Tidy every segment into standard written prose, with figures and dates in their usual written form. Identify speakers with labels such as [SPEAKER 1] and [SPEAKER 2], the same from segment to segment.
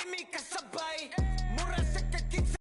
[SPEAKER 1] kami kasabay, mura sa kakit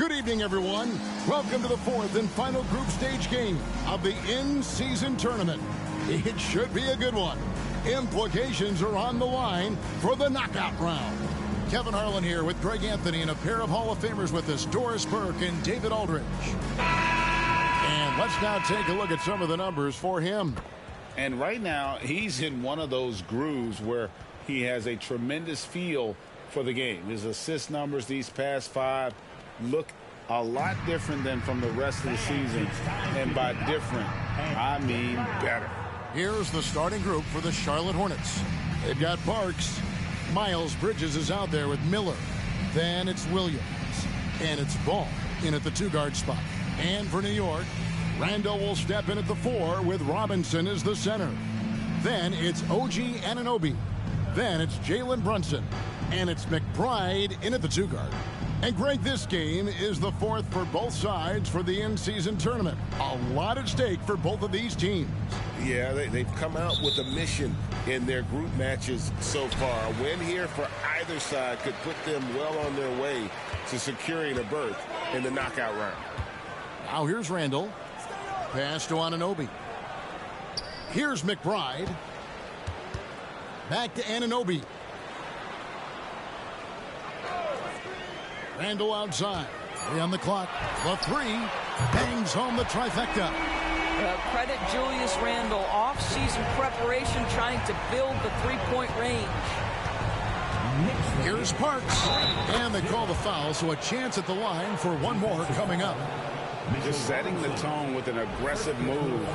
[SPEAKER 2] Good evening, everyone. Welcome to the fourth and final group stage game of the in-season tournament. It should be a good one. Implications are on the line for the knockout round. Kevin Harlan here with Greg Anthony and a pair of Hall of Famers with us, Doris Burke and David Aldridge. And let's now take a look at some of the numbers for him.
[SPEAKER 3] And right now, he's in one of those grooves where he has a tremendous feel for the game. His assist numbers these past 5 look a lot different than from the rest of the season. And by different, I mean better.
[SPEAKER 2] Here's the starting group for the Charlotte Hornets. They've got Parks. Miles Bridges is out there with Miller. Then it's Williams. And it's Ball in at the 2-guard spot. And for New York, Randall will step in at the 4 with Robinson as the center. Then it's OG Anunoby. Then it's Jalen Brunson. And it's McBride in at the 2-guard. And Greg, this game is the 4th for both sides for the in-season tournament. A lot at stake for both of these teams.
[SPEAKER 4] Yeah, they've come out with a mission in their group matches so far. A win here for either side could put them well on their way to securing a berth in the knockout round.
[SPEAKER 2] Now here's Randall. Pass to Anunoby. Here's McBride. Back to Anunoby. Randall outside. 3 on the clock. The 3 bangs home the trifecta.
[SPEAKER 5] Credit Julius Randle. Off-season preparation trying to build the three-point range.
[SPEAKER 2] Here's Parks. And they call the foul, so a chance at the line for one more coming up.
[SPEAKER 3] Just setting the tone with an aggressive move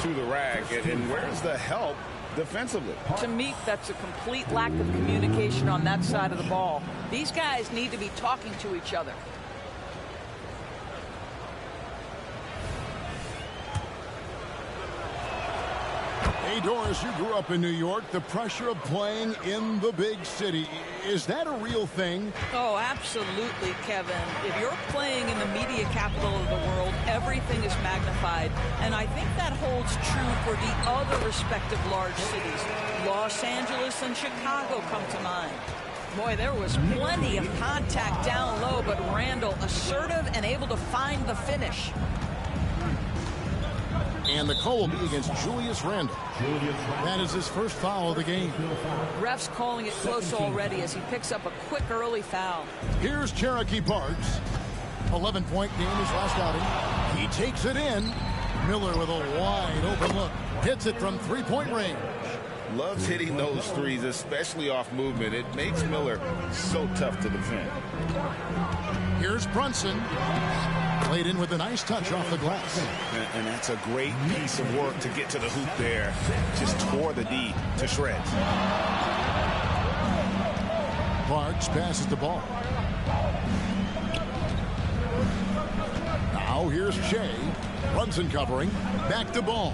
[SPEAKER 3] to the rack. And where's the help defensively?
[SPEAKER 5] To me, that's a complete lack of communication on that side of the ball. These guys need to be talking to each other.
[SPEAKER 2] Hey, Doris, you grew up in New York. The pressure of playing in the big city, is that a real thing?
[SPEAKER 5] Oh, absolutely, Kevin. If you're playing in the media capital of the world, everything is magnified. And I think that holds true for the other respective large cities. Los Angeles and Chicago come to mind. Boy, there was plenty of contact down low, but Randall assertive and able to find the finish.
[SPEAKER 2] And the call will be against Julius Randle. That is his first foul of the game.
[SPEAKER 5] Refs calling it close already as he picks up a quick early foul.
[SPEAKER 2] Here's Cherokee Parks. 11-point game his last outing. He takes it in. Miller with a wide open look. Hits it from 3-point range.
[SPEAKER 3] Loves hitting those threes, especially off movement. It makes Miller so tough to defend.
[SPEAKER 2] Here's Brunson. Played in with a nice touch off the glass.
[SPEAKER 3] And that's a great piece of work to get to the hoop there. Just tore the D to shreds.
[SPEAKER 2] Parks passes the ball. Now here's Shea. Brunson covering. Back to Ball.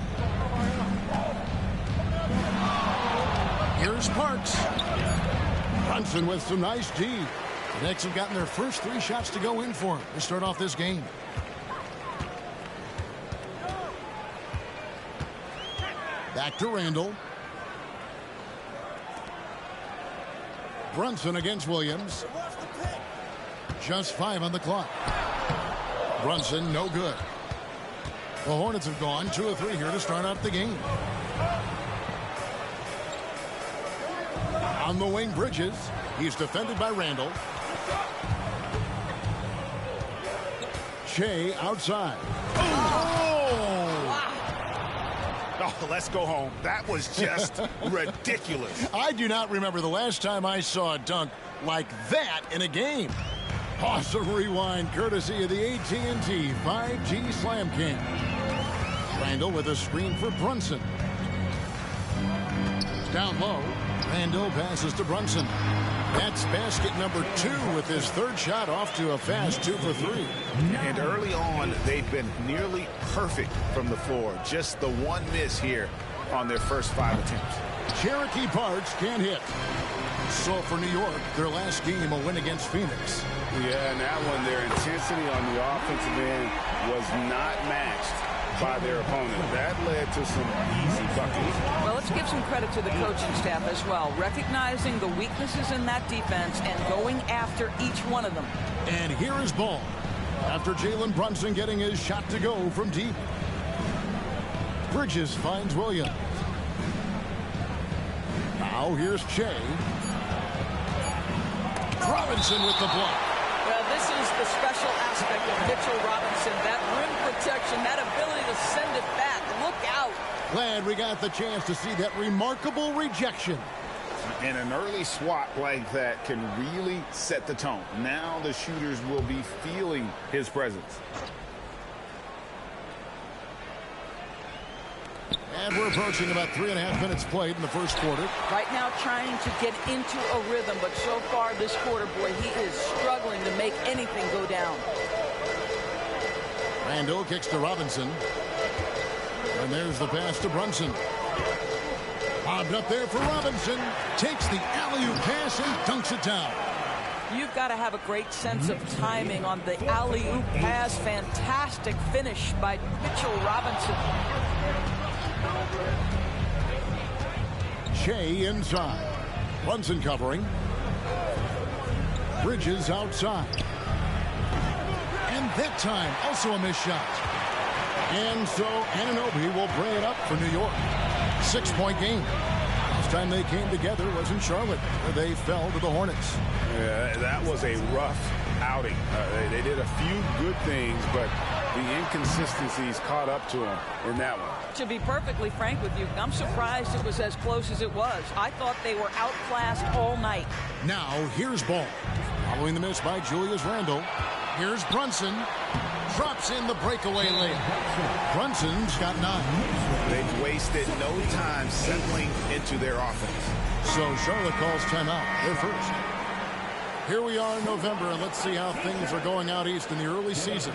[SPEAKER 2] Here's Parks. Brunson with some nice D. The Knicks have gotten their first 3 shots to go in for him to start off this game. Back to Randall. Brunson against Williams. Just 5 on the clock. Brunson, no good. The Hornets have gone 2 of 3 here to start out the game. On the wing, Bridges. He's defended by Randall. Shea outside.
[SPEAKER 4] Oh, let's go home. That was just ridiculous.
[SPEAKER 2] I do not remember the last time I saw a dunk like that in a game. Awesome rewind courtesy of the AT&T 5G Slam Cam. Randall with a screen for Brunson. Down low. Randall passes to Brunson. That's basket number 2 with his 3rd shot off to a fast 2 for 3.
[SPEAKER 3] And early on, they've been nearly perfect from the floor. Just the one miss here on their first 5 attempts.
[SPEAKER 2] Cherokee Parks can't hit. So for New York, their last game, a win against Phoenix.
[SPEAKER 3] Yeah, and that one, their intensity on the offensive end was not matched by their opponent. That led to some easy buckets.
[SPEAKER 5] Well, let's give some credit to the coaching staff as well, recognizing the weaknesses in that defense and going after each one of them.
[SPEAKER 2] And here is Ball. after Jalen Brunson getting his shot to go from deep. Bridges finds Williams. Now here's Shea. Robinson with the block.
[SPEAKER 5] Well, this is the special aspect of Mitchell Robinson. That rim protection, that ability to send it back. Look out.
[SPEAKER 2] Glad we got the chance to see that remarkable rejection.
[SPEAKER 3] And an early swat like that can really set the tone. Now the shooters will be feeling his presence.
[SPEAKER 2] And we're approaching about 3.5 minutes played in the first quarter.
[SPEAKER 5] Right now trying to get into a rhythm, but so far this quarter, boy, he is struggling to make anything go down.
[SPEAKER 2] Randall kicks to Robinson. And there's the pass to Brunson. Bobbed up there for Robinson. Takes the alley-oop pass and dunks it down.
[SPEAKER 5] You've got to have a great sense of timing on the alley-oop pass. Fantastic finish by Mitchell Robinson.
[SPEAKER 2] Shea inside. Brunson covering. Bridges outside. And that time, also a missed shot. And so Anunoby will bring it up for New York. 6-point game. Last time they came together was in Charlotte, where they fell to the Hornets.
[SPEAKER 3] Yeah, that was a rough outing. They did a few good things, but the inconsistencies caught up to them in that one.
[SPEAKER 5] To be perfectly frank with you, I'm surprised it was as close as it was. I thought they were outclassed all night.
[SPEAKER 2] Now here's Ball. Following the miss by Julius Randle. Here's Brunson. Drops in the breakaway layup. Brunson's got 9.
[SPEAKER 3] They've wasted no time settling into their offense.
[SPEAKER 2] So Charlotte calls timeout. They're first. Here we are in November, and let's see how things are going out east in the early season.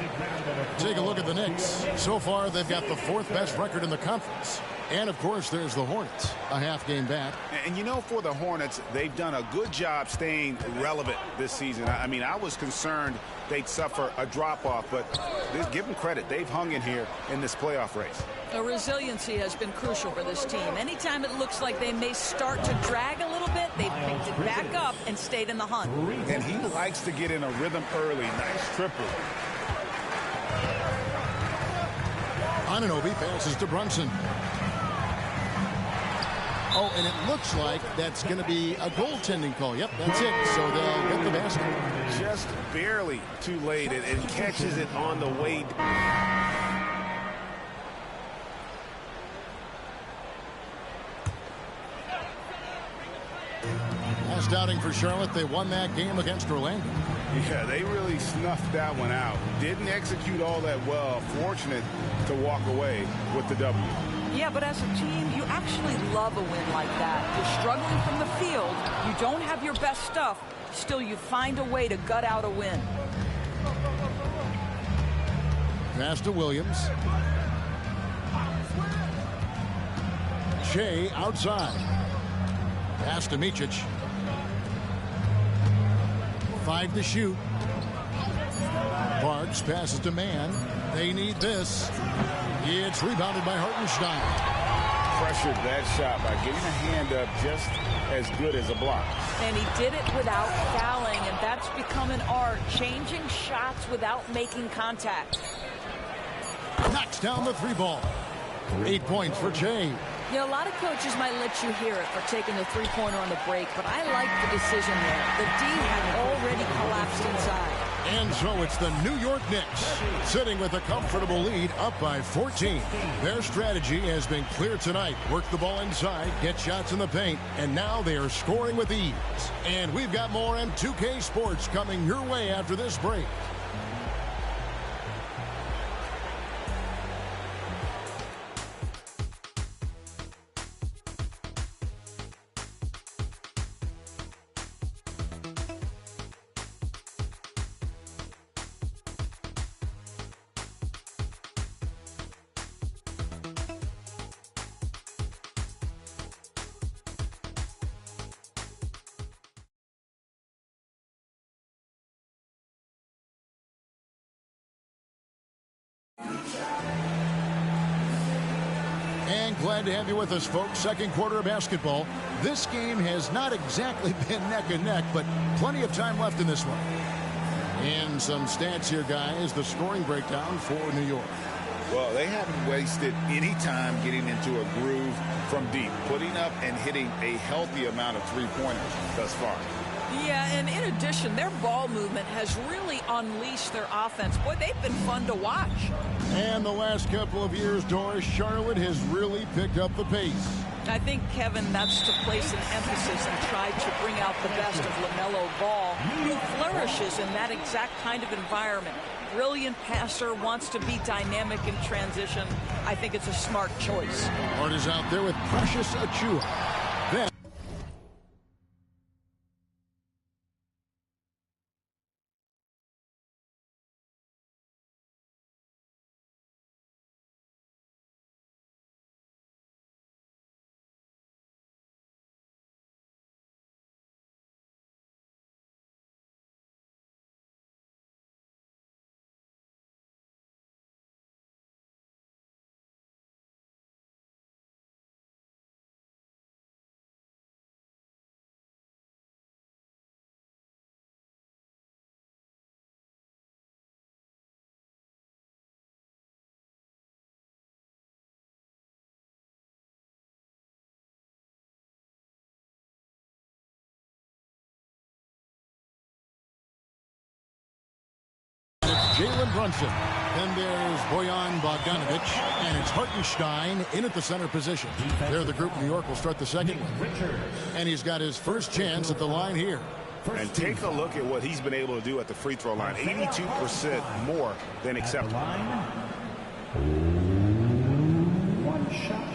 [SPEAKER 2] Take a look at the Knicks. So far, they've got the 4th best record in the conference. And, of course, there's the Hornets, a half game back.
[SPEAKER 3] And, you know, for the Hornets, they've done a good job staying relevant this season. I mean, I was concerned they'd suffer a drop-off, but give them credit. They've hung in here in this playoff race.
[SPEAKER 5] The resiliency has been crucial for this team. Anytime it looks like they may start to drag a little bit, they've picked it back up and stayed in the hunt.
[SPEAKER 3] And he likes to get in a rhythm early. Nice triple.
[SPEAKER 2] Anunoby passes to Brunson. Oh, and it looks like that's going to be a goaltending call. Yep, that's it. So they'll get the basket.
[SPEAKER 4] Just barely too late and catches it on the way.
[SPEAKER 2] Last outing for Charlotte, they won that game against Orlando.
[SPEAKER 3] Yeah, they really snuffed that one out. Didn't execute all that well. Fortunate to walk away with the W.
[SPEAKER 5] Yeah, but as a team, you actually love a win like that. You're struggling from the field. You don't have your best stuff. Still, you find a way to gut out a win.
[SPEAKER 2] Pass to Williams. Shea outside. Pass to Micic. 5 to shoot. Parks passes to Mann. They need this. It's rebounded by Hartenstein.
[SPEAKER 3] Pressured that shot by getting a hand up just as good as a block.
[SPEAKER 5] And he did it without fouling, and that's become an art, changing shots without making contact.
[SPEAKER 2] Knocks down the 3-ball. 8 points for Shea.
[SPEAKER 5] You know, a lot of coaches might let you hear it for taking the three-pointer on the break, but I like the decision there. The D had already collapsed inside.
[SPEAKER 2] And so it's the New York Knicks sitting with a comfortable lead up by 14. Their strategy has been clear tonight. Work the ball inside, get shots in the paint, and now they are scoring with ease. And we've got more M2K Sports coming your way after this break. And glad to have you with us, folks. Second quarter of basketball. This game has not exactly been neck and neck, but plenty of time left in this one. And some stats here, guys. The scoring breakdown for New York.
[SPEAKER 3] Well, they haven't wasted any time getting into a groove from deep, putting up and hitting a healthy amount of three-pointers thus far.
[SPEAKER 5] Yeah, and in addition, their ball movement has really unleashed their offense. Boy, they've been fun to watch.
[SPEAKER 2] And the last couple of years, Doris, Charlotte has really picked up the pace.
[SPEAKER 5] I think, Kevin, that's to place an emphasis and try to bring out the best of LaMelo Ball, who flourishes in that exact kind of environment. Brilliant passer, wants to be dynamic in transition. I think it's a smart choice.
[SPEAKER 2] Hart is out there with Precious Achiuwa. Then Jalen Brunson. Then there's Bojan Bogdanovic, and it's Hartenstein in at the center position. They're the group. New York will start the second one. And he's got his first chance at the line here.
[SPEAKER 3] And take a look at what he's been able to do at the free throw line. 82% more than acceptable.
[SPEAKER 6] One shot.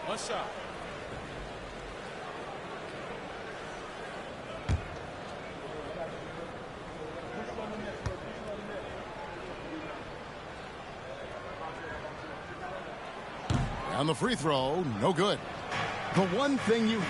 [SPEAKER 3] What's up?
[SPEAKER 2] On the free throw, no good. The one thing you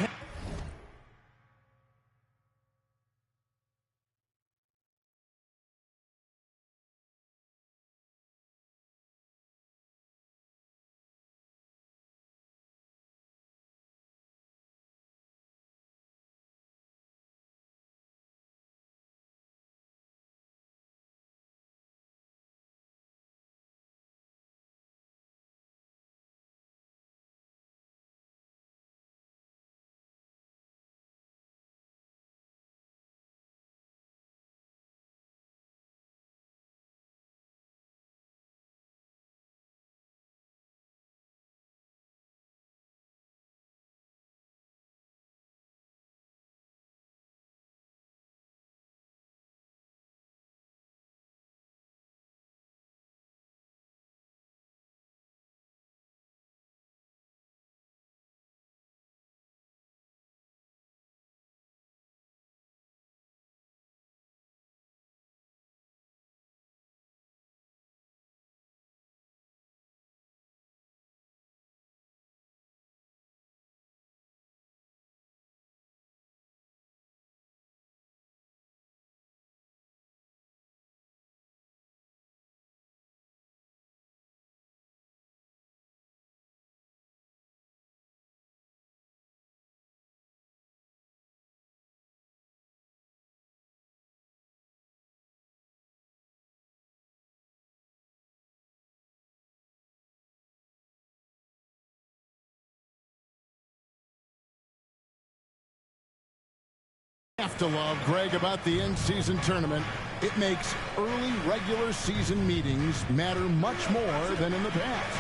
[SPEAKER 2] have to love, Greg, about the in-season tournament. It makes early regular season meetings matter much more than in the past.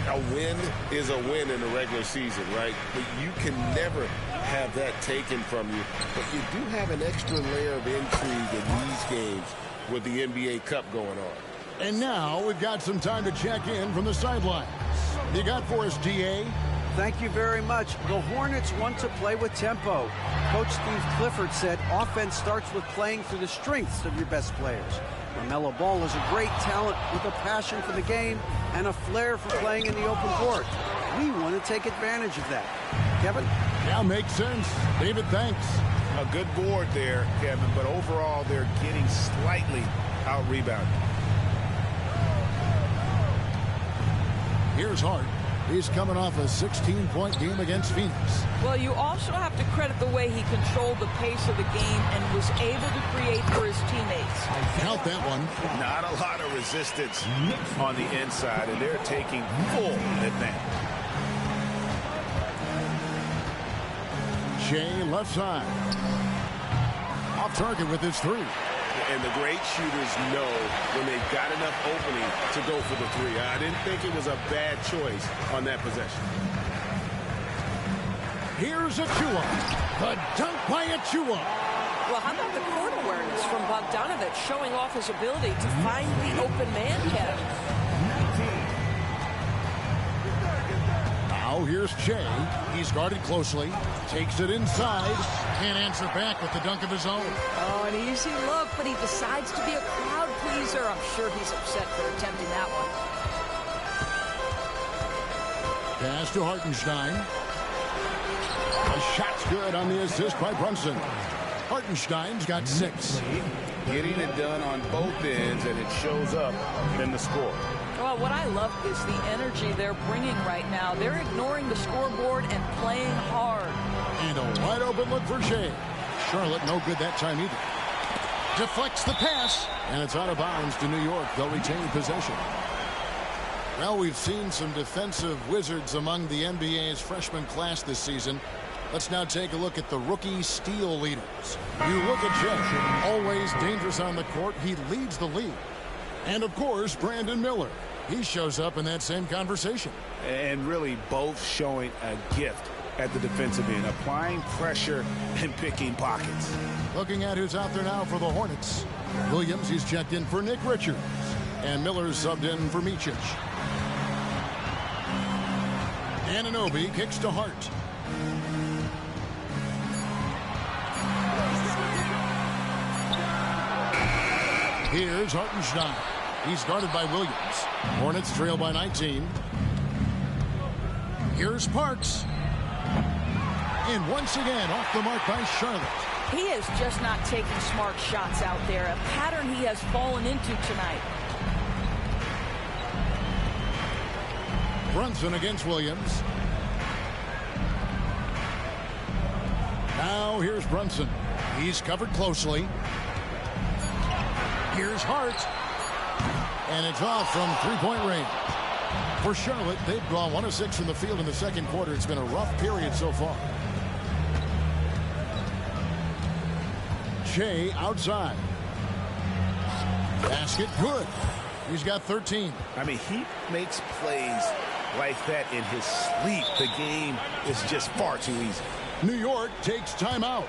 [SPEAKER 4] A win is a win in the regular season, right? But you can never have that taken from you. But you do have an extra layer of intrigue in these games with the NBA Cup going on.
[SPEAKER 2] And now we've got some time to check in from the sidelines. You got for us, DA?
[SPEAKER 7] Thank you very much. The Hornets want to play with tempo. Coach Steve Clifford said offense starts with playing through the strengths of your best players. LaMelo Ball is a great talent with a passion for the game and a flair for playing in the open court. We want to take advantage of that. Kevin?
[SPEAKER 2] Yeah, makes sense. David, thanks.
[SPEAKER 3] A good board there, Kevin, but overall they're getting slightly out-rebounded.
[SPEAKER 2] Here's Hart. He's coming off a 16-point game against Phoenix.
[SPEAKER 5] Well, you also have to credit the way he controlled the pace of the game and was able to create for his teammates.
[SPEAKER 2] Count that one.
[SPEAKER 3] Not a lot of resistance on the inside, and they're taking full advantage.
[SPEAKER 2] Shea left side. Off target with his three.
[SPEAKER 4] And the great shooters know when they've got enough opening to go for the three. I didn't think it was a bad choice on that possession.
[SPEAKER 2] Here's Achua. The dunk by Achua.
[SPEAKER 8] Well, how about the court awareness from Bogdanovic showing off his ability to find the open man, Kevin?
[SPEAKER 2] Now here's Shea. He's guarded closely. Takes it inside. Can't answer back with the dunk of his own.
[SPEAKER 8] Oh, an easy look, but he decides to be a crowd pleaser. I'm sure he's upset for attempting that one.
[SPEAKER 2] Pass to Hartenstein. The shot's good on the assist by Brunson. Hartenstein's got 6.
[SPEAKER 3] Getting it done on both ends, and it shows up in the score.
[SPEAKER 5] Well, what I love is the energy they're bringing right now. They're ignoring the scoreboard and playing hard.
[SPEAKER 2] And a wide open look for Shea. Charlotte no good that time either. Deflects the pass, and it's out of bounds to New York. They'll retain possession. Well, we've seen some defensive wizards among the NBA's freshman class this season. Let's now take a look at the rookie steal leaders. You look at Shea, always dangerous on the court. He leads the league. And, of course, Brandon Miller. He shows up in that same conversation.
[SPEAKER 3] And really both showing a gift at the defensive end, applying pressure and picking pockets.
[SPEAKER 2] Looking at who's out there now for the Hornets. Williams, he's checked in for Nick Richards. And Miller's subbed in for Micic. Anunoby kicks to Hart. Here's Hartenstein. He's guarded by Williams. Hornets trail by 19. Here's Parks. And once again, off the mark by Charlotte.
[SPEAKER 5] He is just not taking smart shots out there, a pattern he has fallen into tonight.
[SPEAKER 2] Brunson against Williams. Now here's Brunson. He's covered closely. Here's Hart. And it's off from three-point range. For Charlotte, they've gone 1 of 6 from the field in the second quarter. It's been a rough period so far. Shea outside. Basket good. He's got 13.
[SPEAKER 3] I mean, he makes plays like that in his sleep. The game is just far too easy.
[SPEAKER 2] New York takes timeout.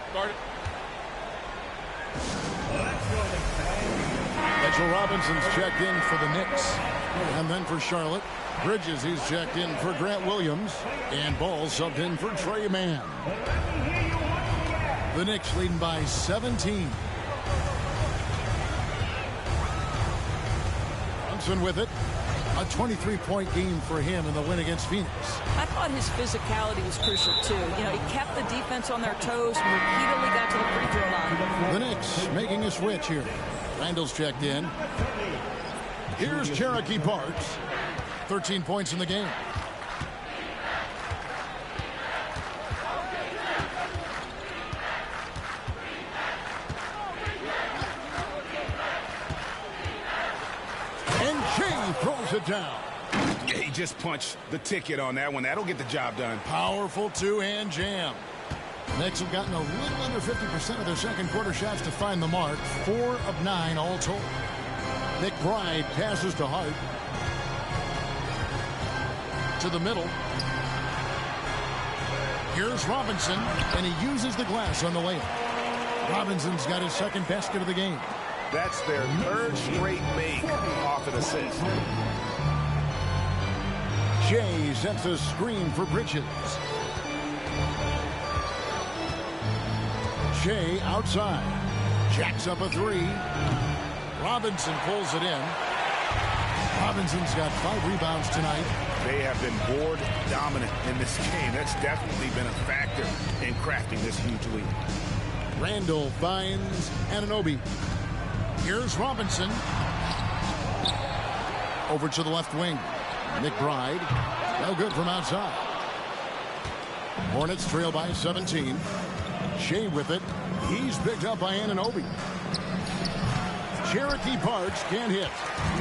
[SPEAKER 2] Mitchell Robinson's checked in for the Knicks. And then for Charlotte, Bridges, he's checked in for Grant Williams. And Ball subbed in for Trey Mann. The Knicks leading by 17. Brunson with it. A 23-point game for him in the win against Phoenix.
[SPEAKER 5] I thought his physicality was crucial, too. You know, he kept the defense on their toes and repeatedly got to the free throw line.
[SPEAKER 2] The Knicks making a switch here. Randall's checked in. Here's Cherokee Parks. 13 points in the game. And Shea throws it down.
[SPEAKER 3] Yeah, he just punched the ticket on that one. That'll get the job done.
[SPEAKER 2] Powerful two-hand jam. Knicks have gotten a little under 50% of their second quarter shots to find the mark. 4 of 9 all told. McBride passes to Hart. To the middle. Here's Robinson, and he uses the glass on the layup. Robinson's got his second basket of the game.
[SPEAKER 3] That's their third straight make off an assist.
[SPEAKER 2] Shea sets a screen for Bridges. Shea outside. Jacks up a three. Robinson pulls it in. Robinson's got 5 rebounds tonight.
[SPEAKER 3] They have been board dominant in this game. That's definitely been a factor in crafting this huge lead.
[SPEAKER 2] Randall finds Anunoby. Here's Robinson. Over to the left wing. McBride. No good from outside. Hornets trail by 17. Shea with it. He's picked up by Anunoby. Cherokee Parks can't hit.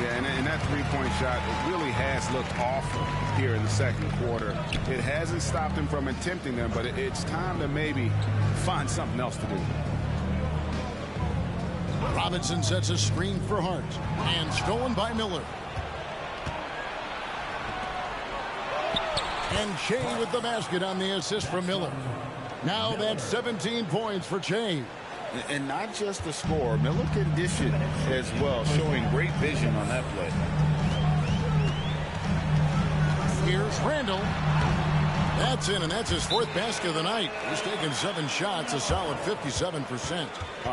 [SPEAKER 3] Yeah, and that three-point shot, it really has looked awful here in the second quarter. It hasn't stopped him from attempting them, but it's time to maybe find something else to do.
[SPEAKER 2] Robinson sets a screen for Hart. And stolen by Miller. And Shea with the basket on the assist from Miller. Now that's 17 points for Shea.
[SPEAKER 3] And not just the score. Miller can dish it as well, showing great vision on that play.
[SPEAKER 2] Here's Randall. That's in, and that's his fourth basket of the night. He's taken 7 shots, a solid 57%.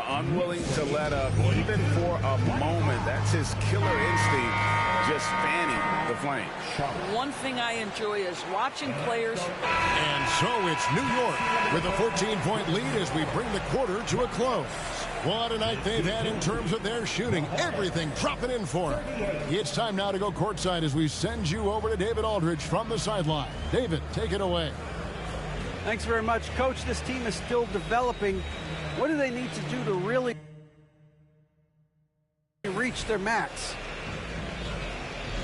[SPEAKER 3] Unwilling to let up, even for a moment. That's his killer instinct, just fanning the flame.
[SPEAKER 5] One thing I enjoy is watching players.
[SPEAKER 2] And so it's New York with a 14-point lead as we bring the quarter to a close. What a night they've had in terms of their shooting. Everything dropping in for them. It's time now to go courtside as we send you over to David Aldridge from the sideline. David, take it away.
[SPEAKER 7] Thanks very much, Coach. This team is still developing. What do they need to do to really reach their max?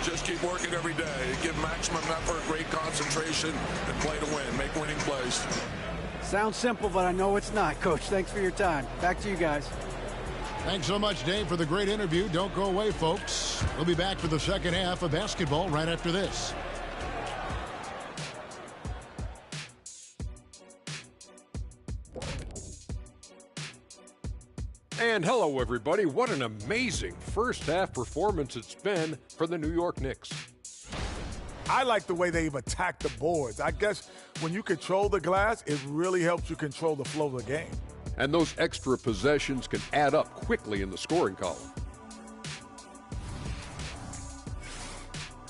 [SPEAKER 9] Just keep working every day. Give maximum effort, great concentration, and play to win. Make winning plays.
[SPEAKER 7] Sounds simple, but I know it's not, Coach. Thanks for your time. Back to you guys.
[SPEAKER 2] Thanks so much, Dave, for the great interview. Don't go away, folks. We'll be back for the second half of basketball right after this.
[SPEAKER 10] And hello, everybody. What an amazing first half performance it's been for the New York Knicks.
[SPEAKER 11] I like the way they've attacked the boards. I guess when you control the glass, it really helps you control the flow of the game.
[SPEAKER 10] And those extra possessions can add up quickly in the scoring column.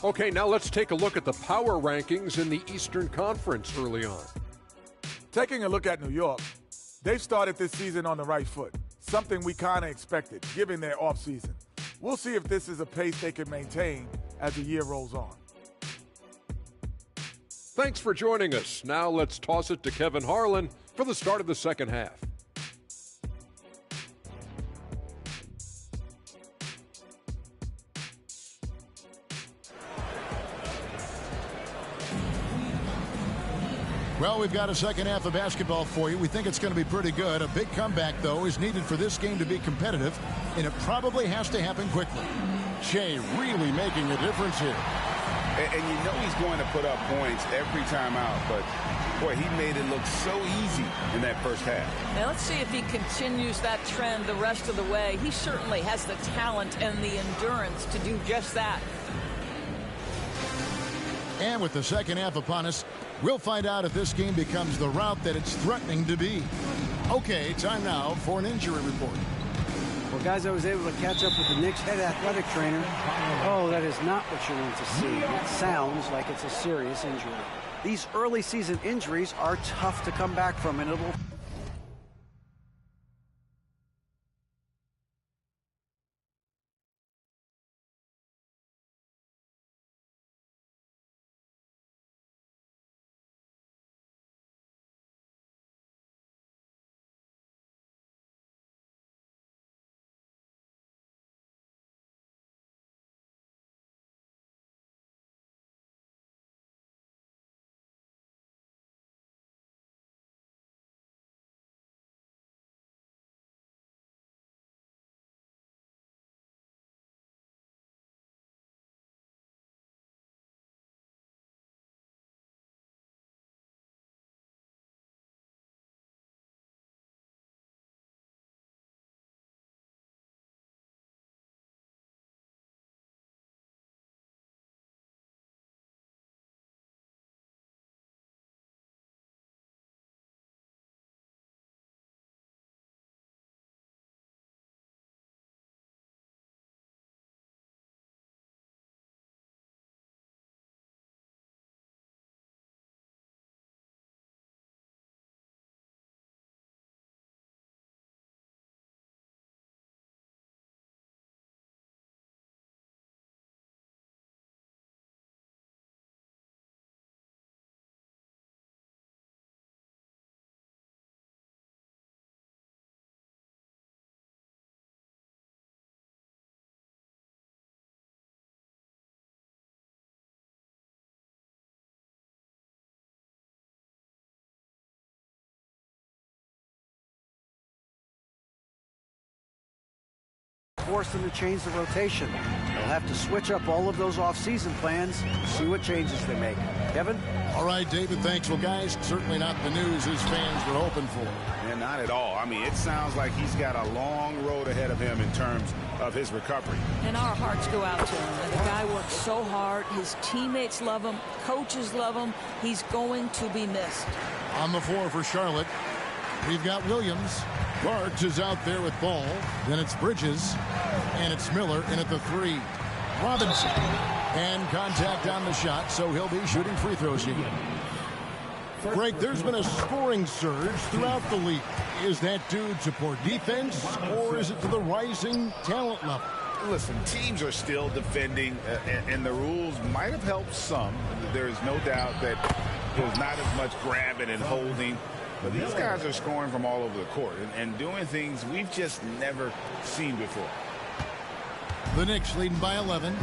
[SPEAKER 10] Okay, now let's take a look at the power rankings in the Eastern Conference early on.
[SPEAKER 11] Taking a look at New York, they've started this season on the right foot, something we kind of expected, given their offseason. We'll see if this is a pace they can maintain as the year rolls on.
[SPEAKER 10] Thanks for joining us. Now let's toss it to Kevin Harlan for the start of the second half.
[SPEAKER 2] Well, we've got a second half of basketball for you. We think it's going to be pretty good. A big comeback, though, is needed for this game to be competitive, and it probably has to happen quickly. Shea really making a difference here.
[SPEAKER 3] And you know he's going to put up points every time out, but, boy, he made it look so easy in that first half.
[SPEAKER 5] Now let's see if he continues that trend the rest of the way. He certainly has the talent and the endurance to do just that.
[SPEAKER 2] And with the second half upon us, we'll find out if this game becomes the route that it's threatening to be. Okay, time now for an injury report.
[SPEAKER 7] Well, guys, I was able to catch up with the Knicks head athletic trainer. Oh, that is not what you want to see. It sounds like it's a serious injury. These early season injuries are tough to come back from, and it'll force them to change the rotation. They'll have to switch up all of those off-season plans, see what changes they make. Kevin?
[SPEAKER 2] All right, David, thanks. Well, guys, certainly not the news his fans were hoping for.
[SPEAKER 3] And not at all. I mean, it sounds like he's got a long road ahead of him in terms of his recovery.
[SPEAKER 5] And our hearts go out to him. And the guy works so hard. His teammates love him. Coaches love him. He's going to be missed.
[SPEAKER 2] On the floor for Charlotte, we've got Williams. Parks is out there with ball. Then it's Bridges. And it's Miller in at the 3. Robinson. And contact on the shot, so he'll be shooting free throws again. Greg, there's been a scoring surge throughout the league. Is that due to poor defense, or is it to the rising talent level?
[SPEAKER 3] Listen, teams are still defending, and the rules might have helped some. There is no doubt that there's not as much grabbing and holding. But these guys are scoring from all over the court and doing things we've just never seen before.
[SPEAKER 2] The Knicks leading by 11.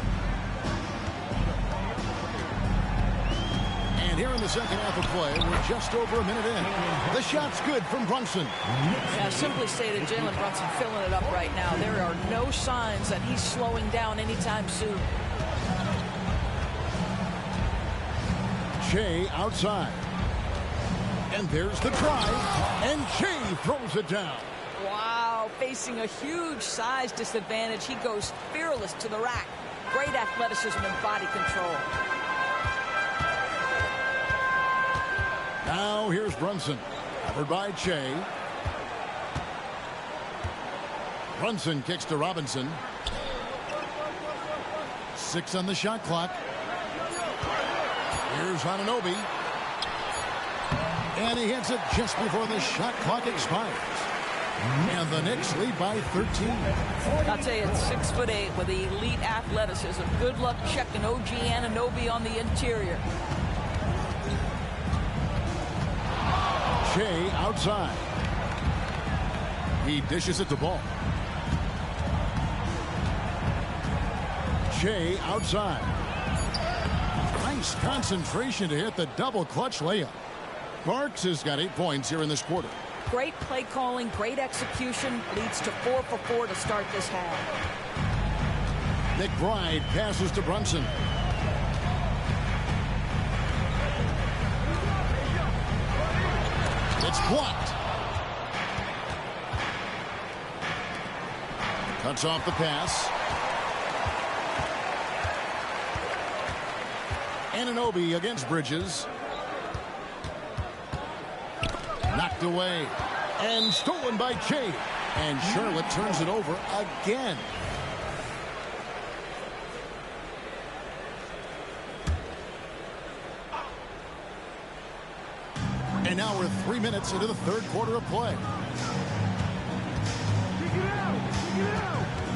[SPEAKER 2] And here in the second half of play, we're just over a minute in. The shot's good from Brunson.
[SPEAKER 5] Yeah, simply stated, Jalen Brunson filling it up right now. There are no signs that he's slowing down anytime soon.
[SPEAKER 2] Shea outside. And there's the drive. And Shea throws it down.
[SPEAKER 5] Wow, facing a huge size disadvantage. He goes fearless to the rack. Great athleticism and body control.
[SPEAKER 2] Now here's Brunson. Covered by Shea. Brunson kicks to Robinson. 6 on the shot clock. Here's Anunoby. And he hits it just before the shot clock expires. And the Knicks lead by 13.
[SPEAKER 5] I'll tell you, it's 6'8" with elite athleticism. Good luck checking OG Anunoby on the interior.
[SPEAKER 2] Shea outside. He dishes it to Ball. Shea outside. Nice concentration to hit the double clutch layup. Parks has got 8 points here in this quarter.
[SPEAKER 5] Great play calling, great execution, leads to 4 for 4 to start this half.
[SPEAKER 2] McBride passes to Brunson. It's blocked. Cuts off the pass. Anunoby against Bridges. Knocked away. And stolen by Shea. And Charlotte turns it over again. And now we're 3 minutes into the third quarter of play.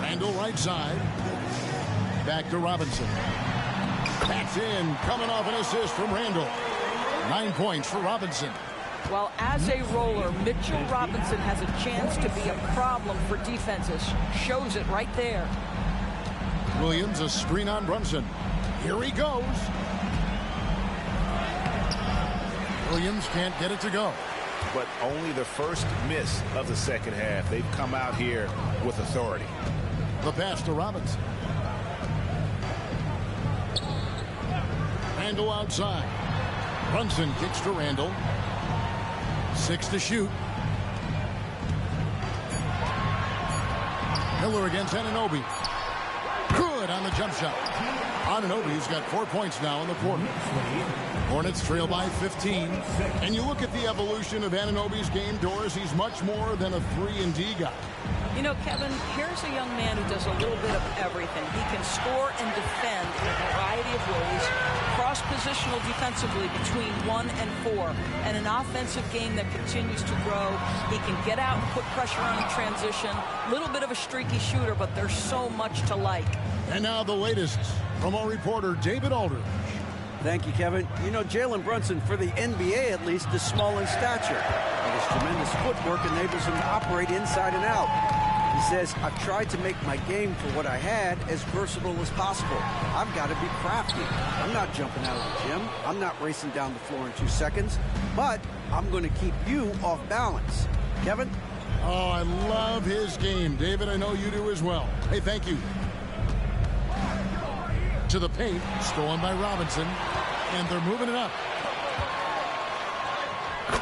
[SPEAKER 2] Randall right side. Back to Robinson. That's in. Coming off an assist from Randall. 9 points for Robinson.
[SPEAKER 5] Well, as a roller, Mitchell Robinson has a chance to be a problem for defenses. Shows it right there.
[SPEAKER 2] Williams, a screen on Brunson. Here he goes. Williams can't get it to go.
[SPEAKER 3] But only the first miss of the second half. They've come out here with authority.
[SPEAKER 2] The pass to Robinson. Randall outside. Brunson kicks to Randall. 6 to shoot. Miller against Anunoby. Good on the jump shot. Anunoby's got 4 points now in the quarter. Hornets trail by 15. And you look at the evolution of Anunoby's game, Doris, he's much more than a 3-and-D guy.
[SPEAKER 5] You know, Kevin, here's a young man who does a little bit of everything. He can score and defend in a variety of ways. Cross-positional defensively between 1 and 4. And an offensive game that continues to grow. He can get out and put pressure on in transition. Little bit of a streaky shooter, but there's so much to like.
[SPEAKER 2] And now the latest from our reporter, David Aldridge.
[SPEAKER 7] Thank you, Kevin. You know, Jalen Brunson, for the NBA at least, is small in stature. But his tremendous footwork enables him to operate inside and out. He says, I've tried to make my game for what I had as versatile as possible. I've got to be crafty. I'm not jumping out of the gym. I'm not racing down the floor in 2 seconds. But I'm going to keep you off balance. Kevin?
[SPEAKER 2] Oh, I love his game. David, I know you do as well. Hey, thank you. To the paint, stolen by Robinson, and they're moving it up.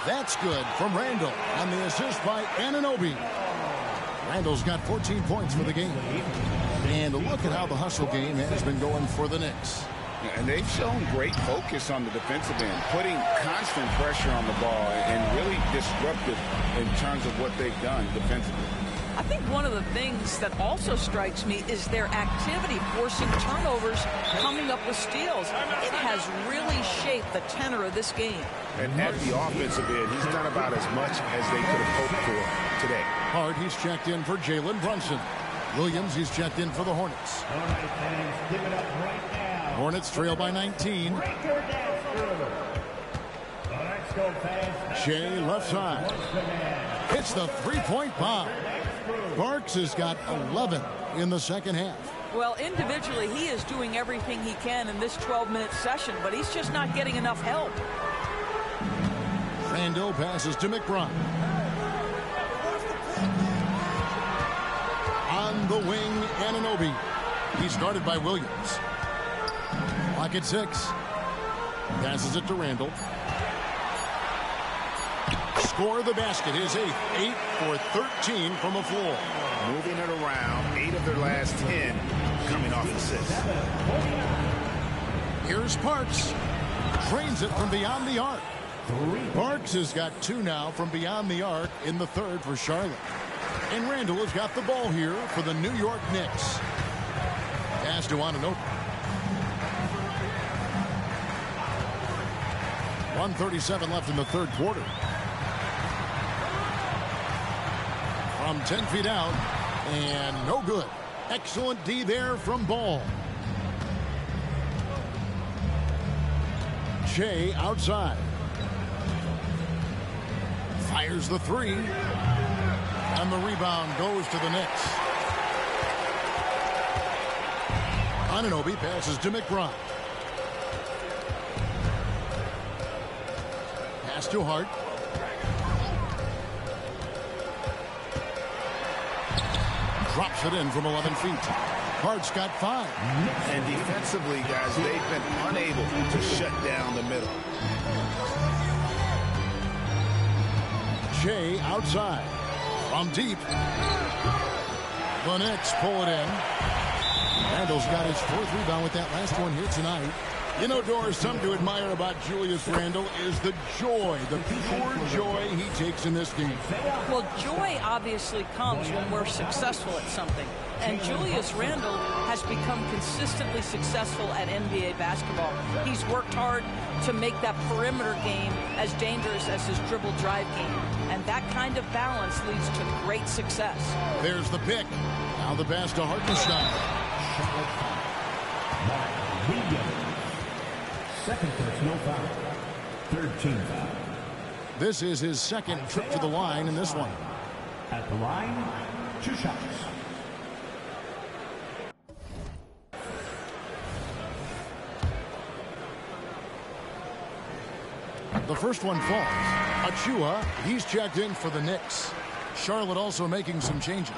[SPEAKER 2] That's good from Randall on the assist by Anunoby. Randall's got 14 points for the game. And look at how the hustle game has been going for the Knicks.
[SPEAKER 3] And they've shown great focus on the defensive end, putting constant pressure on the ball and really disruptive in terms of what they've done defensively.
[SPEAKER 5] I think one of the things that also strikes me is their activity forcing turnovers, coming up with steals. It has really shaped the tenor of this game.
[SPEAKER 3] And at the offensive end, he's done about as much as they could have hoped for today.
[SPEAKER 2] Hart, he's checked in for Jalen Brunson. Williams, he's checked in for the Hornets. Hornets trail by 19. Shea left side. Hits the three-point bomb. Barks has got 11 in the second half.
[SPEAKER 5] Well, individually, he is doing everything he can in this 12-minute session, but he's just not getting enough help.
[SPEAKER 2] Randall passes to McBride. On the wing, Anunoby. He's guarded by Williams. Clock at 6. Passes it to Randall. Score the basket, his 8th. 8 for 13 from the floor.
[SPEAKER 3] Moving it around, 8 of their last 10 coming off assists.
[SPEAKER 2] Here's Parks. Drains it from beyond the arc. Parks has got 2 now from beyond the arc in the third for Charlotte. And Randall has got the ball here for the New York Knicks. Pass to Anunoby. 1:37 left in the third quarter. From 10 feet out, and no good. Excellent D there from Ball. Shea outside. Fires the three. And the rebound goes to the Knicks. Anunoby passes to McBride. Pass to Hart. Drops it in from 11 feet. Hart's got 5.
[SPEAKER 3] And defensively, guys, they've been unable to shut down the middle.
[SPEAKER 2] Shea outside. From deep. The Knicks pull it in. Randall's got his 4th rebound with that last one here tonight. You know, Doris, something to admire about Julius Randall is the joy, the pure joy he takes in this game.
[SPEAKER 5] Well, joy obviously comes when we're successful at something. And Julius Randall has become consistently successful at NBA basketball. He's worked hard to make that perimeter game as dangerous as his dribble drive game. And that kind of balance leads to great success.
[SPEAKER 2] There's the pick. Now the pass to Hartenstein.
[SPEAKER 6] Second personal foul. 13 foul.
[SPEAKER 2] This is his second trip to the line in this one.
[SPEAKER 6] At the line, 2 shots.
[SPEAKER 2] The first one falls. Achua, he's checked in for the Knicks. Charlotte also making some changes.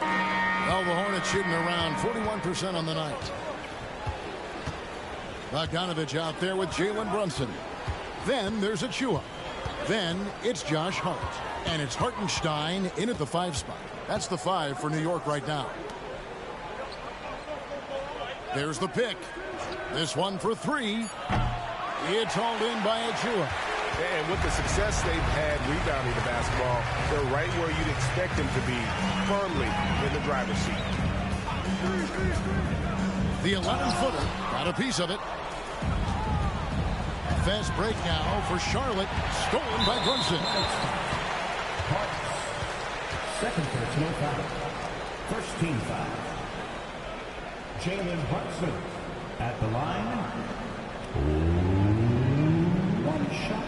[SPEAKER 2] Well, the Hornets shooting around 41% on the night. Bogdanovich out there with Jalen Brunson. Then there's Achua. Then it's Josh Hart. And it's Hartenstein in at the 5 spot. That's the 5 for New York right now. There's the pick. This one for 3. It's hauled in by Achua.
[SPEAKER 3] And with the success they've had rebounding the basketball, they're right where you'd expect them to be, firmly in the driver's seat.
[SPEAKER 2] The 11-footer got a piece of it. Fast break now for Charlotte, stolen by Brunson.
[SPEAKER 6] Second personal foul. First team foul. Jalen Brunson at the line. 1 shot.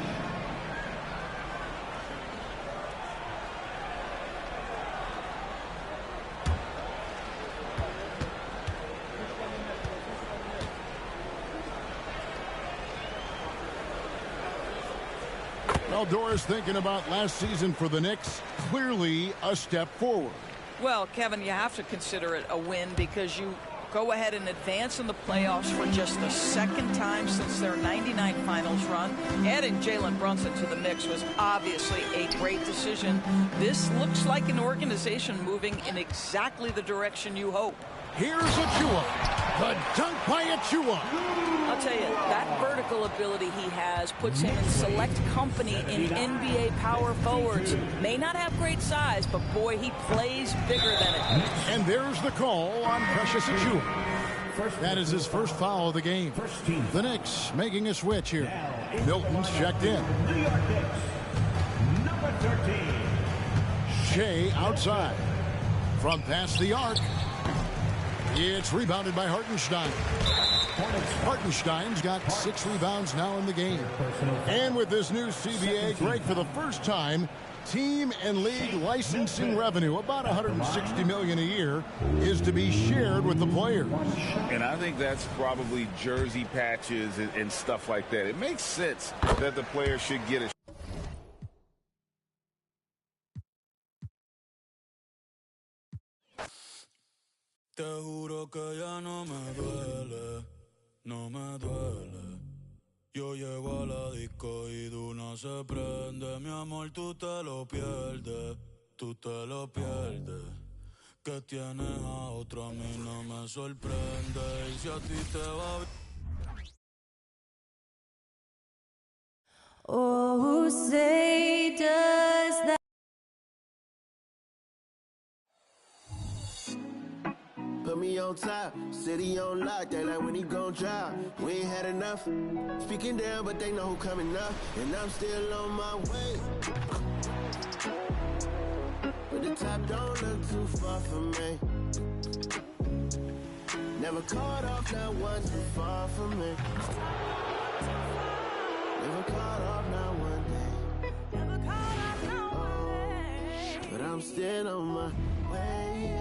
[SPEAKER 2] Well, Doris, thinking about last season for the Knicks, clearly a step forward.
[SPEAKER 5] Well, Kevin, you have to consider it a win because you go ahead and advance in the playoffs for just the second time since their '99 finals run. Adding Jalen Brunson to the mix was obviously a great decision. This looks like an organization moving in exactly the direction you hope.
[SPEAKER 2] Here's Achua. The dunk by Achua.
[SPEAKER 5] I'll tell you, that vertical ability he has puts him in select company in NBA power forwards. May not have great size, but boy, he plays bigger than it.
[SPEAKER 2] And there's the call on Precious Achua. That is his first foul of the game. The Knicks making a switch here. Milton's checked in.
[SPEAKER 6] New York Knicks, number 13.
[SPEAKER 2] Shea outside. From past the arc. It's rebounded by Hartenstein. Hartenstein's got 6 rebounds now in the game. And with this new CBA, Greg, for the first time, team and league licensing revenue, about $160 million a year, is to be shared with the players.
[SPEAKER 3] And I think that's probably jersey patches and stuff like that. It makes sense that the players should get a
[SPEAKER 12] Te juro que ya no me duele, no me duele. Yo llego a la disco y Duna se prende. Mi amor, tú te lo pierdes, tú te lo pierdes. Que tienes a otro a mí no me sorprende. Y si a ti te va bien.
[SPEAKER 13] Oh, who say does that?
[SPEAKER 14] Put me on top, city on lock, they like when he gon' drop. We ain't had enough, speaking down, but they know who coming up, and I'm still on my way. But the top don't look too far from me. Never caught off, not one too far from me. Never caught off, not one day. Never caught off, not one day. But I'm still on my way,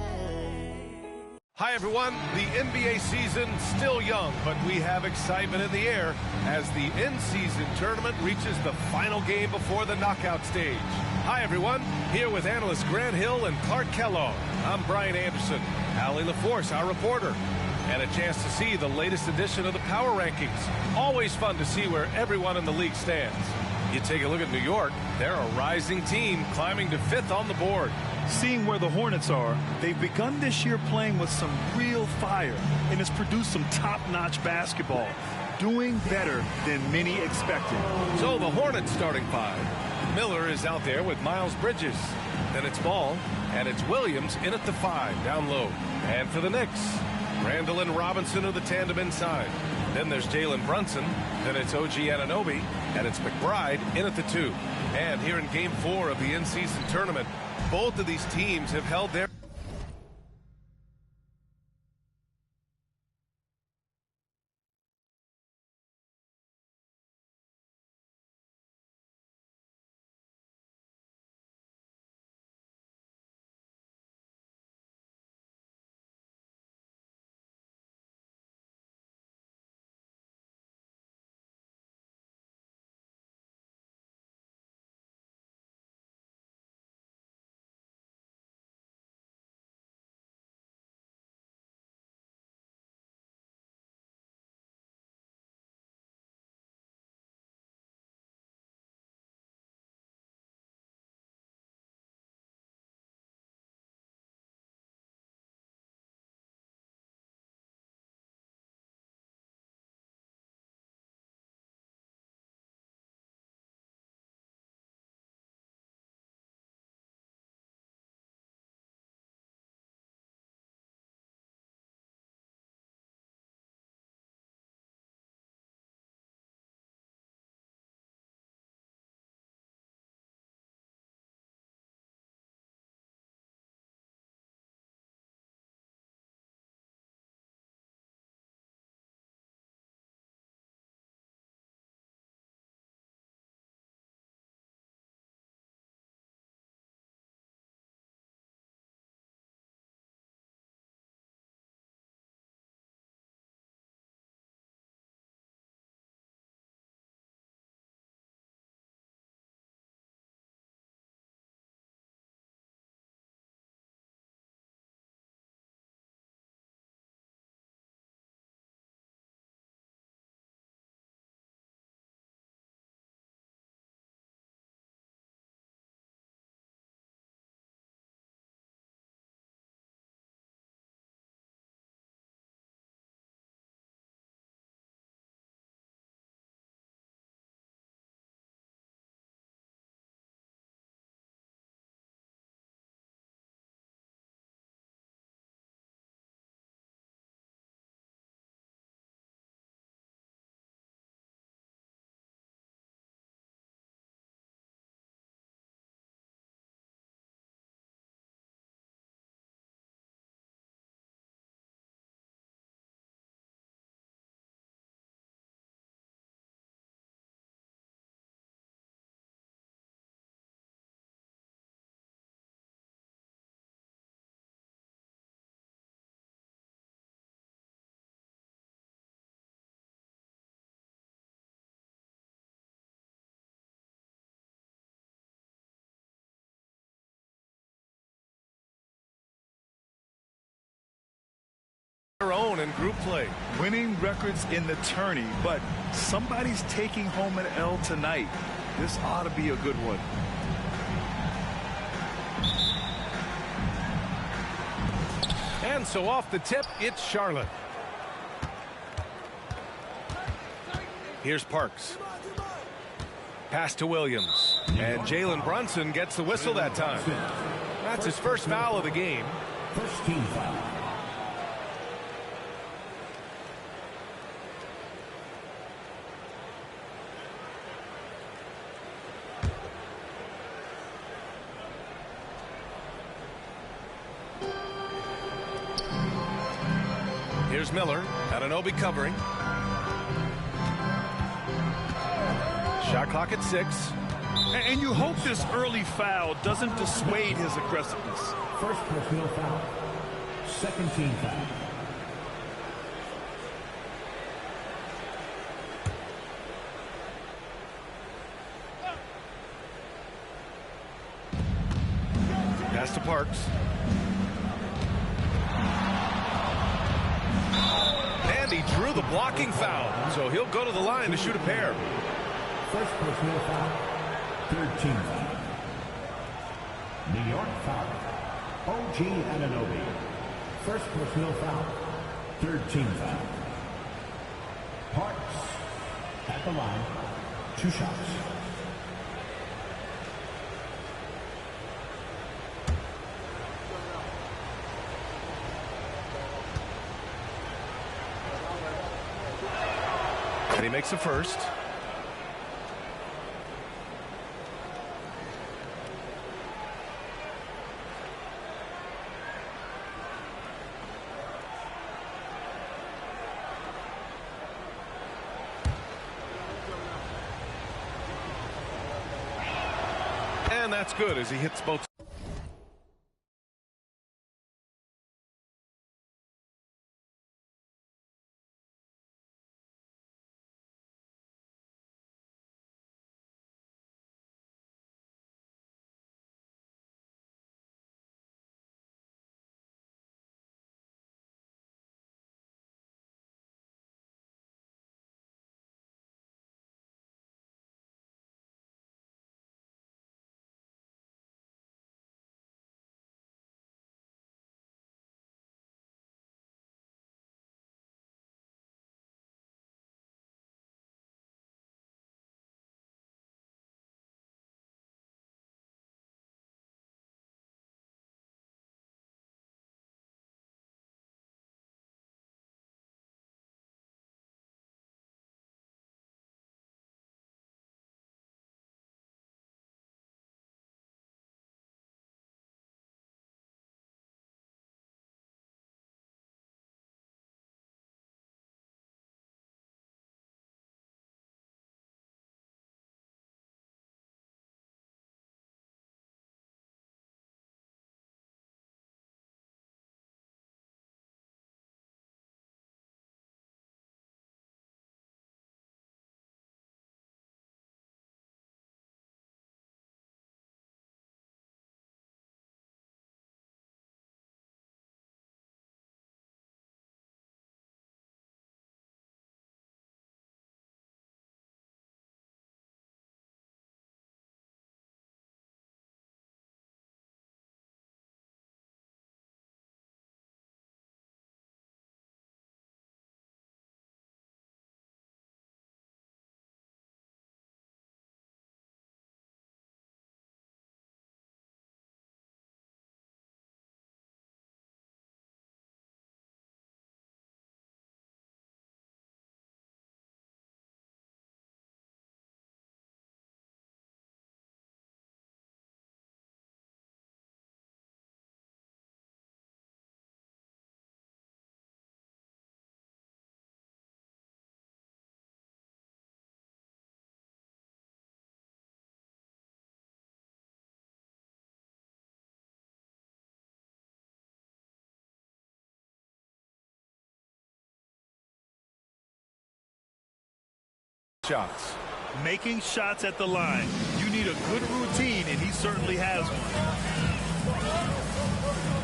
[SPEAKER 15] Hi, everyone. The NBA season still young, but we have excitement in the air as the in-season tournament reaches the final game before the knockout stage. Hi, everyone. Here with analysts Grant Hill and Clark Kellogg. I'm Brian Anderson. Allie LaForce, our reporter. And a chance to see the latest edition of the Power Rankings. Always fun to see where everyone in the league stands. You take a look at New York, they're a rising team climbing to 5th on the board.
[SPEAKER 16] Seeing where the Hornets are, they've begun this year playing with some real fire and has produced some top-notch basketball, doing better than many expected.
[SPEAKER 15] So the Hornets starting 5. Miller is out there with Miles Bridges. Then it's Ball, and it's Williams in at the 5, down low. And for the Knicks, Randall and Robinson are the tandem inside. Then there's Jalen Brunson. Then it's OG Anunoby. And it's McBride in at the 2. And here in Game 4 of the in-season tournament, both of these teams have held their their own in group play.
[SPEAKER 16] Winning records in the tourney, but somebody's taking home an L tonight. This ought to be a good one.
[SPEAKER 15] And so off the tip, it's Charlotte. Here's Parks. Pass to Williams. And Jalen Brunson gets the whistle that time. That's his first foul of the game.
[SPEAKER 6] First team foul.
[SPEAKER 15] Here's Miller. Anunoby covering. Shot clock at 6.
[SPEAKER 16] And you hope this early foul doesn't dissuade his aggressiveness.
[SPEAKER 6] First personal foul. Second team foul.
[SPEAKER 15] Pass to Parks. And he drew the blocking foul, so he'll go to the line to shoot a pair.
[SPEAKER 6] First personal foul. Third team foul. New York foul. OG Anunoby. First personal foul. Third team foul. Parks at the line. 2 shots.
[SPEAKER 15] And he makes the first. And that's good as he hits both. Shots.
[SPEAKER 16] Making shots at the line. You need a good routine, and he certainly has one.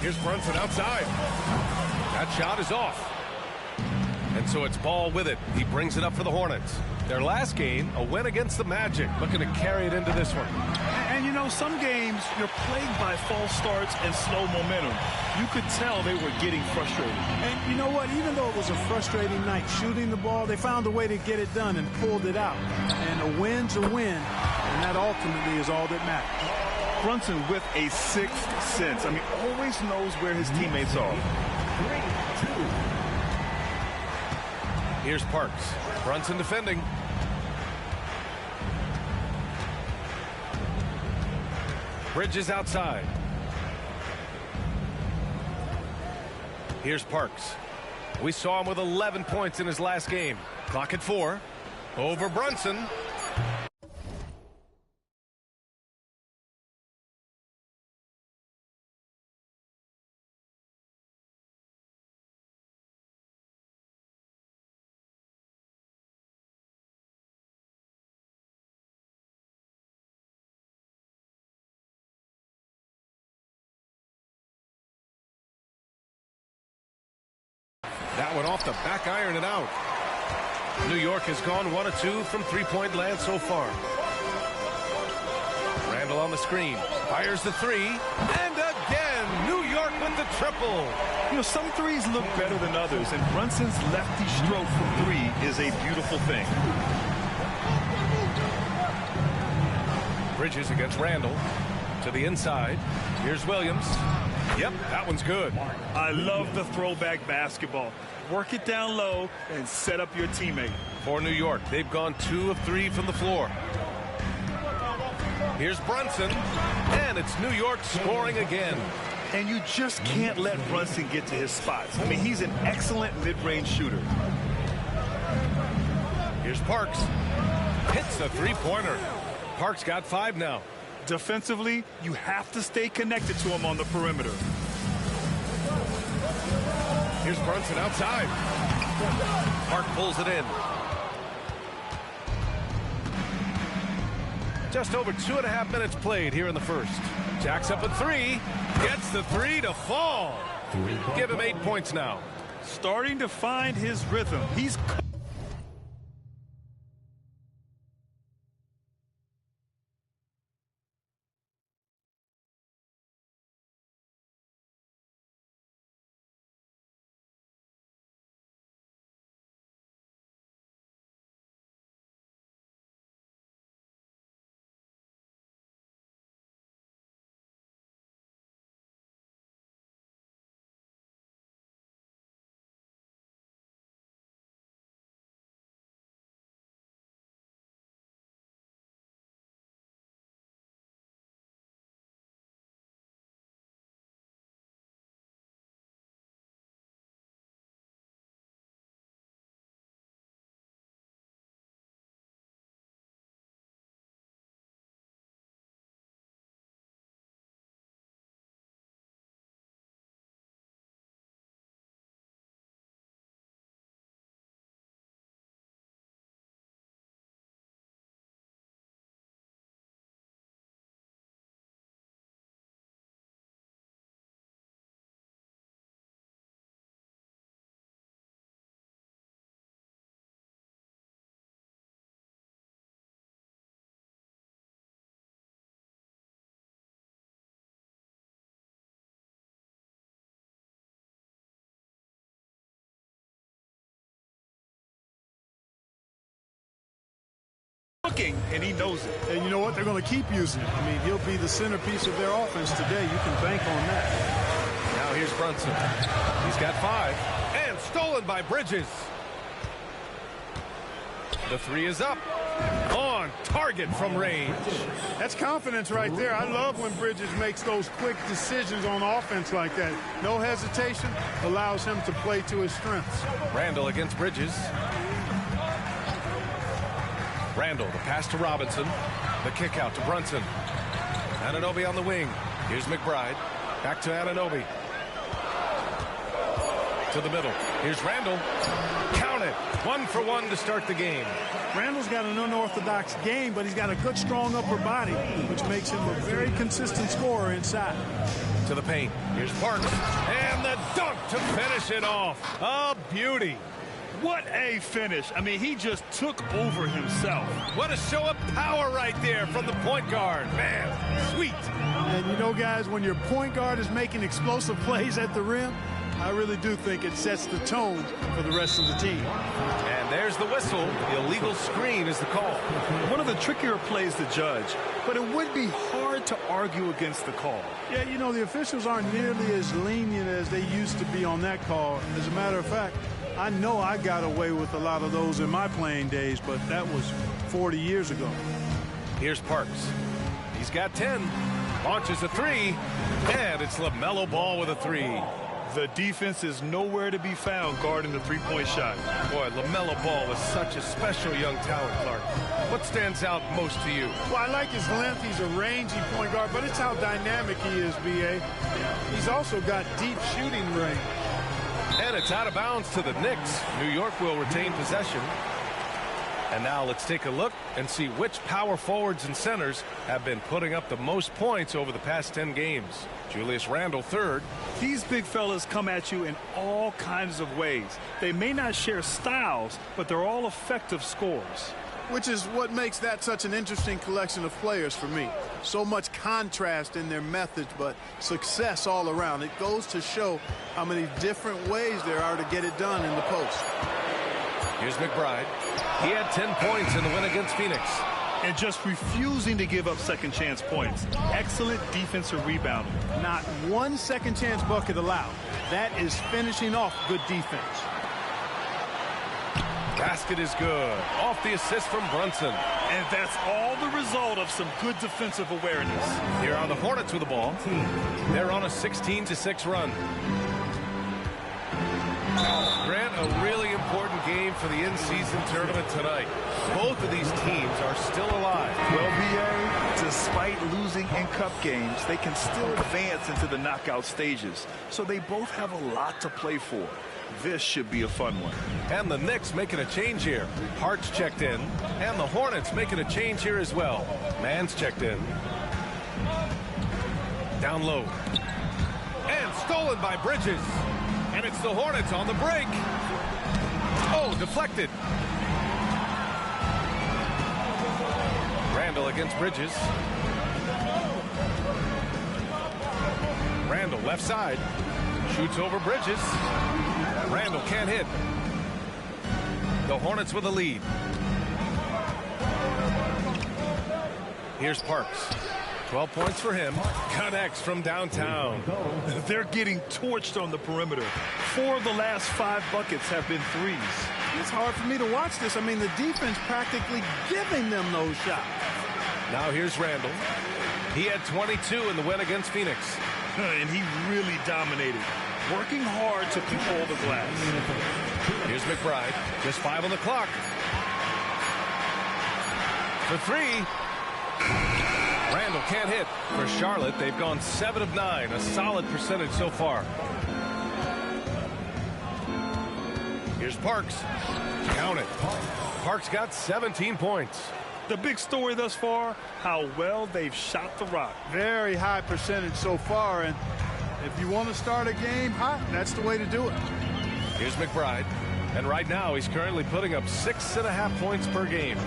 [SPEAKER 15] Here's Brunson outside. That shot is off. And so it's Ball with it. He brings it up for the Hornets. Their last game, a win against the Magic, looking to carry it into this one.
[SPEAKER 16] And you know, some games you're plagued by false starts and slow momentum. You could tell they were getting frustrated.
[SPEAKER 6] And you know what? Even though it was a frustrating night shooting the ball, they found a way to get it done and pulled it out. And a win's a win, and that ultimately is all that matters.
[SPEAKER 16] Brunson with a sixth sense. I mean, always knows where his teammates are.
[SPEAKER 15] Here's Parks. Brunson defending. Bridges outside. Here's Parks. We saw him with 11 points in his last game. Clock at 4. Over Brunson. That one off the back iron and out. New York has gone 1 of 2 from three-point land so far. Randall on the screen. Fires the three. And again, New York with the triple.
[SPEAKER 16] You know, some threes look better than others, and Brunson's lefty stroke from three is a beautiful thing.
[SPEAKER 15] Bridges against Randall. To the inside. Here's Williams. Yep, that one's good.
[SPEAKER 16] I love the throwback basketball. Work it down low and set up your teammate.
[SPEAKER 15] For New York, they've gone 2 of 3 from the floor. Here's Brunson, and it's New York scoring again.
[SPEAKER 16] And you just can't let Brunson get to his spots. I mean, he's an excellent mid-range shooter.
[SPEAKER 15] Here's Parks. Hits the three-pointer. Parks got 5 now.
[SPEAKER 16] Defensively, you have to stay connected to him on the perimeter.
[SPEAKER 15] Here's Brunson outside. Park pulls it in. Just over 2.5 minutes played here in the first. Jacks up a 3. Gets the 3 to fall. Give him 8 points now.
[SPEAKER 16] Starting to find his rhythm. He's looking, and he knows it.
[SPEAKER 6] And you know what? They're going to keep using it. I mean, he'll be the centerpiece of their offense today. You can bank on that.
[SPEAKER 15] Now here's Brunson. He's got 5. And stolen by Bridges. The 3 is up. On target from range.
[SPEAKER 6] That's confidence right there. I love when Bridges makes those quick decisions on offense like that. No hesitation, allows him to play to his strengths.
[SPEAKER 15] Randall against Bridges. Randall, the pass to Robinson. The kick out to Brunson. Anunoby on the wing. Here's McBride. Back to Anunoby. To the middle. Here's Randall. Count it. 1 for 1 to start the game.
[SPEAKER 6] Randall's got an unorthodox game, but he's got a good, strong upper body, which makes him a very consistent scorer inside.
[SPEAKER 15] To the paint. Here's Parks. And the dunk to finish it off. A beauty.
[SPEAKER 16] What a finish. I mean, he just took over himself.
[SPEAKER 15] What a show of power right there from the point guard. Man, sweet.
[SPEAKER 6] And you know, guys, when your point guard is making explosive plays at the rim, I really do think it sets the tone for the rest of the team.
[SPEAKER 15] And there's the whistle. Illegal screen is the call.
[SPEAKER 16] One of the trickier plays to judge, but it would be hard to argue against the call.
[SPEAKER 6] Yeah, you know, the officials aren't nearly as lenient as they used to be on that call. As a matter of fact, I know I got away with a lot of those in my playing days, but that was 40 years ago.
[SPEAKER 15] Here's Parks. He's got 10. Launches a three. And it's LaMelo Ball with a three.
[SPEAKER 16] The defense is nowhere to be found guarding the three-point shot.
[SPEAKER 15] Boy, LaMelo Ball is such a special young talent, Clark. What stands out most to you?
[SPEAKER 6] Well, I like his length. He's a rangy point guard, but it's how dynamic he is, B.A. He's also got deep shooting range.
[SPEAKER 15] And it's out of bounds to the Knicks. New York will retain possession. And now let's take a look and see which power forwards and centers have been putting up the most points over the past 10 games. Julius Randle third.
[SPEAKER 16] These big fellas come at you in all kinds of ways. They may not share styles, but they're all effective scorers.
[SPEAKER 6] Which is what makes that such an interesting collection of players for me. So much contrast in their methods, but success all around. It goes to show how many different ways there are to get it done in the post.
[SPEAKER 15] Here's McBride. He had 10 points in the win against Phoenix.
[SPEAKER 16] And just refusing to give up second chance points. Excellent defensive rebounding.
[SPEAKER 6] Not one second chance bucket allowed. That is finishing off good defense.
[SPEAKER 15] Basket is good. Off the assist from Brunson.
[SPEAKER 16] And that's all the result of some good defensive awareness.
[SPEAKER 15] Here are the Hornets with the ball. They're on a 16-6 run. Grant, a really important game for the in-season tournament tonight. Both of these teams are still alive.
[SPEAKER 16] Well, B.A., despite losing in cup games, they can still advance into the knockout stages. So they both have a lot to play for. This should be a fun one.
[SPEAKER 15] And the Knicks making a change here. Hart's checked in. And the Hornets making a change here as well. Mann's checked in. Down low. And stolen by Bridges. And it's the Hornets on the break. Oh, deflected. Randle against Bridges. Randle left side. Shoots over Bridges. Randle can't hit. The Hornets with a lead. Here's Parks. 12 points for him. Connects from downtown.
[SPEAKER 16] They're getting torched on the perimeter. 4 of the last 5 buckets have been threes.
[SPEAKER 6] It's hard for me to watch this. I mean, the defense practically giving them those shots.
[SPEAKER 15] Now here's Randle. He had 22 in the win against Phoenix.
[SPEAKER 16] And he really dominated, working hard to control the glass.
[SPEAKER 15] Here's McBride. Just 5 on the clock. For 3. Randle can't hit. For Charlotte, they've gone 7 of 9, a solid percentage so far. Here's Parks. Count it. Parks got 17 points.
[SPEAKER 16] The big story thus far, how well they've shot the rock.
[SPEAKER 6] Very high percentage so far, and if you want to start a game hot, that's the way to do it.
[SPEAKER 15] Here's McBride, and right now he's currently putting up 6.5 points per game.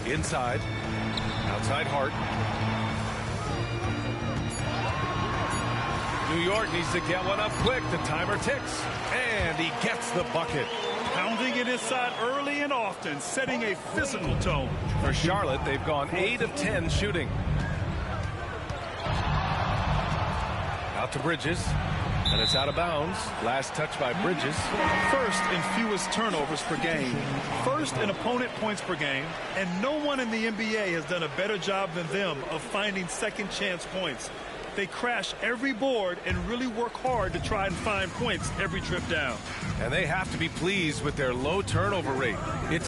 [SPEAKER 15] Inside, outside Hart. New York needs to get one up quick. The timer ticks, and he gets the bucket.
[SPEAKER 16] Pounding it inside early and often, setting a physical tone.
[SPEAKER 15] For Charlotte, they've gone 8 of 10 shooting. Out to Bridges, and it's out of bounds. Last touch by Bridges.
[SPEAKER 16] First in fewest turnovers per game. First in opponent points per game. And no one in the NBA has done a better job than them of finding second chance points. They crash every board and really work hard to try and find points every trip down.
[SPEAKER 15] And they have to be pleased with their low turnover rate. It's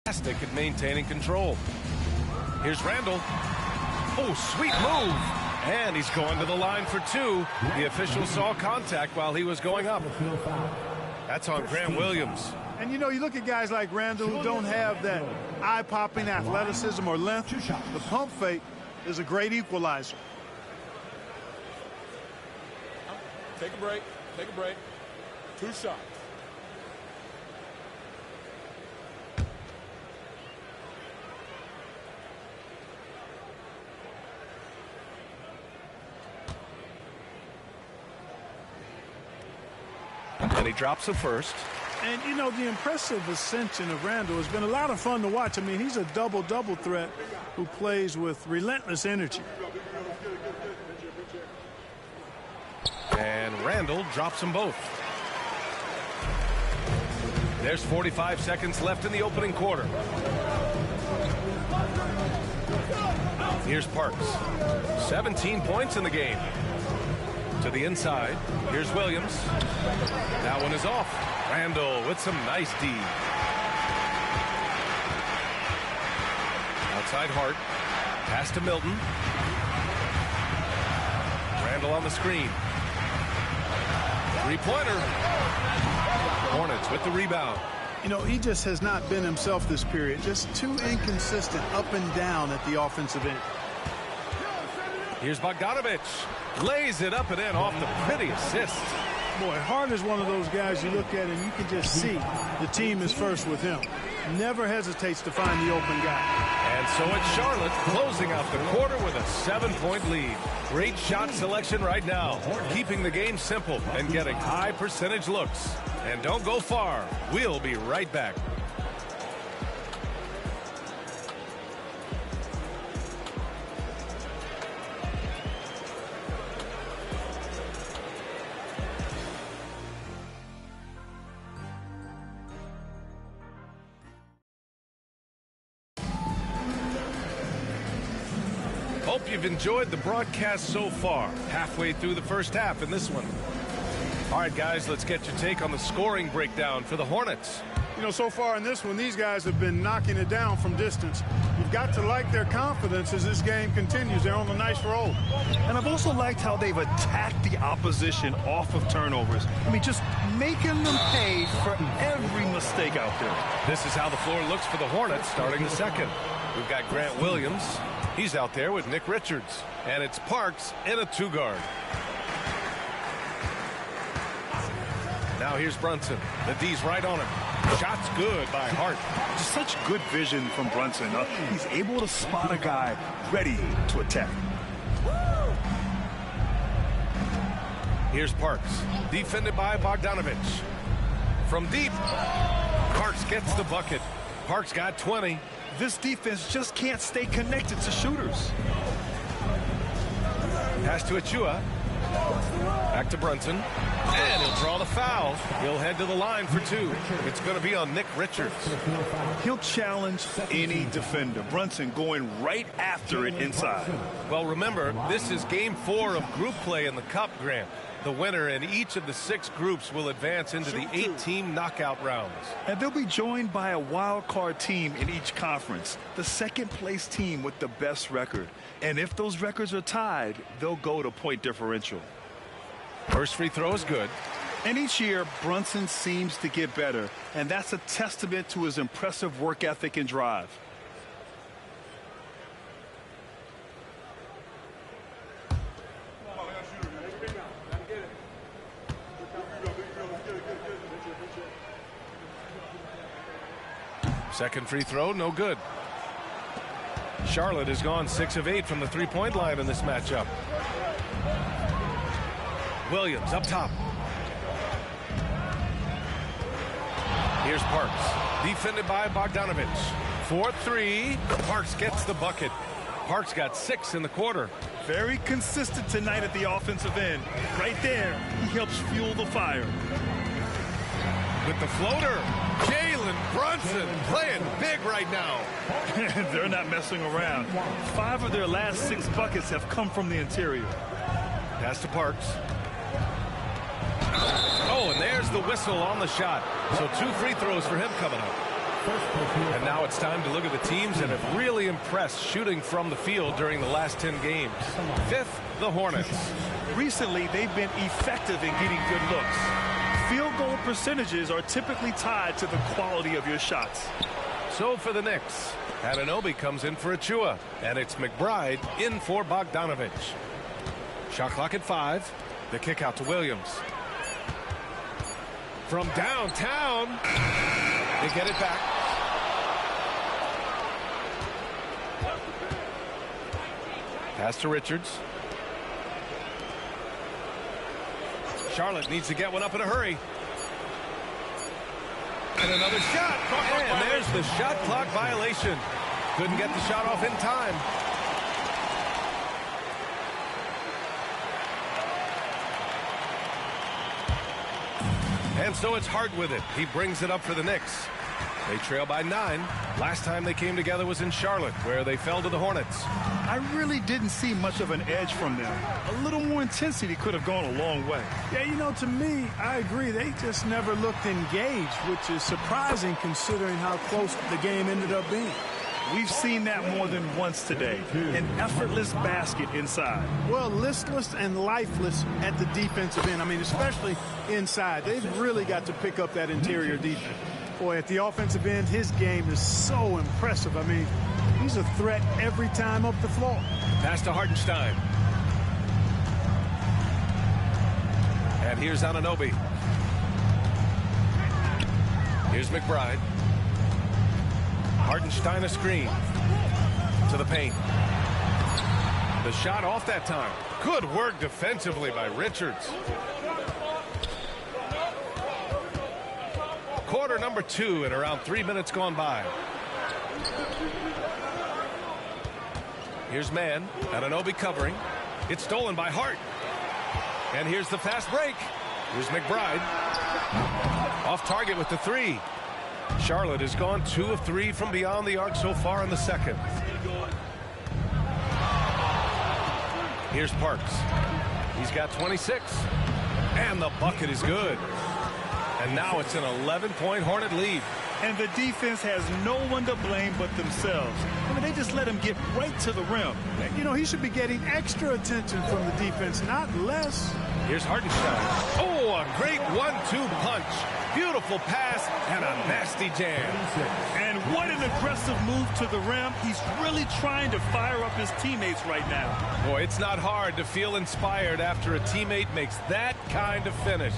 [SPEAKER 15] fantastic at maintaining control. Here's Randle. Oh, sweet move. And he's going to the line for 2. The official saw contact while he was going up. That's on Grant Williams.
[SPEAKER 6] And, you know, you look at guys like Randle who don't have that eye-popping athleticism or length. The pump fake is a great equalizer.
[SPEAKER 10] Take a break. Take a break. 2 shots.
[SPEAKER 15] And he drops the first.
[SPEAKER 6] And, you know, the impressive ascension of Randall has been a lot of fun to watch. I mean, he's a double-double threat who plays with relentless energy.
[SPEAKER 15] And Randall drops them both. There's 45 seconds left in the opening quarter. Here's Parks. 17 points in the game. To the inside. Here's Williams. That one is off. Randall with some nice D. Outside Hart. Pass to Milton. Randall on the screen. 3-pointer. Hornets with the rebound.
[SPEAKER 6] You know, he just has not been himself this period. Just too inconsistent up and down at the offensive end.
[SPEAKER 15] Here's Bogdanovich. Lays it up and in off the pretty assist.
[SPEAKER 6] Boy, Hart is one of those guys you look at and you can just see the team is first with him. Never hesitates to find the open guy.
[SPEAKER 15] And so it's Charlotte closing out the quarter with a 7-point lead. Great shot selection right now, keeping the game simple and getting high percentage looks. And don't go far. We'll be right back. Hope you've enjoyed the broadcast so far. Halfway through the first half in this one. All right, guys, let's get your take on the scoring breakdown for the Hornets.
[SPEAKER 6] You know, so far in this one, these guys have been knocking it down from distance. You've got to like their confidence as this game continues. They're on a nice roll.
[SPEAKER 16] And I've also liked how they've attacked the opposition off of turnovers. I mean, just making them pay for every mistake out there.
[SPEAKER 15] This is how the floor looks for the Hornets starting the second. We've got Grant Williams. He's out there with Nick Richards. And it's Parks in a 2-guard. Now here's Brunson. The D's right on him. Shot's good by Hart.
[SPEAKER 16] Just such good vision from Brunson. He's able to spot a guy ready to attack.
[SPEAKER 15] Here's Parks. Defended by Bogdanovich. From deep. Parks gets the bucket. Parks got 20.
[SPEAKER 16] This defense just can't stay connected to shooters.
[SPEAKER 15] Pass to Achua. Back to Brunson. And he'll draw the foul. He'll head to the line for 2. It's going to be on Nick Richards.
[SPEAKER 16] He'll challenge any defender. Brunson going right after it inside.
[SPEAKER 15] Well, remember, this is game 4 of group play in the Cup, Grant. The winner in each of the 6 groups will advance into the 8-team knockout rounds.
[SPEAKER 16] And they'll be joined by a wild card team in each conference, the second-place team with the best record. And if those records are tied, they'll go to point differential.
[SPEAKER 15] First free throw is good.
[SPEAKER 16] And each year, Brunson seems to get better, and that's a testament to his impressive work ethic and drive.
[SPEAKER 15] Second free throw, no good. Charlotte has gone 6 of 8 from the 3-point line in this matchup. Williams up top. Here's Parks. Defended by Bogdanovich. 4-3. Parks gets the bucket. Parks got 6 in the quarter.
[SPEAKER 16] Very consistent tonight at the offensive end. Right there, he helps fuel the fire.
[SPEAKER 15] With the floater, Jalen Brunson playing big right now.
[SPEAKER 16] They're not messing around. 5 of their last 6 buckets have come from the interior.
[SPEAKER 15] Pass to Parks. Oh, and there's the whistle on the shot. So 2 free throws for him coming up. And now it's time to look at the teams that have really impressed shooting from the field during the last 10 games. 5th, the Hornets.
[SPEAKER 16] Recently, they've been effective in getting good looks. Field goal percentages are typically tied to the quality of your shots.
[SPEAKER 15] So for the Knicks, Anunoby comes in for Achua, and it's McBride in for Bogdanovich. Shot clock at 5. The kick out to Williams. From downtown, they get it back. Pass to Richards. Charlotte needs to get one up in a hurry. And another shot. And there's the shot clock violation. Couldn't get the shot off in time. And so it's Hart with it. He brings it up for the Knicks. They trail by 9. Last time they came together was in Charlotte, where they fell to the Hornets.
[SPEAKER 16] I really didn't see much of an edge from them. A little more intensity could have gone a long way.
[SPEAKER 6] Yeah, you know, to me, I agree. They just never looked engaged, which is surprising considering how close the game ended up being.
[SPEAKER 16] We've seen that more than once today. An effortless basket inside.
[SPEAKER 6] Well, listless and lifeless at the defensive end. I mean, especially inside. They've really got to pick up that interior defense. Boy, at the offensive end, his game is so impressive. I mean, he's a threat every time up the floor.
[SPEAKER 15] Pass to Hartenstein. And here's Anunoby. Here's McBride. Hartenstein a screen to the paint. The shot off that time. Good work defensively by Richards. Quarter number 2 and around 3 minutes gone by. Here's Mann. Anunoby covering. It's stolen by Hart. And here's the fast break. Here's McBride. Off target with the 3. Charlotte has gone 2 of 3 from beyond the arc so far in the second. Here's Parks. He's got 26. And the bucket is good. And now it's an 11-point Hornet lead.
[SPEAKER 16] And the defense has no one to blame but themselves. I mean, they just let him get right to the rim.
[SPEAKER 6] You know, he should be getting extra attention from the defense, not less.
[SPEAKER 15] Here's Hartenstein. Oh, a great 1-2 punch. Beautiful pass and a nasty jam.
[SPEAKER 16] And what an aggressive move to the rim. He's really trying to fire up his teammates right now.
[SPEAKER 15] Boy, it's not hard to feel inspired after a teammate makes that kind of finish.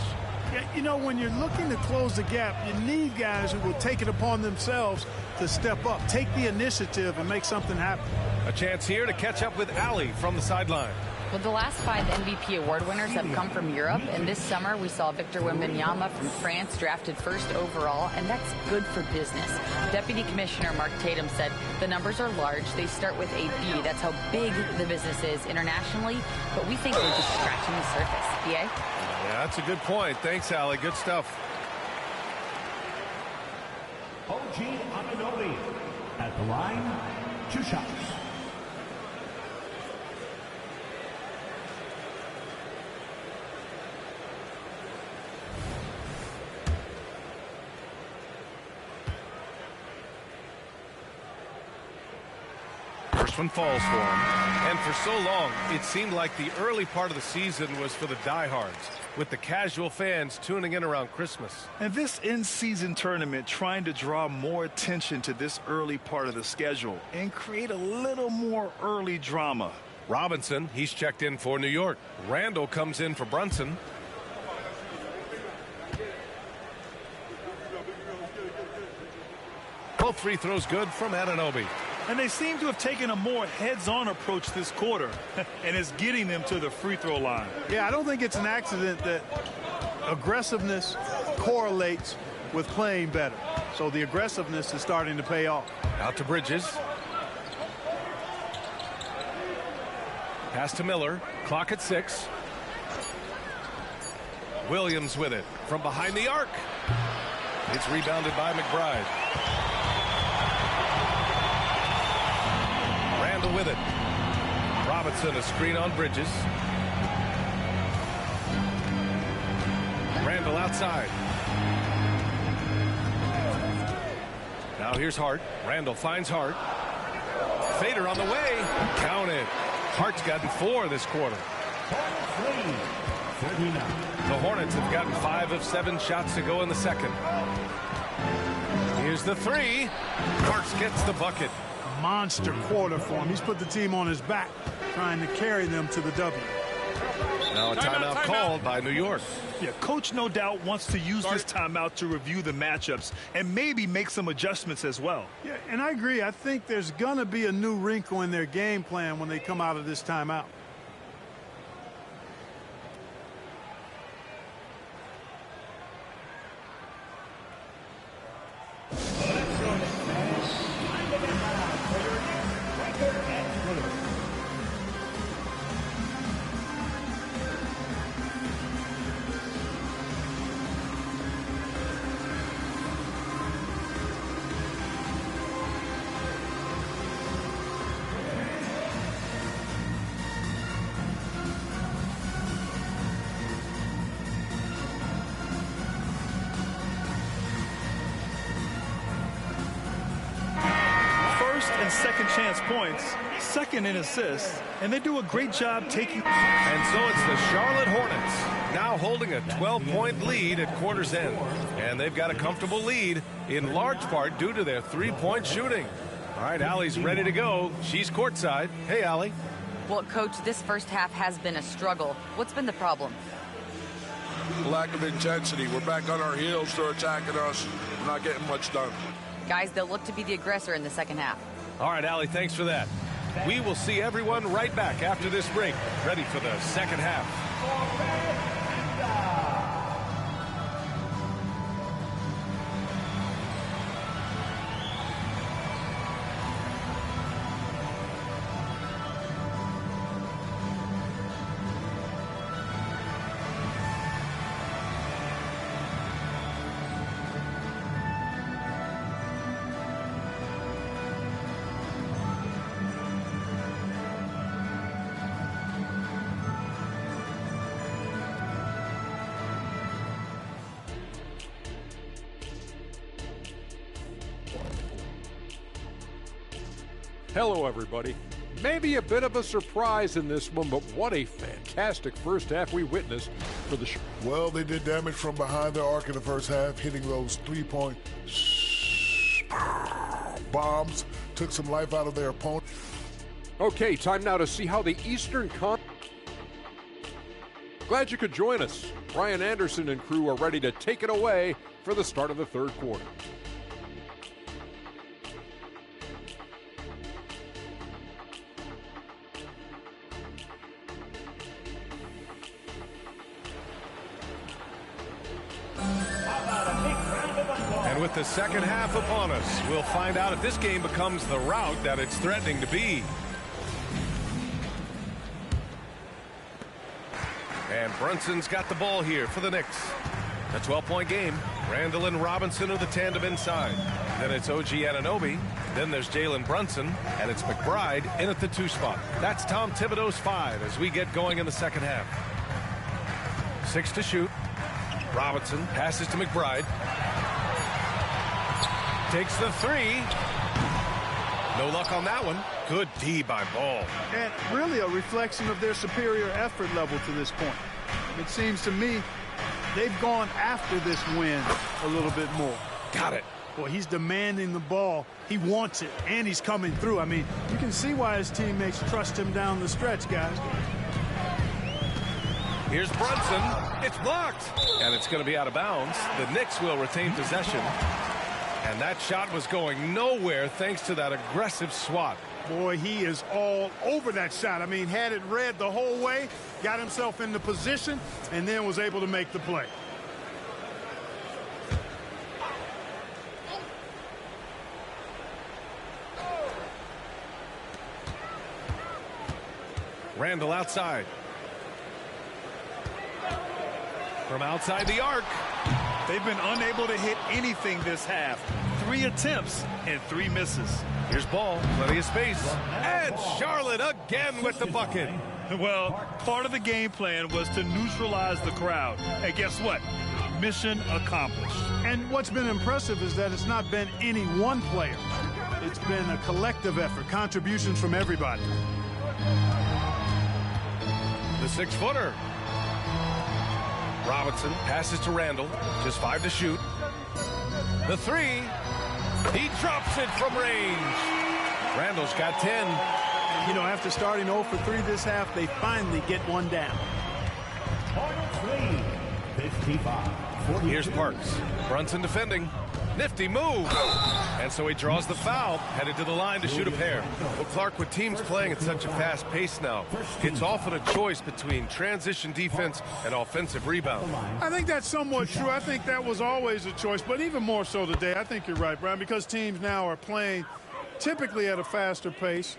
[SPEAKER 6] Yeah, you know, when you're looking to close the gap, you need guys who will take it upon themselves to step up, take the initiative, and make something happen.
[SPEAKER 15] A chance here to catch up with Ali from the sideline.
[SPEAKER 17] Well, the last 5 MVP award winners have come from Europe, and this summer we saw Victor Wembanyama from France drafted 1st overall, and that's good for business. Deputy Commissioner Mark Tatum said the numbers are large. They start with a B. That's how big the business is internationally, but we think we're just scratching the surface. BA?
[SPEAKER 15] Yeah, that's a good point. Thanks, Allie. Good stuff.
[SPEAKER 18] OG Anunoby at the line, 2 shots.
[SPEAKER 15] First one falls for him. And for so long, it seemed like the early part of the season was for the diehards, with the casual fans tuning in around Christmas.
[SPEAKER 16] And this in-season tournament trying to draw more attention to this early part of the schedule and create a little more early drama.
[SPEAKER 15] Robinson, he's checked in for New York. Randall comes in for Brunson. Both free throws good from Anunoby.
[SPEAKER 16] And they seem to have taken a more heads-on approach this quarter, and it's getting them to the free throw line.
[SPEAKER 6] Yeah, I don't think it's an accident that aggressiveness correlates with playing better. So the aggressiveness is starting to pay off.
[SPEAKER 15] Out to Bridges. Pass to Miller. Clock at 6. Williams with it from behind the arc. It's rebounded by McBride. Randall with it. Robinson a screen on Bridges. Randall outside. Now here's Hart. Randall finds Hart. Fader on the way. Count it. Hart's gotten 4 this quarter. The Hornets have gotten 5 of 7 shots to go in the second. Here's the 3. Parks gets the bucket.
[SPEAKER 6] Monster quarter for him. He's put the team on his back, trying to carry them to the W.
[SPEAKER 15] Now a timeout called by New York.
[SPEAKER 16] Yeah, coach no doubt wants to use this timeout to review the matchups and maybe make some adjustments as well.
[SPEAKER 6] Yeah, and I agree. I think there's going to be a new wrinkle in their game plan when they come out of this timeout.
[SPEAKER 16] And second chance points, second in assists, and they do a great job taking.
[SPEAKER 15] And so it's the Charlotte Hornets now holding a 12-point lead at quarter's end. And they've got a comfortable lead in large part due to their three-point shooting. All right, Allie's ready to go. She's courtside. Hey, Allie.
[SPEAKER 17] Well, Coach, this first half has been a struggle. What's been the problem?
[SPEAKER 9] Lack of intensity. We're back on our heels. They're attacking us. We're not getting much done.
[SPEAKER 17] Guys, they'll look to be the aggressor in the second half.
[SPEAKER 15] All right, Allie, thanks for that. We will see everyone right back after this break, ready for the second half.
[SPEAKER 10] Hello, everybody. Maybe a bit of a surprise in this one, but what a fantastic first half we witnessed for the show.
[SPEAKER 19] Well, they did damage from behind the arc in the first half, hitting those three-point bombs, took some life out of their opponent.
[SPEAKER 10] Okay, time now to see how the Eastern Conference. Glad you could join us. Brian Anderson and crew are ready to take it away for the start of the third quarter.
[SPEAKER 15] With the second half upon us, we'll find out if this game becomes the rout that it's threatening to be. And Brunson's got the ball here for the Knicks. A 12-point game. Randall and Robinson are the tandem inside. Then it's OG Anunoby. Then there's Jalen Brunson. And it's McBride in at the 2 spot. That's Tom Thibodeau's 5 as we get going in the second half. 6 to shoot. Robinson passes to McBride. Takes the 3. No luck on that one. Good D by Ball.
[SPEAKER 6] And really a reflection of their superior effort level to this point. It seems to me they've gone after this win a little bit more.
[SPEAKER 15] Got it.
[SPEAKER 6] Well, he's demanding the ball. He wants it, and he's coming through. I mean, you can see why his teammates trust him down the stretch, guys.
[SPEAKER 15] Here's Brunson. It's blocked. And it's going to be out of bounds. The Knicks will retain possession. And that shot was going nowhere thanks to that aggressive swat.
[SPEAKER 6] Boy, he is all over that shot. I mean, had it read the whole way, got himself into position, and then was able to make the play.
[SPEAKER 15] Randall outside. From outside the arc.
[SPEAKER 16] They've been unable to hit anything this half. 3 attempts and 3 misses.
[SPEAKER 15] Here's Ball, plenty of space. And Charlotte again with the bucket.
[SPEAKER 16] Well, part of the game plan was to neutralize the crowd. And guess what? Mission accomplished.
[SPEAKER 6] And what's been impressive is that it's not been any one player. It's been a collective effort, contributions from everybody.
[SPEAKER 15] The 6-footer. Robinson passes to Randall. Just 5 to shoot. The 3. He drops it from range. Randall's got 10.
[SPEAKER 6] You know, after starting 0 for 3 this half, they finally get one down.
[SPEAKER 15] Here's Parks. Brunson defending. Nifty move. And so he draws the foul, headed to the line to shoot a pair. Well, Clark, with teams playing at such a fast pace now, it's often a choice between transition defense and offensive rebound.
[SPEAKER 6] I think that's somewhat true. I think that was always a choice, but even more so today. I think you're right, Brian, because teams now are playing typically at a faster pace.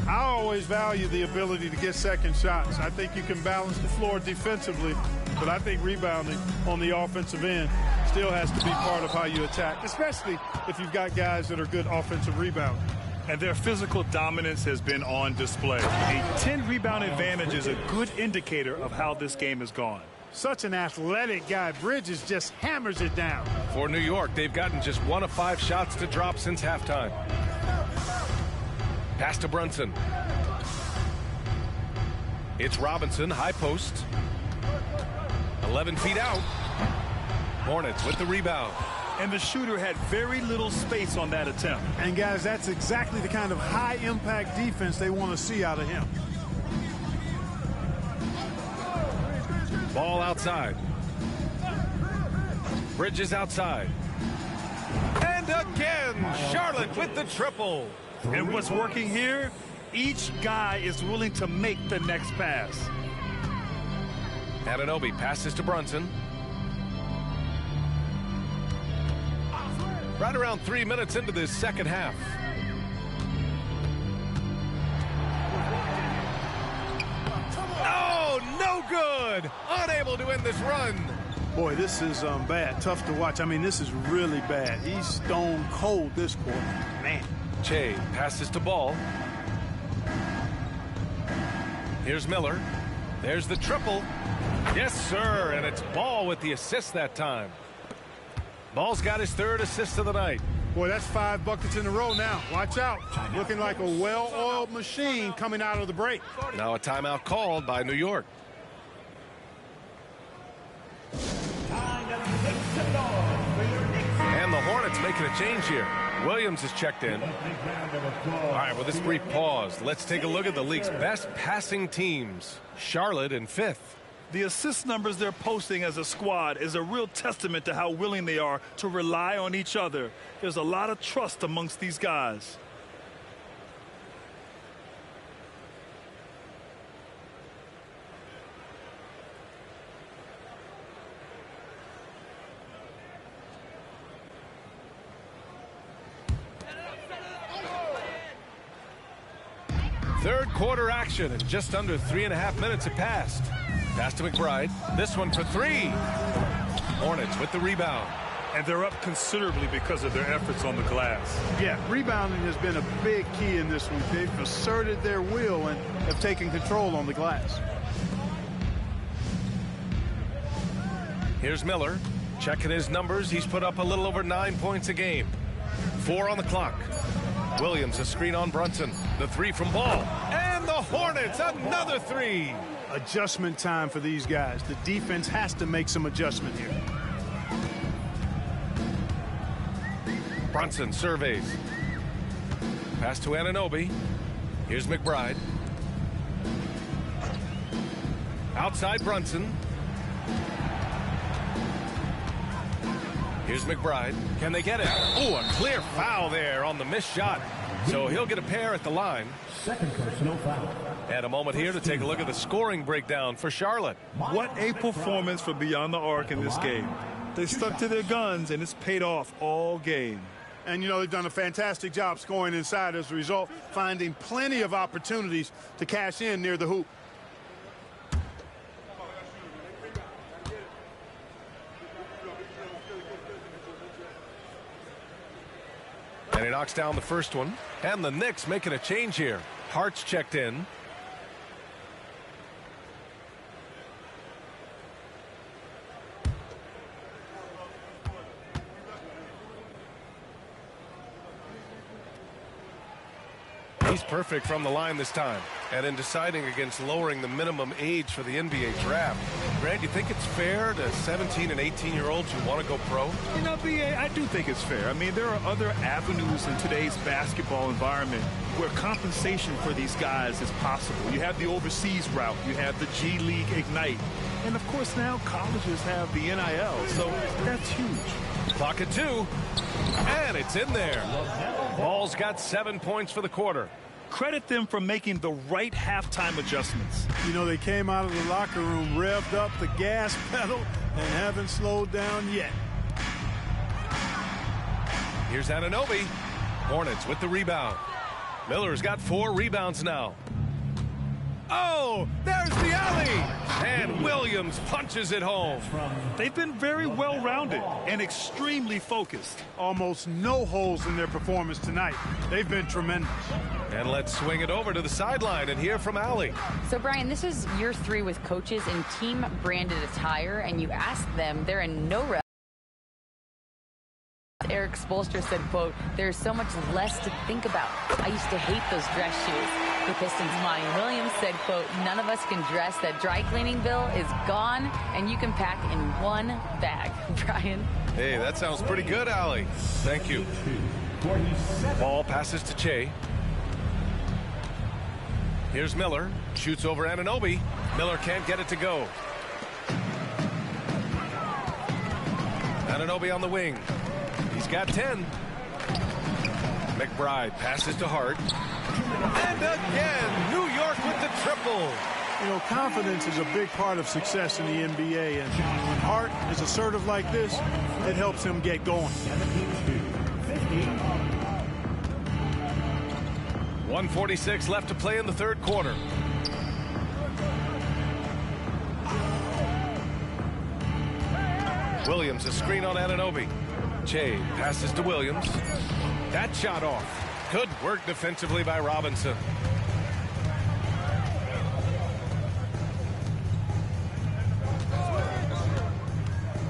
[SPEAKER 6] I always value the ability to get second shots. I think you can balance the floor defensively, but I think rebounding on the offensive end still has to be part of how you attack, especially if you've got guys that are good offensive rebounders.
[SPEAKER 16] And their physical dominance has been on display. A 10-rebound advantage is a good indicator of how this game has gone.
[SPEAKER 6] Such an athletic guy. Bridges just hammers it down.
[SPEAKER 15] For New York, they've gotten just 1 of 5 shots to drop since halftime. Pass to Brunson. It's Robinson, high post. 11 feet out. Hornets with the rebound.
[SPEAKER 16] And the shooter had very little space on that attempt.
[SPEAKER 6] And guys, that's exactly the kind of high-impact defense they want to see out of him.
[SPEAKER 15] Ball outside. Bridges outside. And again, Charlotte with the triple.
[SPEAKER 16] And what's working here, each guy is willing to make the next pass.
[SPEAKER 15] Anunoby passes to Brunson. Right around 3 minutes into this second half. Oh, no good. Unable to end this run.
[SPEAKER 6] Boy, this is bad. Tough to watch. I mean, this is really bad. He's stone cold this quarter. Man.
[SPEAKER 15] Che passes to Ball. Here's Miller. There's the triple. Yes, sir. And it's Ball with the assist that time. Ball's got his 3rd assist of the night.
[SPEAKER 6] Boy, that's 5 buckets in a row now. Watch out. Looking like a well-oiled machine coming out of the break.
[SPEAKER 15] Now a timeout called by New York. And the Hornets making a change here. Williams has checked in. All right, with this brief pause, let's take a look at the league's best passing teams. Charlotte in 5th.
[SPEAKER 16] The assist numbers they're posting as a squad is a real testament to how willing they are to rely on each other. There's a lot of trust amongst these guys.
[SPEAKER 15] Third quarter action, and just under 3.5 minutes have passed. Pass to McBride. This one for 3. Hornets with the rebound.
[SPEAKER 16] And they're up considerably because of their efforts on the glass.
[SPEAKER 6] Yeah, rebounding has been a big key in this one. They've asserted their will and have taken control on the glass.
[SPEAKER 15] Here's Miller. Checking his numbers. He's put up a little over 9 points a game. 4 on the clock. Williams, a screen on Brunson. The 3 from Ball. And the Hornets, another 3.
[SPEAKER 6] Adjustment time for these guys. The defense has to make some adjustment here.
[SPEAKER 15] Brunson surveys. Pass to Anunoby. Here's McBride. Outside Brunson. Here's McBride. Can they get it? Oh, a clear foul there on the missed shot. So he'll get a pair at the line.
[SPEAKER 18] Second personal foul.
[SPEAKER 15] And a moment here to take a look at the scoring breakdown for Charlotte.
[SPEAKER 16] What a performance for Beyond the Arc in this game. They stuck to their guns, and it's paid off all game.
[SPEAKER 6] And, you know, they've done a fantastic job scoring inside as a result, finding plenty of opportunities to cash in near the hoop.
[SPEAKER 15] And he knocks down the first one. And the Knicks making a change here. Hart's checked in. He's perfect from the line this time. And in deciding against lowering the minimum age for the NBA draft, Grant, you think it's fair to 17 and 18-year-olds who want to go pro?
[SPEAKER 16] You know, B.A., I do think it's fair. I mean, there are other avenues in today's basketball environment where compensation for these guys is possible. You have the overseas route. You have the G League Ignite. And, of course, now colleges have the NIL, so that's huge.
[SPEAKER 15] Clock at 2, and it's in there. Ball's got 7 points for the quarter.
[SPEAKER 16] Credit them for making the right halftime adjustments.
[SPEAKER 6] You know, they came out of the locker room, revved up the gas pedal, and haven't slowed down yet.
[SPEAKER 15] Here's Anunoby. Hornets with the rebound. Miller's got 4 rebounds now. Oh, there's the alley! And Williams punches it home.
[SPEAKER 16] They've been very well-rounded and extremely focused.
[SPEAKER 6] Almost no holes in their performance tonight. They've been tremendous.
[SPEAKER 15] And let's swing it over to the sideline and hear from Allie.
[SPEAKER 17] So, Brian, this is year 3 with coaches in team-branded attire, and you ask them, they're in no rush. Eric Spoelstra said, quote, "There's so much less to think about. I used to hate those dress shoes." The Pistons' Monty Williams said, quote, "None of us can dress. That dry cleaning bill is gone, and you can pack in one bag." Brian?
[SPEAKER 15] Hey, that sounds pretty good, Allie. Thank you. Ball passes to Che. Here's Miller. Shoots over Anunoby. Miller can't get it to go. Anunoby on the wing. He's got 10. McBride passes to Hart. And again, New York with the triple.
[SPEAKER 6] You know, confidence is a big part of success in the NBA, and when Hart is assertive like this, it helps him get going.
[SPEAKER 15] 1:46 left to play in the third quarter. Williams, a screen on Anunoby. Che passes to Williams. That shot off. Good work defensively by Robinson.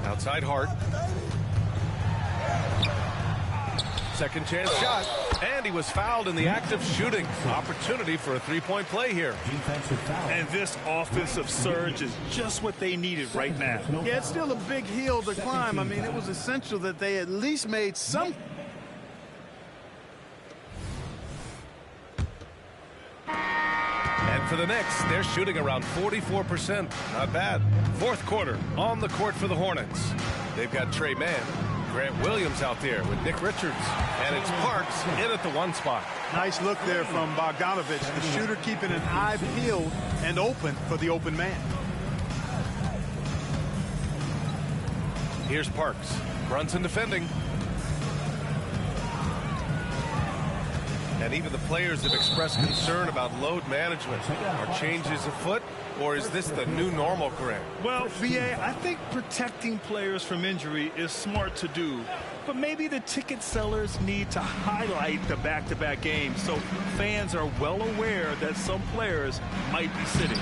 [SPEAKER 15] Outside Hart. Second chance shot. And he was fouled in the act of shooting. Opportunity for a three-point play here.
[SPEAKER 16] And this offensive surge is just what they needed right now.
[SPEAKER 6] Yeah, it's still a big hill to climb. I mean, it was essential that they at least made some.
[SPEAKER 15] And for the Knicks, they're shooting around 44%. Not bad. Fourth quarter on the court for the Hornets. They've got Trey Mann, Grant Williams out there with Nick Richards. And it's Parks in at the 1 spot.
[SPEAKER 6] Nice look there from Bogdanovich. The shooter keeping an eye peeled and open for the open man.
[SPEAKER 15] Here's Parks. Brunson defending. And even the players have expressed concern about load management. Are changes afoot, or is this the new normal, Grant?
[SPEAKER 16] Well, VA, I think protecting players from injury is smart to do. But maybe the ticket sellers need to highlight the back-to-back games so fans are well aware that some players might be sitting.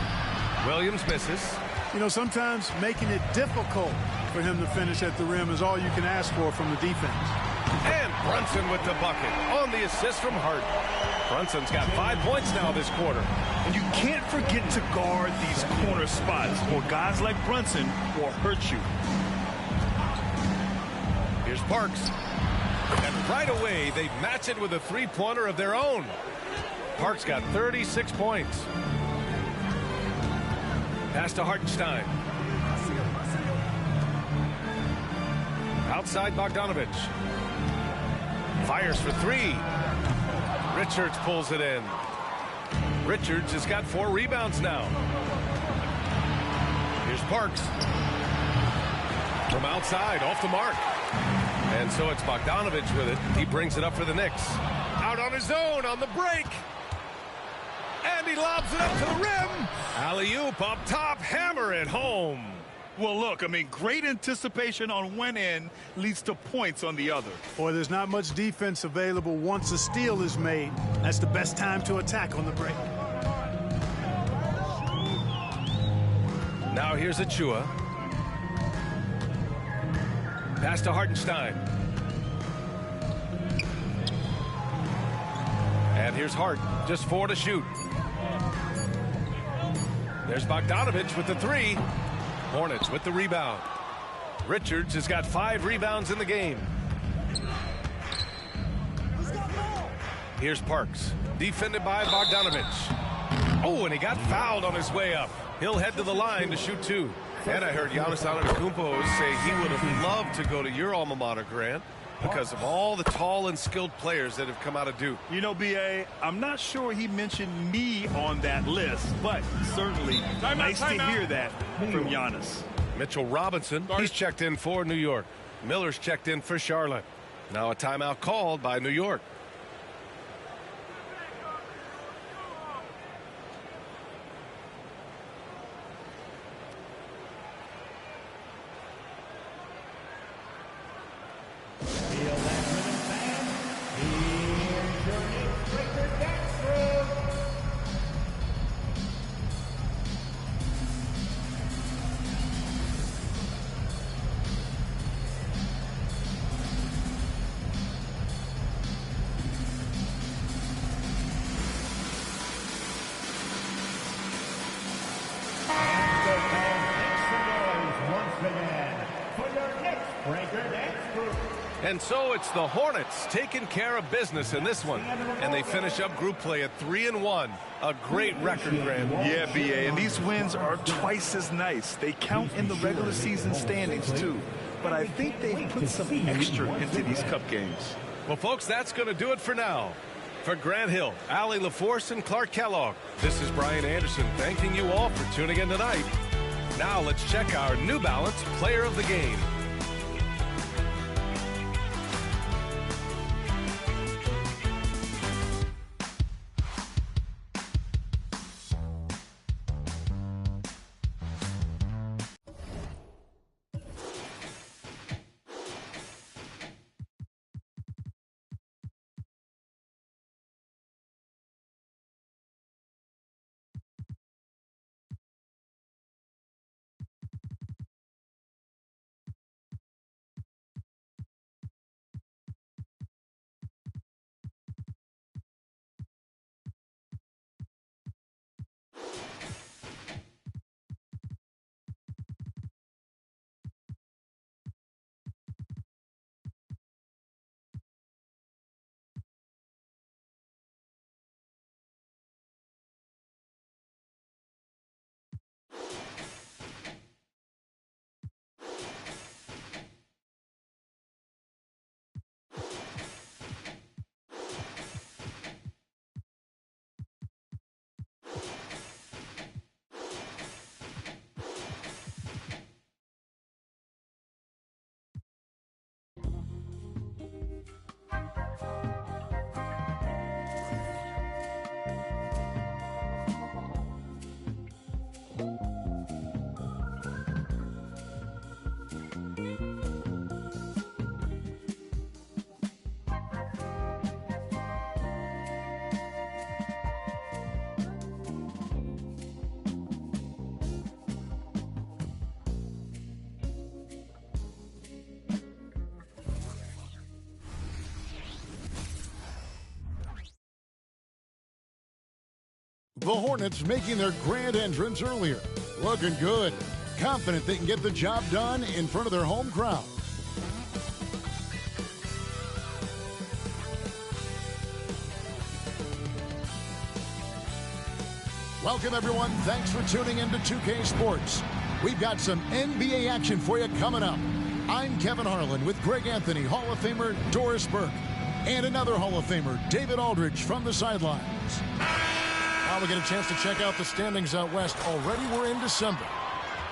[SPEAKER 15] Williams misses.
[SPEAKER 6] You know, sometimes making it difficult for him to finish at the rim is all you can ask for from the defense.
[SPEAKER 15] And Brunson with the bucket on the assist from Hart. Brunson's got 5 points now this quarter.
[SPEAKER 16] And you can't forget to guard these corner spots, or guys like Brunson will hurt you.
[SPEAKER 15] Here's Parks. And right away, they match it with a three-pointer of their own. Parks got 36 points. Pass to Hartenstein. Outside Bogdanovich. Fires for 3. Richards pulls it in. Richards has got 4 rebounds now. Here's Parks. From outside, off the mark. And so it's Bogdanovich with it. He brings it up for the Knicks. Out on his own on the break. And he lobs it up to the rim. Alley-oop up top, hammer it home.
[SPEAKER 16] Well, look, I mean, great anticipation on one end leads to points on the other.
[SPEAKER 6] Boy, there's not much defense available once a steal is made. That's the best time to attack on the break.
[SPEAKER 15] Now here's Achua. Pass to Hartenstein. And here's Hart, just 4 to shoot. There's Bogdanovich with the 3. Hornets with the rebound. Richards has got 5 rebounds in the game. Here's Parks, defended by Bogdanovich. Oh, and he got fouled on his way up. He'll head to the line to shoot 2. And I heard Giannis Antetokounmpo say he would have loved to go to your alma mater, Grant, because of all the tall and skilled players that have come out of Duke.
[SPEAKER 16] You know, B.A., I'm not sure he mentioned me on that list, but certainly nice to hear that from Giannis.
[SPEAKER 15] Mitchell Robinson, he's checked in for New York. Miller's checked in for Charlotte. Now a timeout called by New York. And so it's the Hornets taking care of business in this one. And they finish up group play at 3-1. A great record, Grant.
[SPEAKER 16] Yeah, B.A., and these wins are twice as nice. They count in the regular season standings, too. But I think they've put some extra into these cup games.
[SPEAKER 15] Well, folks, that's going to do it for now. For Grant Hill, Allie LaForce, and Clark Kellogg, this is Brian Anderson thanking you all for tuning in tonight. Now let's check our New Balance Player of the Game.
[SPEAKER 2] The Hornets making their grand entrance earlier. Looking good. Confident they can get the job done in front of their home crowd. Welcome, everyone. Thanks for tuning in to 2K Sports. We've got some NBA action for you coming up. I'm Kevin Harlan with Greg Anthony, Hall of Famer Doris Burke, and another Hall of Famer, David Aldridge, from the sidelines. Now we get a chance to check out the standings out west. Already we're in December.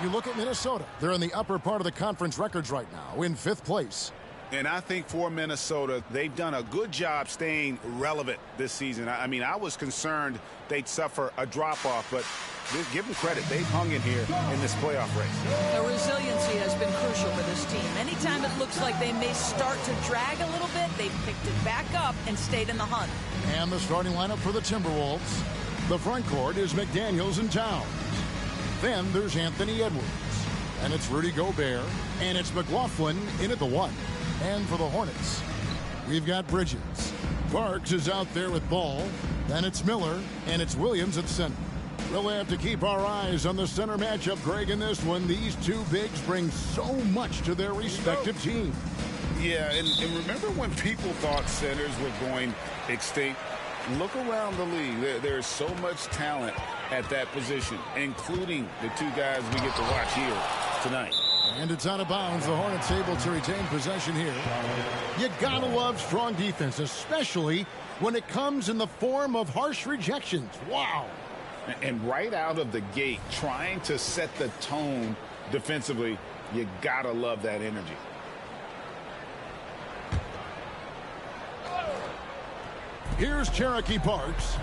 [SPEAKER 2] You look at Minnesota. They're in the upper part of the conference records right now, in 5th place.
[SPEAKER 3] And I think for Minnesota, they've done a good job staying relevant this season. I mean, I was concerned they'd suffer a drop-off, but give them credit. They've hung in here in this playoff race.
[SPEAKER 5] The resiliency has been crucial for this team. Anytime it looks like they may start to drag a little bit, they've picked it back up and stayed in the hunt.
[SPEAKER 2] And the starting lineup for the Timberwolves. The front court is McDaniels and Towns. Then there's Anthony Edwards. And it's Rudy Gobert. And it's McLaughlin in at the 1. And for the Hornets, we've got Bridges. Parks is out there with Ball. Then it's Miller. And it's Williams at center. We'll have to keep our eyes on the center matchup, Greg, in this one. These two bigs bring so much to their respective teams.
[SPEAKER 3] Yeah, and remember when people thought centers were going extinct? Look around the league. There's so much talent at that position, including the two guys we get to watch here tonight.
[SPEAKER 2] And it's out of bounds. The Hornets able to retain possession here. You gotta love strong defense, especially when it comes in the form of harsh rejections. Wow.
[SPEAKER 3] And right out of the gate, trying to set the tone defensively, you gotta love that energy.
[SPEAKER 2] Here's Cherokee Parks.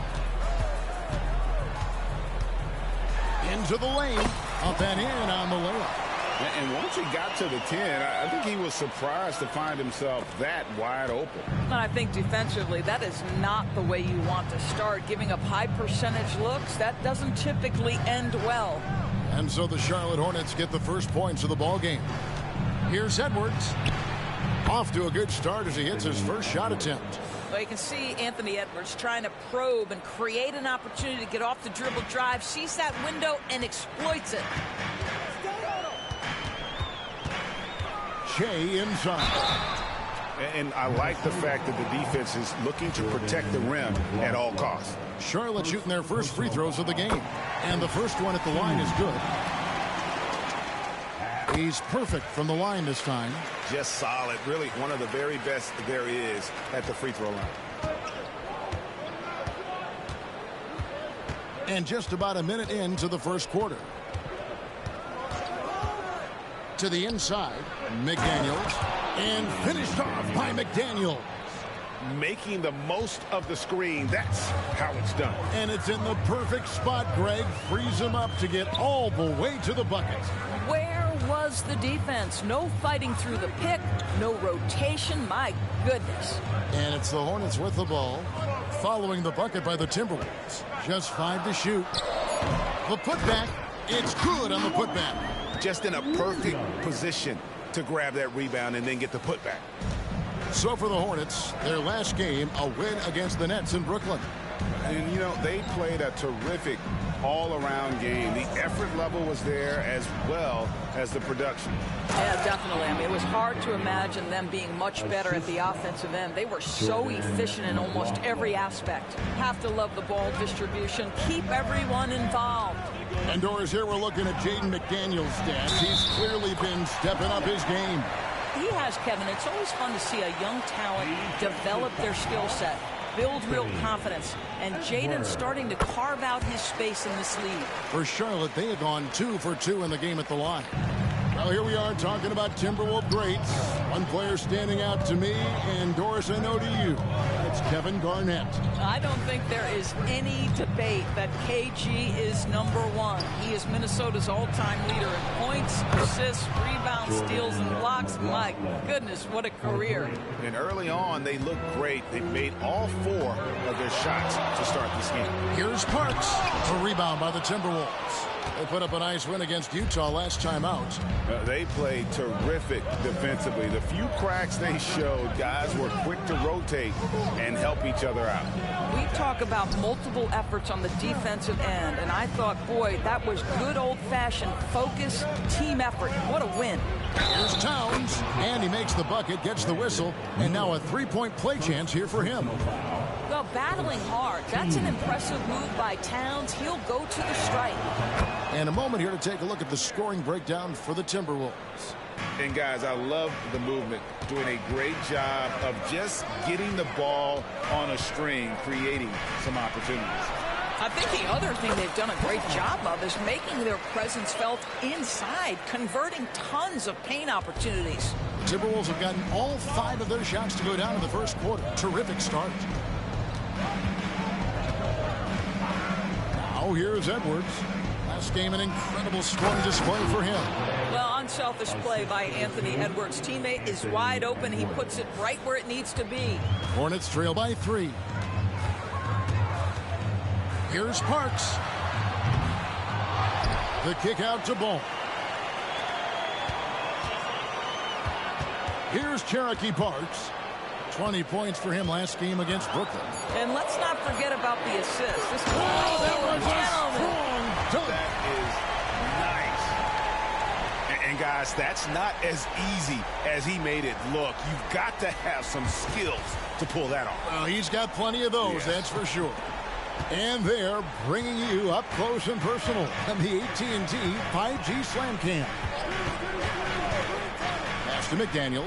[SPEAKER 2] Into the lane. Up and in on the layup.
[SPEAKER 3] And once he got to the 10, I think he was surprised to find himself that wide open.
[SPEAKER 5] And I think defensively, that is not the way you want to start. Giving up high percentage looks, that doesn't typically end well.
[SPEAKER 2] And so the Charlotte Hornets get the first points of the ball game. Here's Edwards. Off to a good start as he hits his first shot attempt.
[SPEAKER 5] Well, you can see Anthony Edwards trying to probe and create an opportunity to get off the dribble drive, sees that window and exploits it.
[SPEAKER 2] Shea inside.
[SPEAKER 3] And I like the fact that the defense is looking to protect the rim at all costs.
[SPEAKER 2] Charlotte shooting their first free throws of the game. And the first one at the line is good. He's perfect from the line this time.
[SPEAKER 3] Just solid. Really one of the very best there is at the free throw line.
[SPEAKER 2] And just about a minute into the first quarter. To the inside, McDaniels, and finished off by McDaniels.
[SPEAKER 3] Making the most of the screen, that's how it's done.
[SPEAKER 2] And it's in the perfect spot, Greg. Frees him up to get all the way to the bucket.
[SPEAKER 5] Where was the defense? No fighting through the pick, no rotation, my goodness.
[SPEAKER 2] And it's the Hornets with the ball, following the bucket by the Timberwolves. Just 5 to shoot. The putback, it's good on the putback.
[SPEAKER 3] Just in a perfect position to grab that rebound and then get the putback.
[SPEAKER 2] So for the Hornets, their last game, a win against the Nets in Brooklyn.
[SPEAKER 3] And, you know, they played a terrific all-around game. The effort level was there as well as the production.
[SPEAKER 5] Yeah, definitely. I mean, it was hard to imagine them being much better at the offensive end. They were so efficient in almost every aspect. Have to love the ball distribution. Keep everyone involved.
[SPEAKER 2] And Doris, here we're looking at Jaden McDaniels' stats. He's clearly been stepping up his game.
[SPEAKER 5] He has, Kevin. It's always fun to see a young talent develop their skill set, build real confidence, and Jaden's starting to carve out his space in this league.
[SPEAKER 2] For Charlotte, they have gone 2 for 2 in the game at the line. Well, here we are talking about Timberwolves greats. One player standing out to me, and Doris, I know to you. It's Kevin Garnett.
[SPEAKER 5] I don't think there is any debate that KG is #1. He is Minnesota's all-time leader in points, assists, rebounds, steals, and blocks. My goodness, what a career.
[SPEAKER 3] And early on, they looked great. They made all 4 of their shots to start this game.
[SPEAKER 2] Here's Parks. A rebound by the Timberwolves. They put up a nice win against Utah last time out.
[SPEAKER 3] They played terrific defensively. The few cracks they showed, guys were quick to rotate and help each other out.
[SPEAKER 5] We talk about multiple efforts on the defensive end, and I thought, boy, that was good old-fashioned focus, team effort. What a win.
[SPEAKER 2] Here's Towns, and he makes the bucket, gets the whistle, and now a three-point play chance here for him.
[SPEAKER 5] Well, battling hard. That's an impressive move by Towns. He'll go to the strike.
[SPEAKER 2] And a moment here to take a look at the scoring breakdown for the Timberwolves.
[SPEAKER 3] And, guys, I love the movement. Doing a great job of just getting the ball on a string, creating some opportunities.
[SPEAKER 5] I think the other thing they've done a great job of is making their presence felt inside, converting tons of paint opportunities.
[SPEAKER 2] The Timberwolves have gotten all 5 of their shots to go down in the first quarter. Terrific start. Now here's Edwards. Last game, an incredible scoring display for him.
[SPEAKER 5] Well, unselfish play by Anthony Edwards. Teammate is wide open. He puts it right where it needs to be.
[SPEAKER 2] Hornets trail by 3. Here's Parks. The kick out to Ball. Here's Cherokee Parks. 20 points for him last game against Brooklyn.
[SPEAKER 5] And let's not forget about the assist. This
[SPEAKER 2] that was a strong
[SPEAKER 3] Gus, that's not as easy as he made it look. You've got to have some skills to pull that off.
[SPEAKER 2] Well, he's got plenty of those, that's for sure. And they're bringing you up close and personal on the AT&T 5G Slam Cam. Pass to McDaniels.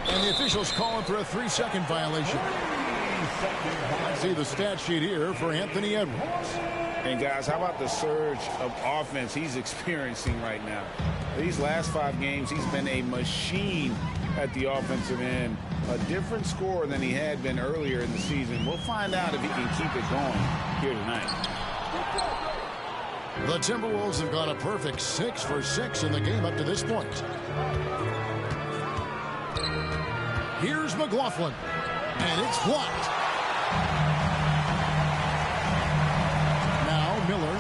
[SPEAKER 2] And the officials calling for a 3-second violation. I see the stat sheet here for Anthony Edwards.
[SPEAKER 3] And guys, how about the surge of offense he's experiencing right now? These last 5 games, he's been a machine at the offensive end. A different score than he had been earlier in the season. We'll find out if he can keep it going here tonight.
[SPEAKER 2] The Timberwolves have gone a perfect 6 for 6 in the game up to this point. Here's McLaughlin, and it's blocked. Now Miller,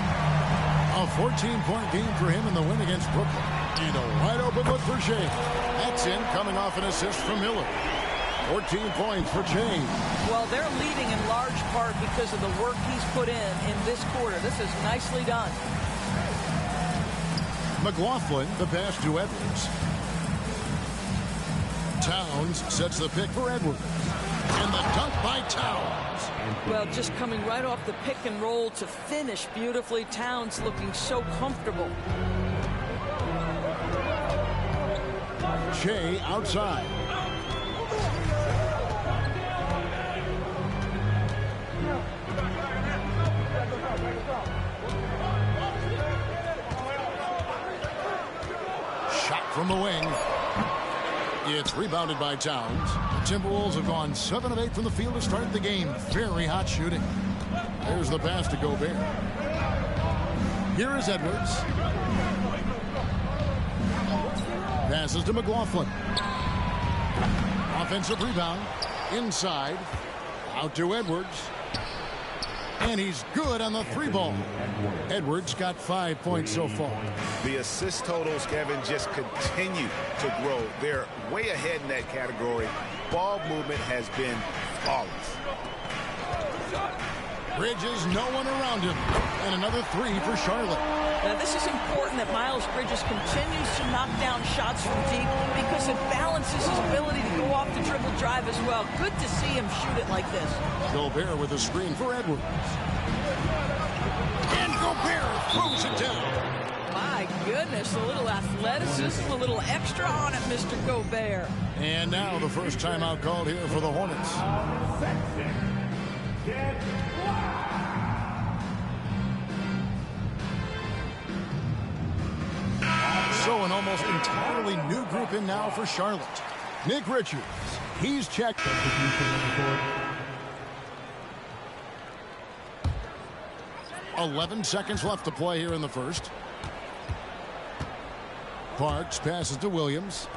[SPEAKER 2] a 14-point game for him in the win against Brooklyn. And a wide open look for Shea. That's in, coming off an assist from Miller. 14 points for Shea.
[SPEAKER 5] Well, they're leading in large part because of the work he's put in this quarter. This is nicely done.
[SPEAKER 2] McLaughlin, the pass to Edwards. Towns sets the pick for Edwards. And the dunk by Towns.
[SPEAKER 5] Well, just coming right off the pick and roll to finish beautifully. Towns looking so comfortable.
[SPEAKER 2] Shea outside. Shot from the wing. It's rebounded by Towns. The Timberwolves have gone 7 of 8 from the field to start the game. Very hot shooting. There's the pass to Gobert. Here is Edwards. Passes to McLaughlin. Offensive rebound. Inside. Out to Edwards. And he's good on the 3-ball. Edwards got 5 points so far.
[SPEAKER 3] The assist totals, Kevin, just continue to grow. They're way ahead in that category. Ball movement has been flawless.
[SPEAKER 2] Bridges, no one around him. And another 3 for Charlotte.
[SPEAKER 5] Now, this is important that Miles Bridges continues to knock down shots from deep because it balances his ability to go off the dribble drive as well. Good to see him shoot it like this.
[SPEAKER 2] Gobert with a screen for Edwards. And Gobert throws it down.
[SPEAKER 5] My goodness, a little athleticism, a little extra on it, Mr. Gobert.
[SPEAKER 2] And now the first timeout called here for the Hornets. So an almost entirely new group in now for Charlotte. Nick Richards, he's checked. 11 seconds left to play here in the first. Parks passes to Williams.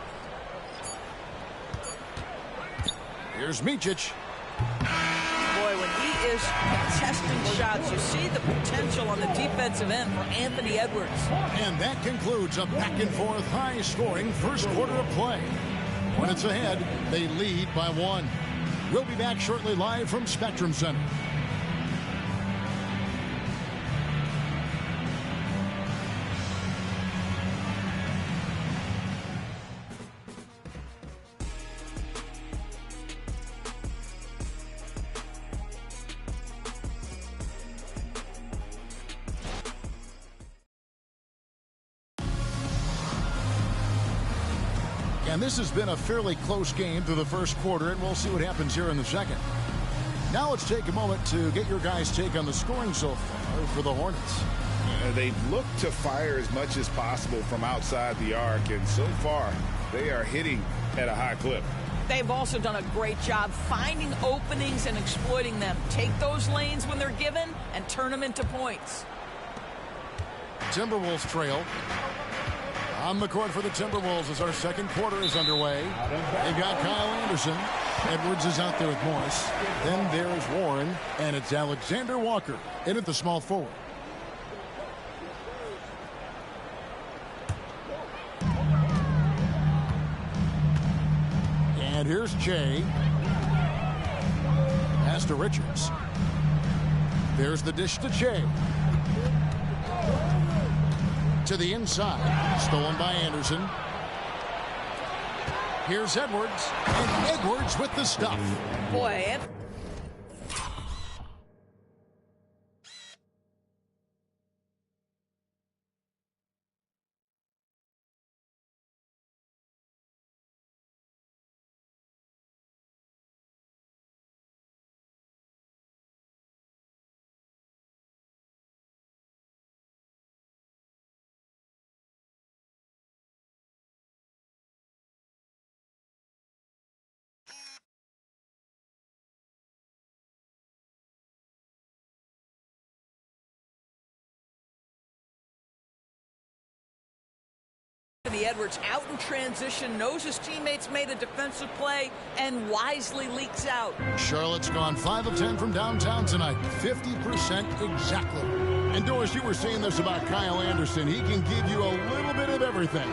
[SPEAKER 2] Here's Micic.
[SPEAKER 5] Boy, when he is contesting shots, you see the potential on the defensive end for Anthony Edwards.
[SPEAKER 2] And that concludes a back-and-forth, high-scoring first quarter of play. Hornets ahead, they lead by 1. We'll be back shortly live from Spectrum Center. And this has been a fairly close game through the first quarter, and we'll see what happens here in the second. Now let's take a moment to get your guys' take on the scoring so far for the Hornets.
[SPEAKER 3] They've looked to fire as much as possible from outside the arc, and so far they are hitting at a high clip.
[SPEAKER 5] They've also done a great job finding openings and exploiting them. Take those lanes when they're given and turn them into points.
[SPEAKER 2] Timberwolves trail. On the court for the Timberwolves as our second quarter is underway. They've got Kyle Anderson. Edwards is out there with Morris. Then there's Warren, and it's Alexander Walker in at the small forward. And here's Che. Pass to Richards. There's the dish to Che. to the inside. Stolen by Anderson. Here's Edwards. And Edwards with the stuff.
[SPEAKER 5] Boy, Anthony Edwards out in transition, knows his teammates made a defensive play, and wisely leaks out.
[SPEAKER 2] Charlotte's gone 5 of 10 from downtown tonight. 50% exactly. And Doris, you were saying this about Kyle Anderson. He can give you a little bit of everything.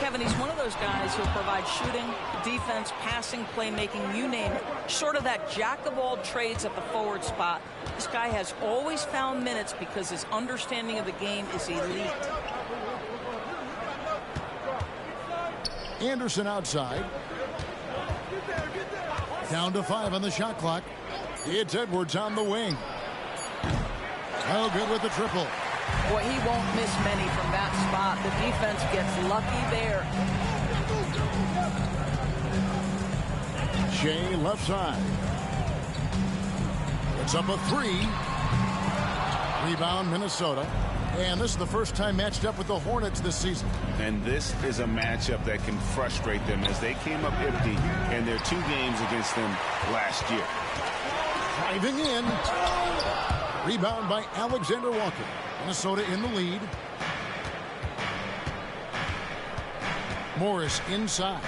[SPEAKER 5] Kevin, he's one of those guys who'll provide shooting, defense, passing, playmaking, you name it. Sort of that jack of all trades at the forward spot. This guy has always found minutes because his understanding of the game is elite.
[SPEAKER 2] Anderson outside. Down to 5 on the shot clock. It's Edwards on the wing. Oh, good with the triple.
[SPEAKER 5] Boy, he won't miss many from that spot. The defense gets lucky there.
[SPEAKER 2] Shea left side. It's up a 3. Rebound Minnesota. And this is the first time matched up with the Hornets this season.
[SPEAKER 3] And this is a matchup that can frustrate them as they came up empty in their 2 games against them last year.
[SPEAKER 2] Driving in. Rebound by Alexander Walker. Minnesota in the lead. Morris inside.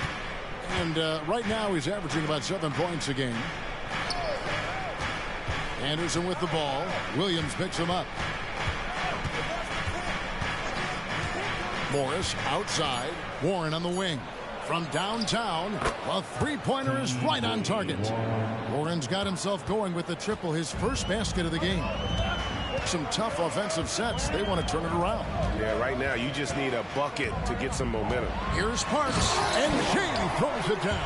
[SPEAKER 2] And right now he's averaging about 7 points a game. Anderson with the ball. Williams picks him up. Morris outside. Warren on the wing. From downtown, a 3-pointer is right on target. Warren's got himself going with the triple, his first basket of the game. Some tough offensive sets. They want to turn it around.
[SPEAKER 4] Yeah, right now you just need a bucket to get some momentum.
[SPEAKER 2] Here's Parks, and Shea throws it down.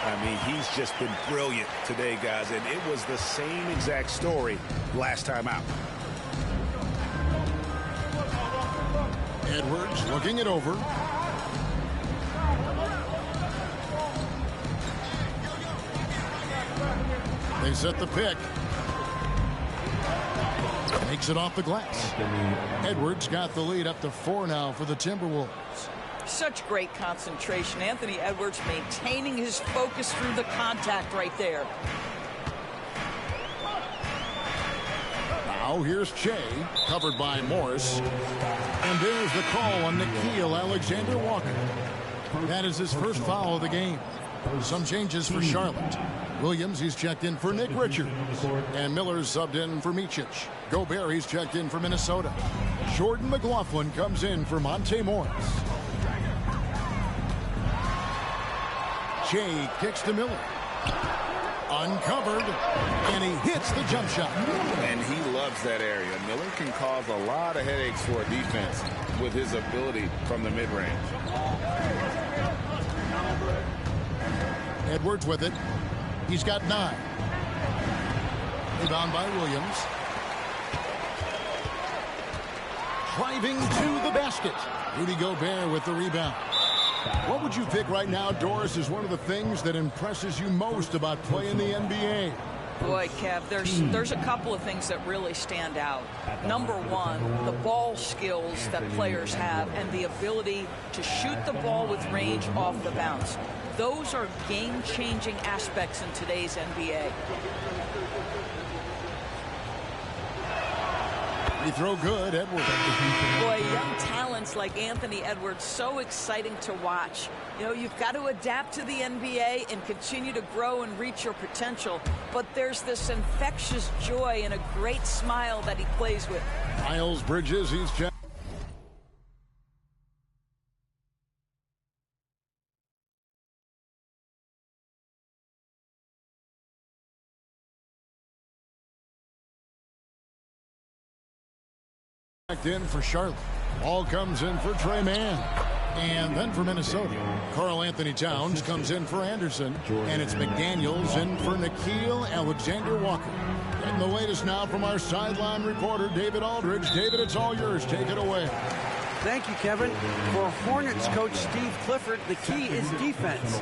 [SPEAKER 4] I mean, he's just been brilliant today, guys, and it was the same exact story last time out.
[SPEAKER 2] Edwards looking it over. They set the pick. Makes it off the glass. Edwards got the lead up to 4 now for the Timberwolves.
[SPEAKER 5] Such great concentration. Anthony Edwards maintaining his focus through the contact right there.
[SPEAKER 2] Now here's Shea, covered by Morris. And there's the call on Nickeil Alexander-Walker. That is his first foul of the game. Some changes for Charlotte. Williams, he's checked in for Nick Richards. And Miller's subbed in for Micic. Gobert, he's checked in for Minnesota. Jordan McLaughlin comes in for Monte Morris. Shea kicks to Miller. Uncovered, and he hits the jump shot.
[SPEAKER 3] And he loves that area. Miller can cause a lot of headaches for a defense with his ability from the mid-range.
[SPEAKER 2] Edwards with it. He's got 9. Rebound by Williams. Driving to the basket. Rudy Gobert with the rebound. What would you pick right now, Doris, is one of the things that impresses you most about playing the NBA?
[SPEAKER 5] Boy, Kev, there's a couple of things that really stand out. Number one, the ball skills that players have and the ability to shoot the ball with range off the bounce. Those are game-changing aspects in today's NBA.
[SPEAKER 2] Free throw good, Edwards.
[SPEAKER 5] Boy, young talents like Anthony Edwards, so exciting to watch. You know, you've got to adapt to the NBA and continue to grow and reach your potential. But there's this infectious joy and a great smile that he plays with.
[SPEAKER 2] Miles Bridges, he's checked. In for Charlotte. Ball comes in for Trey Mann. And then for Minnesota, Karl Anthony Towns comes in for Anderson. And it's McDaniels in for Nickeil Alexander-Walker. And the latest now from our sideline reporter, David Aldridge. David, it's all yours. Take it away.
[SPEAKER 7] Thank you, Kevin. For Hornets coach Steve Clifford, the key is defense.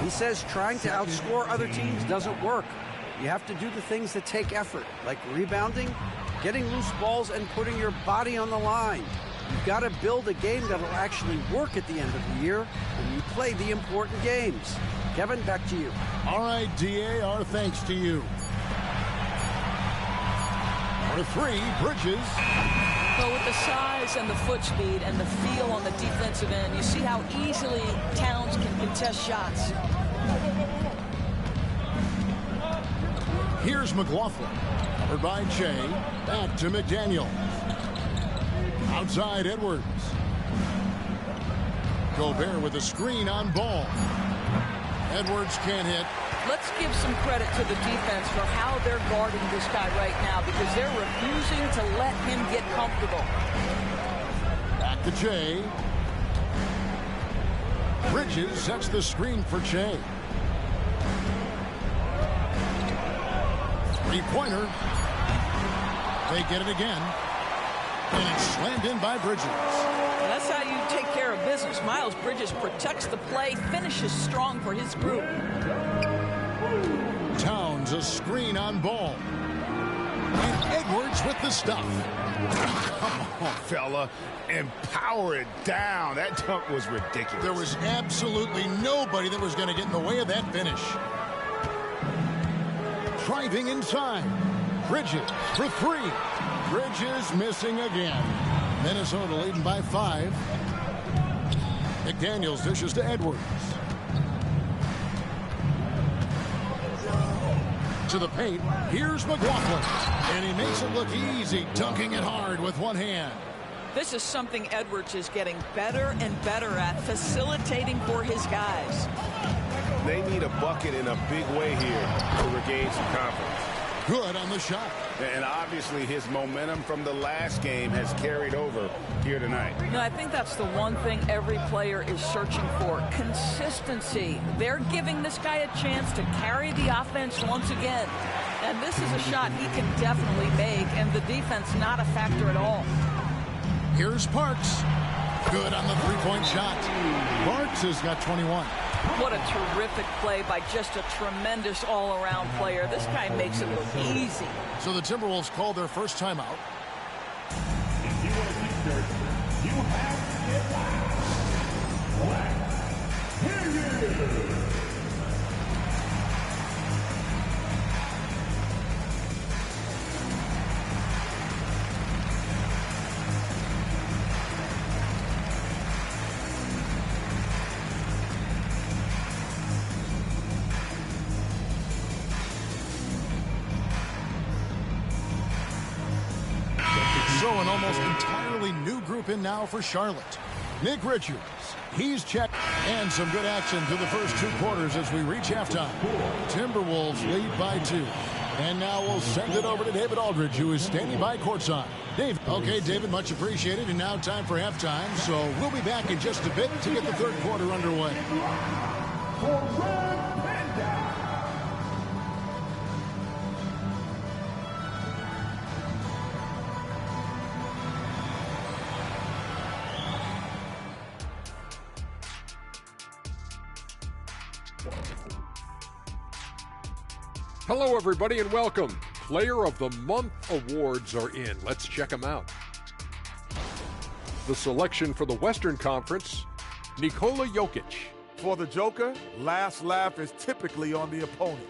[SPEAKER 7] He says trying to outscore other teams doesn't work. You have to do the things that take effort, like rebounding, getting loose balls, and putting your body on the line. You've got to build a game that'll actually work at the end of the year when you play the important games. Kevin, back to you.
[SPEAKER 2] All right, DA, our thanks to you. For three, Bridges.
[SPEAKER 5] Well, with the size and the foot speed and the feel on the defensive end, you see how easily Towns can contest shots.
[SPEAKER 2] Here's McLaughlin. Covered by Jay. Back to McDaniel. Outside Edwards. Gobert with a screen on Ball. Edwards can't hit.
[SPEAKER 5] Let's give some credit to the defense for how they're guarding this guy right now, because they're refusing to let him get comfortable.
[SPEAKER 2] Back to Jay. Bridges sets the screen for Jay. Three-pointer. They get it again. And it's slammed in by Bridges.
[SPEAKER 5] And that's how you take care of business. Miles Bridges protects the play, finishes strong for his group.
[SPEAKER 2] Towns a screen on Ball. And Edwards with the stuff.
[SPEAKER 3] Come on, fella. And power it down. That dunk was ridiculous.
[SPEAKER 2] There was absolutely nobody that was going to get in the way of that finish. Driving inside. Bridges for three. Bridges missing again. Minnesota leading by 5. McDaniels dishes to Edwards. To the paint. Here's McLaughlin. And he makes it look easy, dunking it hard with one hand.
[SPEAKER 5] This is something Edwards is getting better and better at, facilitating for his guys.
[SPEAKER 4] They need a bucket in a big way here to regain some confidence.
[SPEAKER 2] Good on the shot.
[SPEAKER 3] And obviously his momentum from the last game has carried over here tonight.
[SPEAKER 5] No, I think that's the one thing every player is searching for. Consistency. They're giving this guy a chance to carry the offense once again. And this is a shot he can definitely make, and the defense not a factor at all.
[SPEAKER 2] Here's Parks. Good on the three-point shot. Parks has got 21.
[SPEAKER 5] What a terrific play by just a tremendous all-around player. This guy makes it look easy.
[SPEAKER 2] So the Timberwolves called their first timeout.
[SPEAKER 18] If you want to dirt, you have to get loud. Black. Hear you.
[SPEAKER 2] So an almost entirely new group in now for Charlotte. Nick Richards, he's checked, and some good action through the first 2 quarters as we reach halftime. Timberwolves lead by 2. And now we'll send it over to David Aldridge, who is standing by courtside. David. Okay, David, much appreciated. And now time for halftime. So we'll be back in just a bit to get the third quarter underway.
[SPEAKER 10] Hello, everybody, and welcome. Player of the Month awards are in. Let's check them out. The selection for the Western Conference, Nikola Jokic.
[SPEAKER 11] For the Joker, last laugh is typically on the opponent.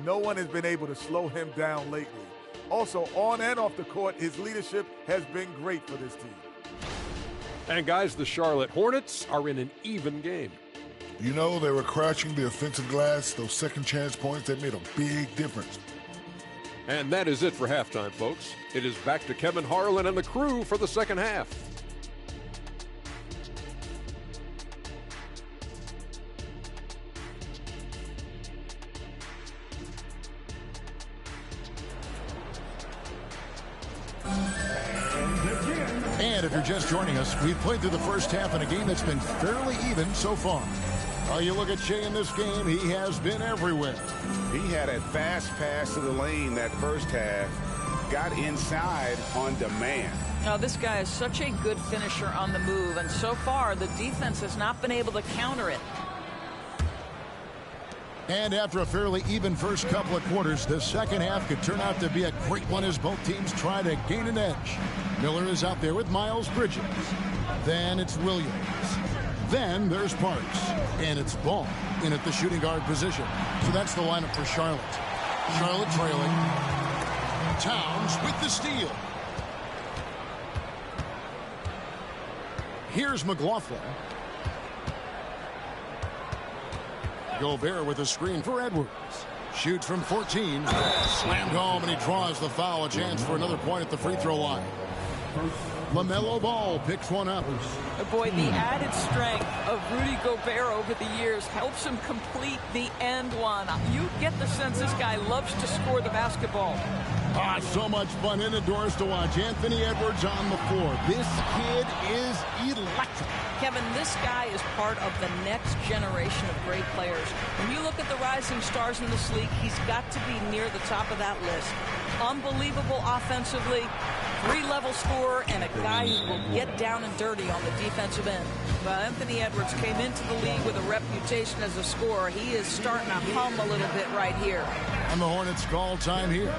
[SPEAKER 11] No one has been able to slow him down lately. Also, on and off the court, his leadership has been great for this team.
[SPEAKER 10] And guys, the Charlotte Hornets are in an even game.
[SPEAKER 19] You know, they were crashing the offensive glass. Those second chance points, that made a big difference.
[SPEAKER 10] And that is it for halftime, folks. It is back to Kevin Harlan and the crew for the second half.
[SPEAKER 2] And And if you're just joining us, we've played through the first half in a game that's been fairly even so far. You look at Shea in this game, he has been everywhere.
[SPEAKER 3] He had a fast pass to the lane that first half, got inside on demand.
[SPEAKER 5] Now, this guy is such a good finisher on the move, and so far the defense has not been able to counter it.
[SPEAKER 2] And after a fairly even first couple of quarters, the second half could turn out to be a great one as both teams try to gain an edge. Miller is out there with Miles Bridges. Then it's Williams. Then there's Parks. And it's Ball in at the shooting guard position. So that's the lineup for Charlotte. Charlotte trailing. Towns with the steal. Here's McLaughlin. Gobert with a screen for Edwards. Shoots from 14. Slammed home, and he draws the foul. A chance for another point at the free throw line. LaMelo Ball picks one up.
[SPEAKER 5] Boy, the added strength of Rudy Gobert over the years helps him complete the end one. You get the sense this guy loves to score the basketball.
[SPEAKER 2] So much fun indoors to watch. Anthony Edwards on the floor. This kid is electric.
[SPEAKER 5] Kevin, this guy is part of the next generation of great players. When you look at the rising stars in this league, he's got to be near the top of that list. Unbelievable offensively, three-level scorer, and a guy who will get down and dirty on the defensive end. Well, Anthony Edwards came into the league with a reputation as a scorer. He is starting to hum a little bit right here.
[SPEAKER 2] And the Hornets call time here.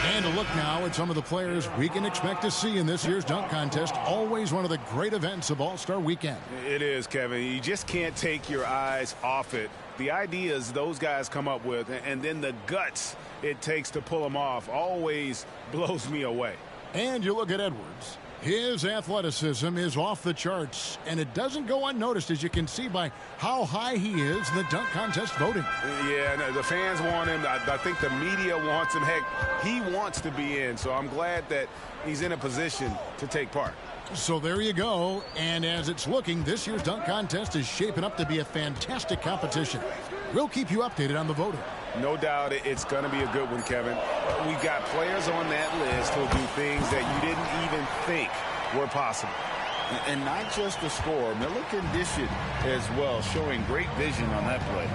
[SPEAKER 2] And a look now at some of the players we can expect to see in this year's dunk contest. Always one of the great events of All-Star Weekend.
[SPEAKER 3] It is, Kevin. You just can't take your eyes off it. The ideas those guys come up with, and then the guts it takes to pull them off, always blows me away.
[SPEAKER 2] And you look at Edwards. His athleticism is off the charts, and it doesn't go unnoticed, as you can see by how high he is in the dunk contest voting.
[SPEAKER 3] Yeah, no, the fans want him. I think the media wants him. Heck, he wants to be in, so I'm glad that he's in a position to take part.
[SPEAKER 2] So there you go, and as it's looking, this year's dunk contest is shaping up to be a fantastic competition. We'll keep you updated on the voting.
[SPEAKER 3] No doubt it's going to be a good one, Kevin. We've got players on that list who'll do things that you didn't even think were possible.
[SPEAKER 20] And not just the score. Miller can dish it as well, showing great vision on that play.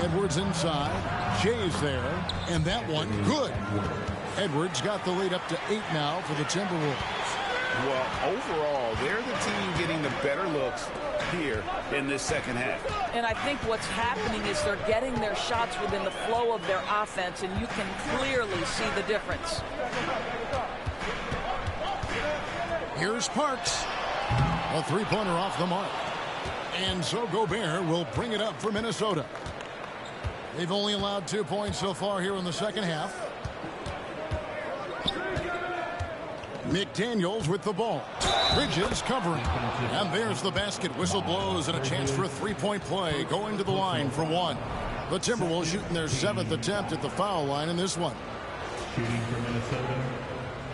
[SPEAKER 2] Edwards inside. Jay's there. And that one, good. Edwards got the lead up to 8 now for the Timberwolves.
[SPEAKER 3] Well, overall, they're the team getting the better looks here in this second half.
[SPEAKER 5] And I think what's happening is they're getting their shots within the flow of their offense, and you can clearly see the difference.
[SPEAKER 2] Here's Parks. A three-pointer off the mark. And so Gobert will bring it up for Minnesota. They've only allowed 2 points so far here in the second half. McDaniels with the ball. Bridges covering. And there's the basket. Whistle blows and a chance for a three-point play. Going to the line for one. The Timberwolves shooting their 7th attempt at the foul line in this one.
[SPEAKER 18] Shooting for Minnesota,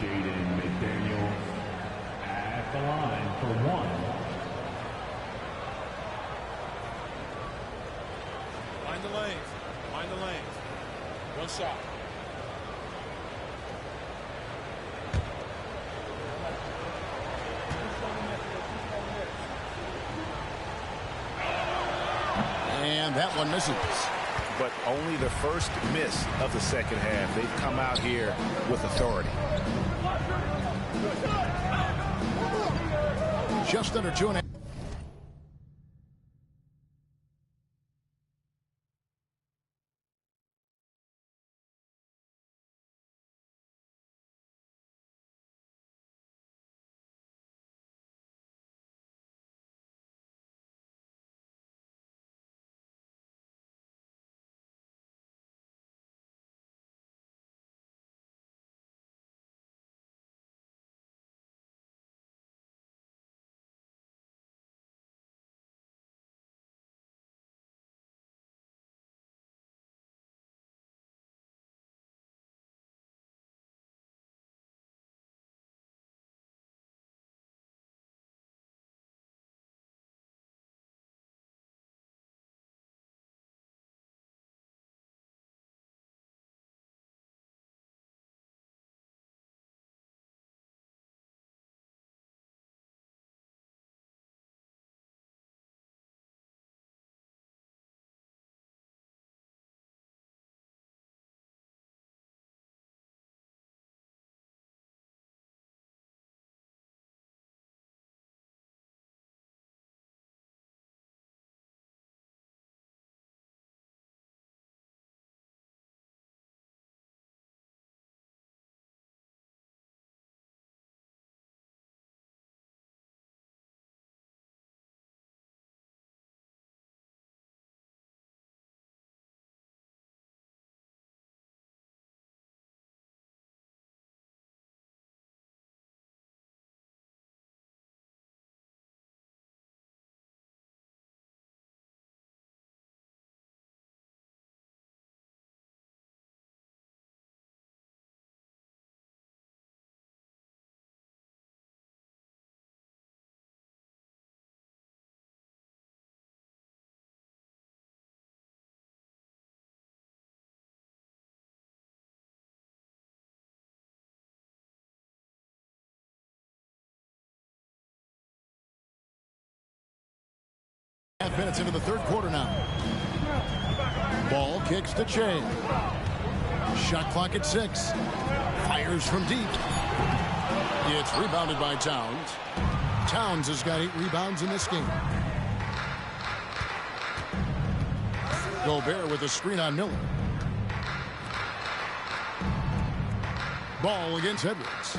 [SPEAKER 18] Jaden McDaniels at the line for one.
[SPEAKER 6] Find the lanes. Find the lanes. One shot.
[SPEAKER 2] And that one misses.
[SPEAKER 3] But only the first miss of the second half. They've come out here with authority.
[SPEAKER 2] Just under 2.5. Half minutes into the third quarter now. Ball kicks to Shea. Shot clock at 6. Fires from deep. It's rebounded by Towns. Towns has got 8 rebounds in this game. Gobert with a screen on Miller. Ball against Edwards.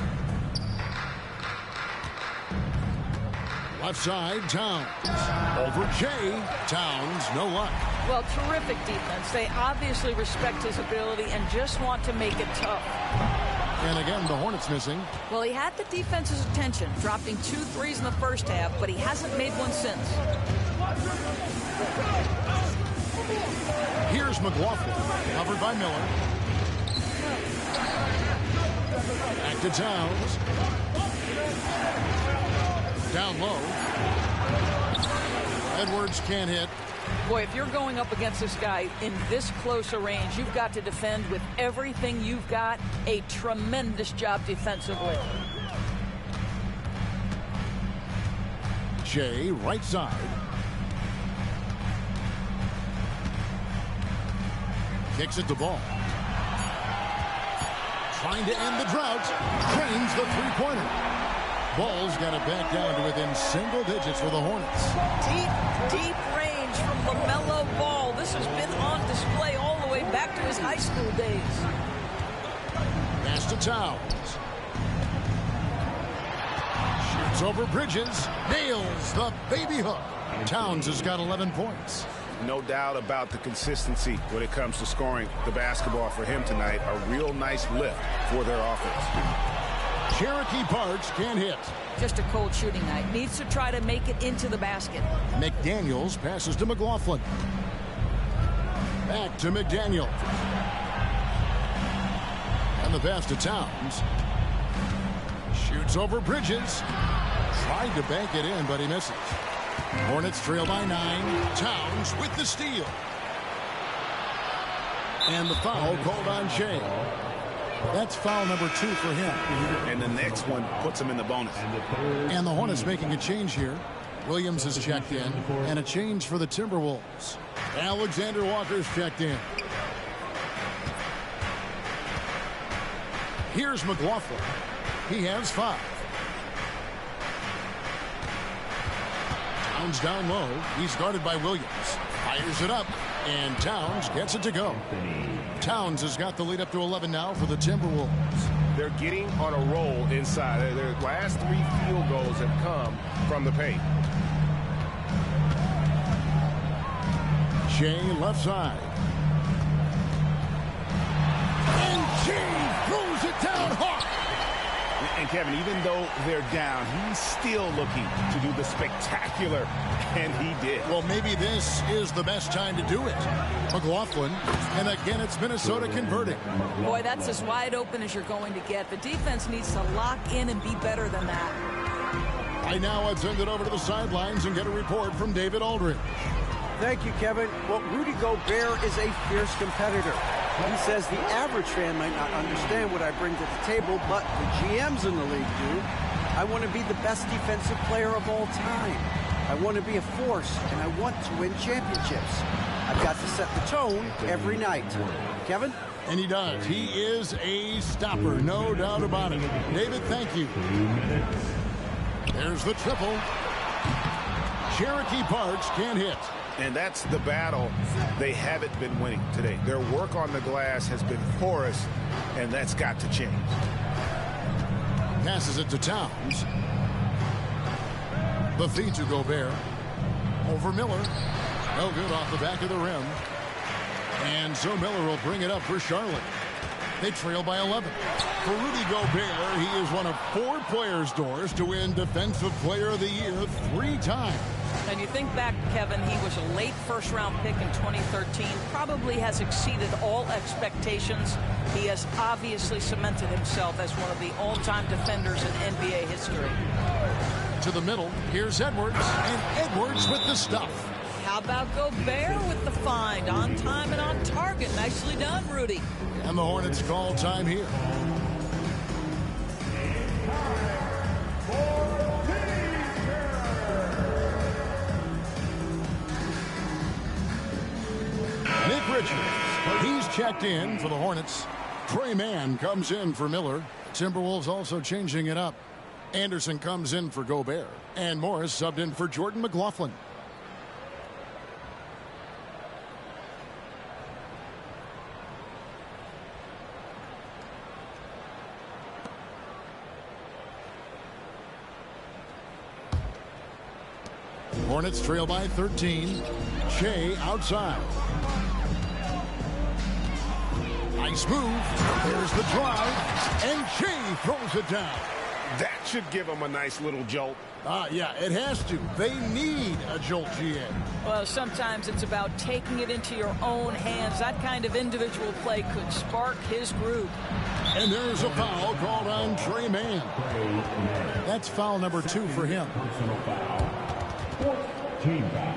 [SPEAKER 2] Left side, Towns. Over Shea. Towns, no luck.
[SPEAKER 5] Well, terrific defense. They obviously respect his ability and just want to make it tough.
[SPEAKER 2] And again, the Hornets missing.
[SPEAKER 5] Well, he had the defense's attention, dropping 2 threes in the first half, but he hasn't made one since.
[SPEAKER 2] Here's McLaughlin, covered by Miller. Back to Towns. Down low. Edwards can't hit.
[SPEAKER 5] Boy, if you're going up against this guy in this close a range, you've got to defend with everything you've got. A tremendous job defensively.
[SPEAKER 2] Shea, right side. Kicks it to Ball. Trying to end the drought. Drains the three-pointer. Ball's got it back down to within single digits for the Hornets.
[SPEAKER 5] Deep range from LaMelo Ball. This has been on display all the way back to his high school days.
[SPEAKER 2] Pass to Towns. Shoots over Bridges. Nails the baby hook. Towns has got 11 points.
[SPEAKER 20] No doubt about the consistency when it comes to scoring the basketball for him tonight. A real nice lift for their offense.
[SPEAKER 2] Cherokee Parks can't hit.
[SPEAKER 5] Just a cold shooting night. Needs to try to make it into the basket.
[SPEAKER 2] McDaniels passes to McLaughlin. Back to McDaniel. And the pass to Towns. Shoots over Bridges. Tried to bank it in, but he misses. Hornets trail by 9. Towns with the steal. And the foul called on Shea. That's foul number 2 for him.
[SPEAKER 20] And the next one puts him in the bonus.
[SPEAKER 2] And the Hornets making a change here. Williams has checked in. And a change for the Timberwolves. Alexander Walker's checked in. Here's McLaughlin. He has 5. Towns down low. He's guarded by Williams. Fires it up. And Towns gets it to go. Towns has got the lead up to 11 now for the Timberwolves.
[SPEAKER 20] They're getting on a roll inside. Their last 3 field goals have come from the paint.
[SPEAKER 2] Shea left side. And Shea throws it down hard.
[SPEAKER 20] And Kevin, even though they're down, he's still looking to do the spectacular, and he did.
[SPEAKER 2] Well, maybe this is the best time to do it. McLaughlin, and again, it's Minnesota converting.
[SPEAKER 5] Boy, that's as wide open as you're going to get. The defense needs to lock in and be better than that.
[SPEAKER 2] Right now, I've sent it over to the sidelines and get a report from David Aldridge.
[SPEAKER 7] Thank you, Kevin. Well, Rudy Gobert is a fierce competitor. He says the average fan might not understand what I bring to the table, but the GMs in the league do. I want to be the best defensive player of all time. I want to be a force, and I want to win championships. I've got to set the tone every night. Kevin?
[SPEAKER 2] And he does. He is a stopper, no doubt about it. David, thank you. There's the triple. Cherokee Parks can't hit.
[SPEAKER 20] And that's the battle they haven't been winning today. Their work on the glass has been porous, and that's got to change.
[SPEAKER 2] Passes it to Towns. The feed to Gobert. Over Miller. No good off the back of the rim. And so Miller will bring it up for Charlotte. They trail by 11. For Rudy Gobert, he is one of 4 players' doors to win Defensive Player of the Year 3 times.
[SPEAKER 5] And you think back, Kevin, he was a late first-round pick in 2013. Probably has exceeded all expectations. He has obviously cemented himself as one of the all-time defenders in NBA history.
[SPEAKER 2] To the middle, here's Edwards, and Edwards with the stuff.
[SPEAKER 5] How about Gobert with the find? On time and on target. Nicely done, Rudy.
[SPEAKER 2] And the Hornets call time here. Bridges. He's checked in for the Hornets. Trey Mann comes in for Miller. Timberwolves also changing it up. Anderson comes in for Gobert. And Morris subbed in for Jordan McLaughlin. Hornets trail by 13. Shea outside. Nice move. There's the drive. And Shea throws it down.
[SPEAKER 20] That should give them a nice little jolt.
[SPEAKER 2] Yeah, it has to. They need a jolt, GA.
[SPEAKER 5] Well, sometimes it's about taking it into your own hands. That kind of individual play could spark his group.
[SPEAKER 2] And there's a foul called on Trey Mann. That's foul number 2 for him.
[SPEAKER 18] Personal foul. Team foul.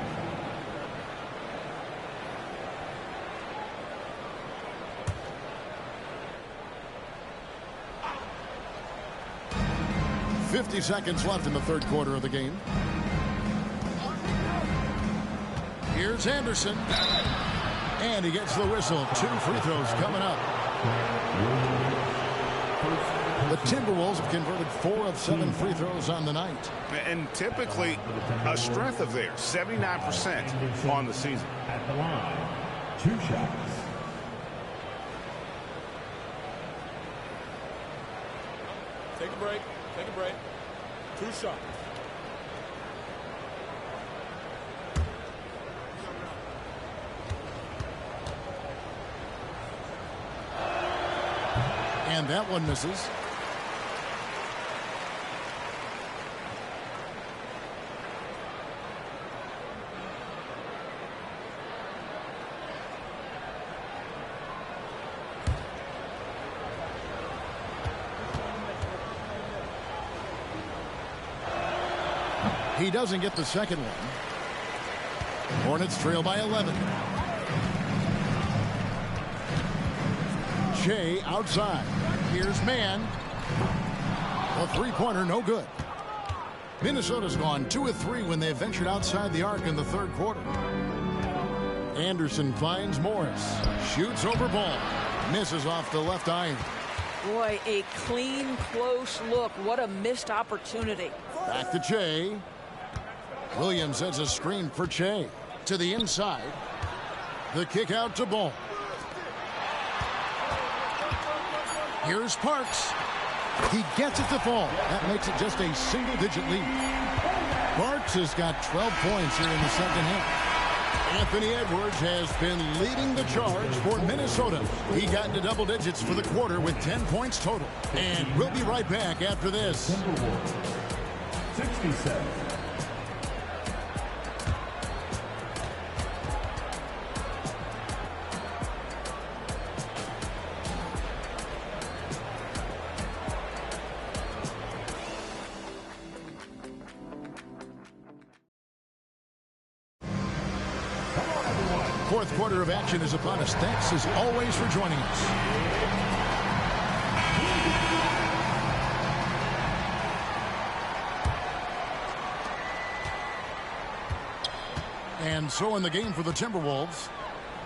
[SPEAKER 2] .50 seconds left in the third quarter of the game. Here's Anderson. And he gets the whistle. 2 free throws coming up. The Timberwolves have converted 4 of 7 free throws on the night.
[SPEAKER 20] And typically a strength of theirs, 79% on the season.
[SPEAKER 18] At the line, 2 shots.
[SPEAKER 21] Take a break. Take a break. 2 shots.
[SPEAKER 2] And that one misses. He doesn't get the second one. Hornets trail by 11. Shea outside. Here's Mann. A three-pointer, no good. Minnesota's gone 2 of 3 when they ventured outside the arc in the third quarter. Anderson finds Morris. Shoots over ball. Misses off the left iron.
[SPEAKER 5] Boy, a clean, close look. What a missed opportunity.
[SPEAKER 2] Back to Shea. Williams sets a screen for Shea. To the inside. The kick out to Ball. Here's Parks. He gets it to fall. That makes it just a single-digit lead. Parks has got 12 points here in the second half. Anthony Edwards has been leading the charge for Minnesota. He got into double digits for the quarter with 10 points total. And we'll be right back after this.
[SPEAKER 18] 67.
[SPEAKER 2] Fourth quarter of action is upon us. Thanks as always for joining us. And so in the game for the Timberwolves,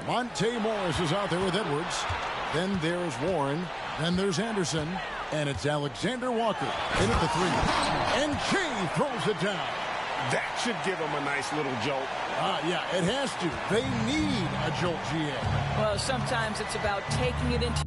[SPEAKER 2] Monte Morris is out there with Edwards. Then there's Warren. Then there's Anderson. And it's Alexander Walker in at the 3. And Shea throws it down.
[SPEAKER 20] That should give them a nice little jolt.
[SPEAKER 2] Yeah, it has to. They need a jolt, GA.
[SPEAKER 5] Well, sometimes it's about taking it into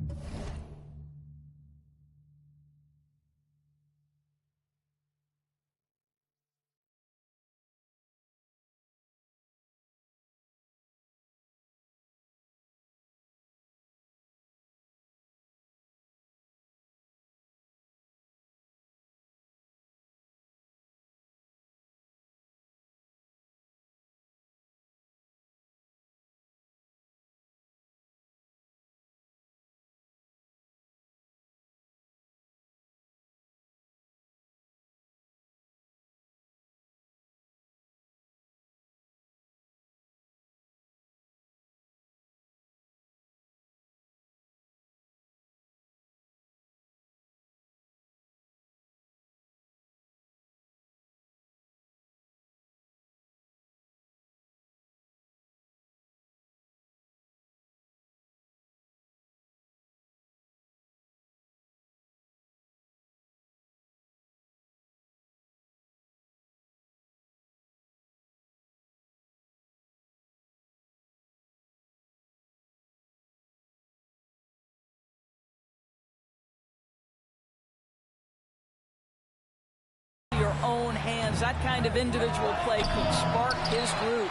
[SPEAKER 5] because that kind of individual play could spark his group.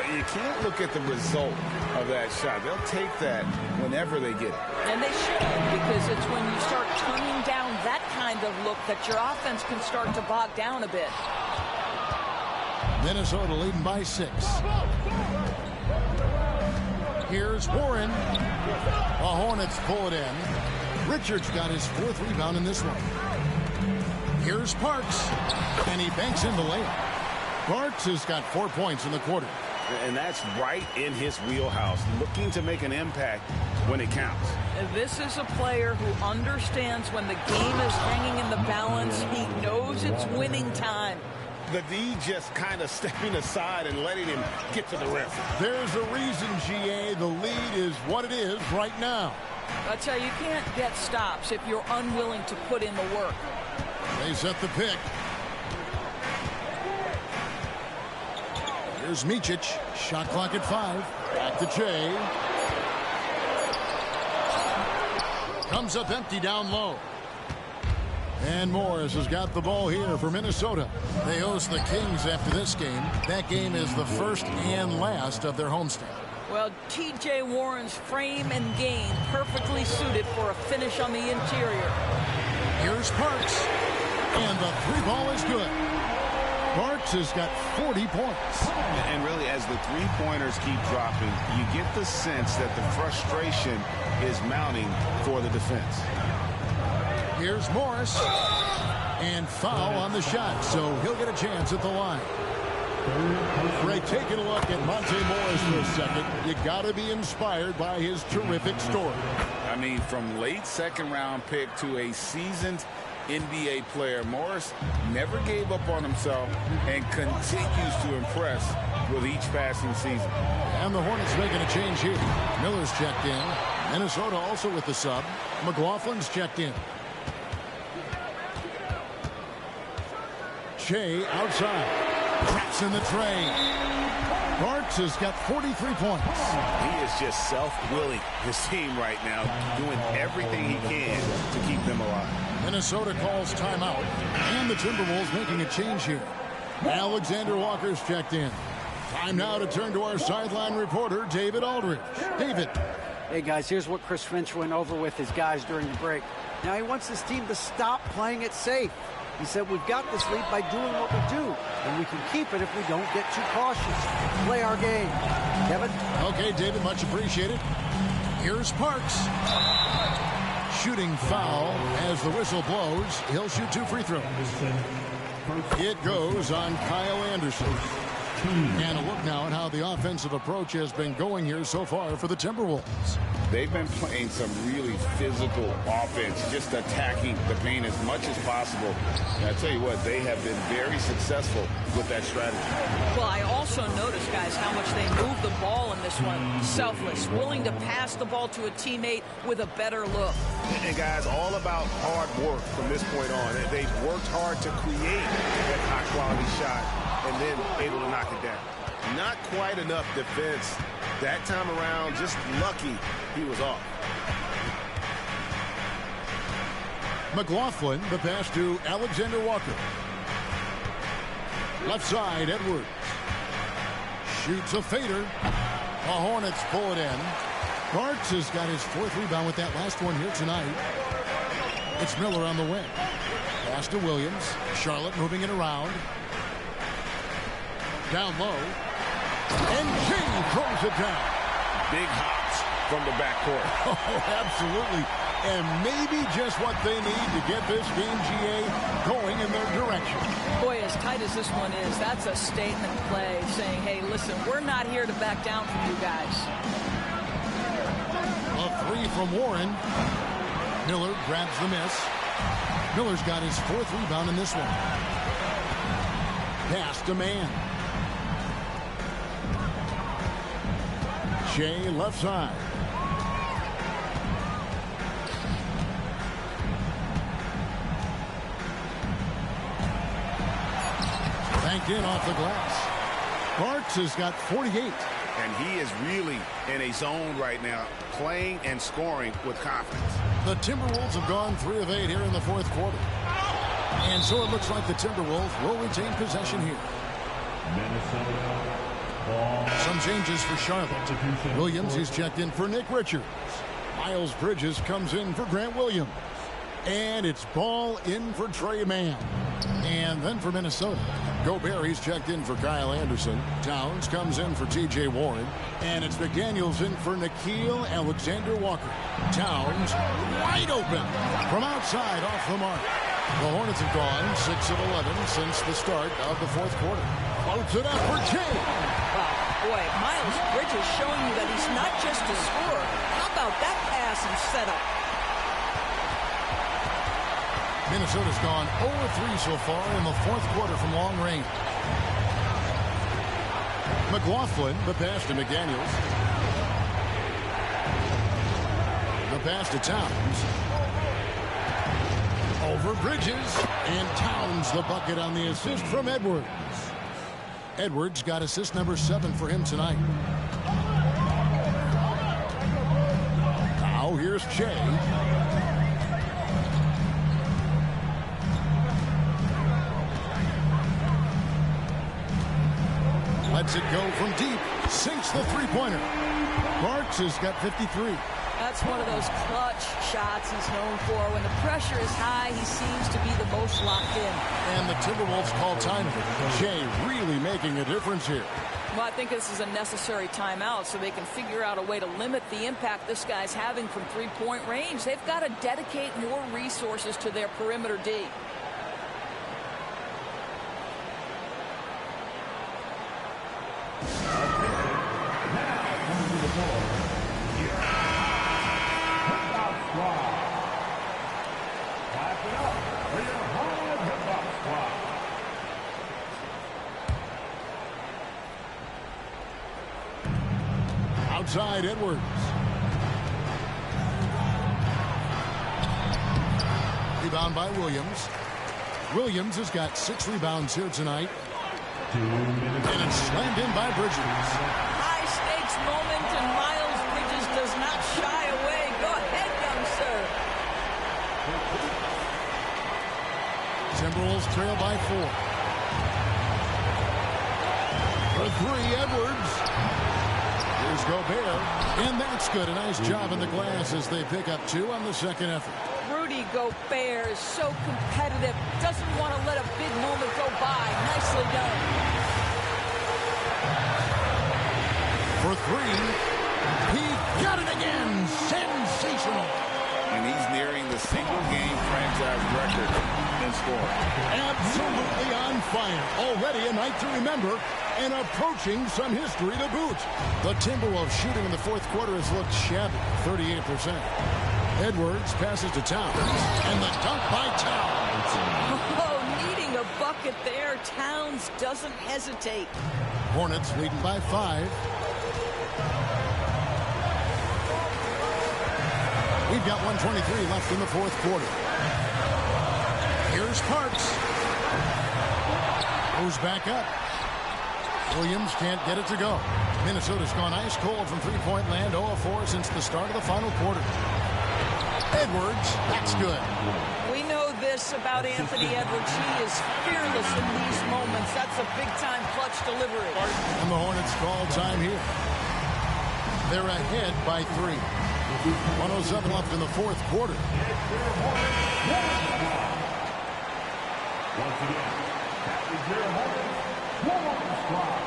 [SPEAKER 20] You can't look at the result of that shot. They'll take that whenever they get it.
[SPEAKER 5] And they should, because it's when you start turning down that kind of look that your offense can start to bog down a bit.
[SPEAKER 2] Minnesota leading by 6. Here's Warren. The Hornets pull it in. Richards got his 4th rebound in this one. Here's Parks, and he banks in the layup. Parks has got 4 points in the quarter.
[SPEAKER 20] And that's right in his wheelhouse, looking to make an impact when it counts.
[SPEAKER 5] This is a player who understands when the game is hanging in the balance. He knows it's winning time.
[SPEAKER 20] The D just kind of stepping aside and letting him get to the rim.
[SPEAKER 2] There's a reason, GA, the lead is what it is right now.
[SPEAKER 5] I tell you, you can't get stops if you're unwilling to put in the work.
[SPEAKER 2] They set the pick. Here's Micic. Shot clock at 5. Back to Che. Comes up empty down low. And Morris has got the ball here for Minnesota. They host the Kings after this game. That game is the first and last of their homestand.
[SPEAKER 5] Well, T.J. Warren's frame and game perfectly suited for a finish on the interior.
[SPEAKER 2] Here's Parks. And the 3-ball is good. Parks has got 40 points.
[SPEAKER 20] And really, as the 3-pointers keep dropping, you get the sense that the frustration is mounting for the defense.
[SPEAKER 2] Here's Morris. And foul on the shot, so he'll get a chance at the line. Ray, taking a look at Monte Morris for a second. You got to be inspired by his terrific story.
[SPEAKER 20] I mean, from late second-round pick to a seasoned NBA player, Morris never gave up on himself and continues to impress with each passing season.
[SPEAKER 2] And the Hornets making a change here. Miller's checked in. Minnesota also with the sub. McLaughlin's checked in. Shea outside. Traps in the tray. Parks has got 43 points.
[SPEAKER 20] He is just self-willing his team right now, doing everything he can to keep them alive.
[SPEAKER 2] Minnesota calls timeout, and the Timberwolves making a change here. Alexander Walker's checked in. Time now to turn to our sideline reporter, David Aldridge. David.
[SPEAKER 7] Hey, guys, here's what Chris Finch went over with his guys during the break. Now, he wants his team to stop playing it safe. He said, we've got this lead by doing what we do, and we can keep it if we don't get too cautious. Play our game. Kevin?
[SPEAKER 2] Okay, David, much appreciated. Here's Parks. Shooting foul as the whistle blows. He'll shoot 2 free throws. It goes on Kyle Anderson. And a look now at how the offensive approach has been going here so far for the Timberwolves.
[SPEAKER 20] They've been playing some really physical offense, just attacking the paint as much as possible. And I tell you what, they have been very successful with that strategy.
[SPEAKER 5] Well, I also noticed, guys, how much they move the ball in this one. Selfless, willing to pass the ball to a teammate with a better look.
[SPEAKER 20] And guys, all about hard work from this point on. They've worked hard to create that high-quality shot and then able to knock it down. Not quite enough defense that time around. Just lucky he was off.
[SPEAKER 2] McLaughlin, the pass to Alexander Walker. Left side, Edwards. Shoots a fader. The Hornets pull it in. Parks has got his 4th rebound with that last one here tonight. It's Miller on the wing. Pass to Williams. Charlotte moving it around. Down low. And King throws it down.
[SPEAKER 20] Big hops from the backcourt.
[SPEAKER 2] Oh, absolutely. And maybe just what they need to get this game, GA, going in their direction.
[SPEAKER 5] Boy, as tight as this one is, that's a statement play saying, hey, listen, we're not here to back down from you guys.
[SPEAKER 2] A 3 from Warren. Miller grabs the miss. Miller's got his 4th rebound in this one. Pass to man. Shea left side. Banked in off the glass. Parks has got 48.
[SPEAKER 20] And he is really in a zone right now, playing and scoring with confidence.
[SPEAKER 2] The Timberwolves have gone 3 of 8 here in the 4th quarter. And so it looks like the Timberwolves will retain possession here.
[SPEAKER 18] Minnesota. Ball.
[SPEAKER 2] Some changes for Charlotte. Williams is checked in for Nick Richards. Miles Bridges comes in for Grant Williams. And it's ball in for Trey Mann. And then for Minnesota, Gobert, he's checked in for Kyle Anderson. Towns comes in for T.J. Warren. And it's McDaniels in for Nickeil Alexander-Walker. Towns wide open from outside off the mark. The Hornets have gone 6 of 11 since the start of the fourth quarter. Floats it up for Jay.
[SPEAKER 5] Wow, boy, Miles Bridges showing you that he's not just a scorer. How about that pass and setup?
[SPEAKER 2] Minnesota's gone 0-3 so far in the fourth quarter from long range. McLaughlin, the pass to McDaniels. The pass to Towns. Over Bridges. And Towns the bucket on the assist from Edwards. Edwards got assist number 7 for him tonight. Now here's Shea. Lets it go from deep. Sinks the three-pointer. Barks has got 53.
[SPEAKER 5] That's one of those clutch shots he's known for. When the pressure is high, he seems to be the most locked in.
[SPEAKER 2] And the Timberwolves call timeout. Shea really making a difference here.
[SPEAKER 5] Well, I think this is a necessary timeout so they can figure out a way to limit the impact this guy's having from three-point range. They've got to dedicate more resources to their perimeter D.
[SPEAKER 2] Outside Edwards. Rebound by Williams. Williams has got 6 rebounds here tonight. And it's slammed in by Bridges.
[SPEAKER 5] High stakes moment, and Miles Bridges does not shy away. Go ahead, young sir.
[SPEAKER 2] Timberwolves trail by 4. For 3, Edwards. Here's Gobert, and that's good. A nice job in the glass as they pick up 2 on the second effort.
[SPEAKER 5] Rudy Gobert is so competitive, doesn't want to let a big moment go by. Nicely done.
[SPEAKER 2] For 3, he got it again. Sensational.
[SPEAKER 3] And he's nearing the single-game franchise record in scoring.
[SPEAKER 2] Absolutely on fire. Already a night to remember, and approaching some history to boot. The Timberwolves shooting in the fourth quarter has looked shabby, 38%. Edwards passes to Towns, and the dunk by Towns.
[SPEAKER 5] Oh, needing a bucket there. Towns doesn't hesitate.
[SPEAKER 2] Hornets leading by 5. We've got 1:23 left in the fourth quarter. Here's Parks. Goes back up. Williams can't get it to go. Minnesota's gone ice cold from three-point land, 0-4 since the start of the final quarter. Edwards, that's good.
[SPEAKER 5] We know this about Anthony Edwards. He is fearless in these moments. That's a big-time clutch delivery.
[SPEAKER 2] And the Hornets call time here. They're ahead by 3. 107 left in the fourth quarter.
[SPEAKER 18] Once again, that is your Hornets warm-up squad.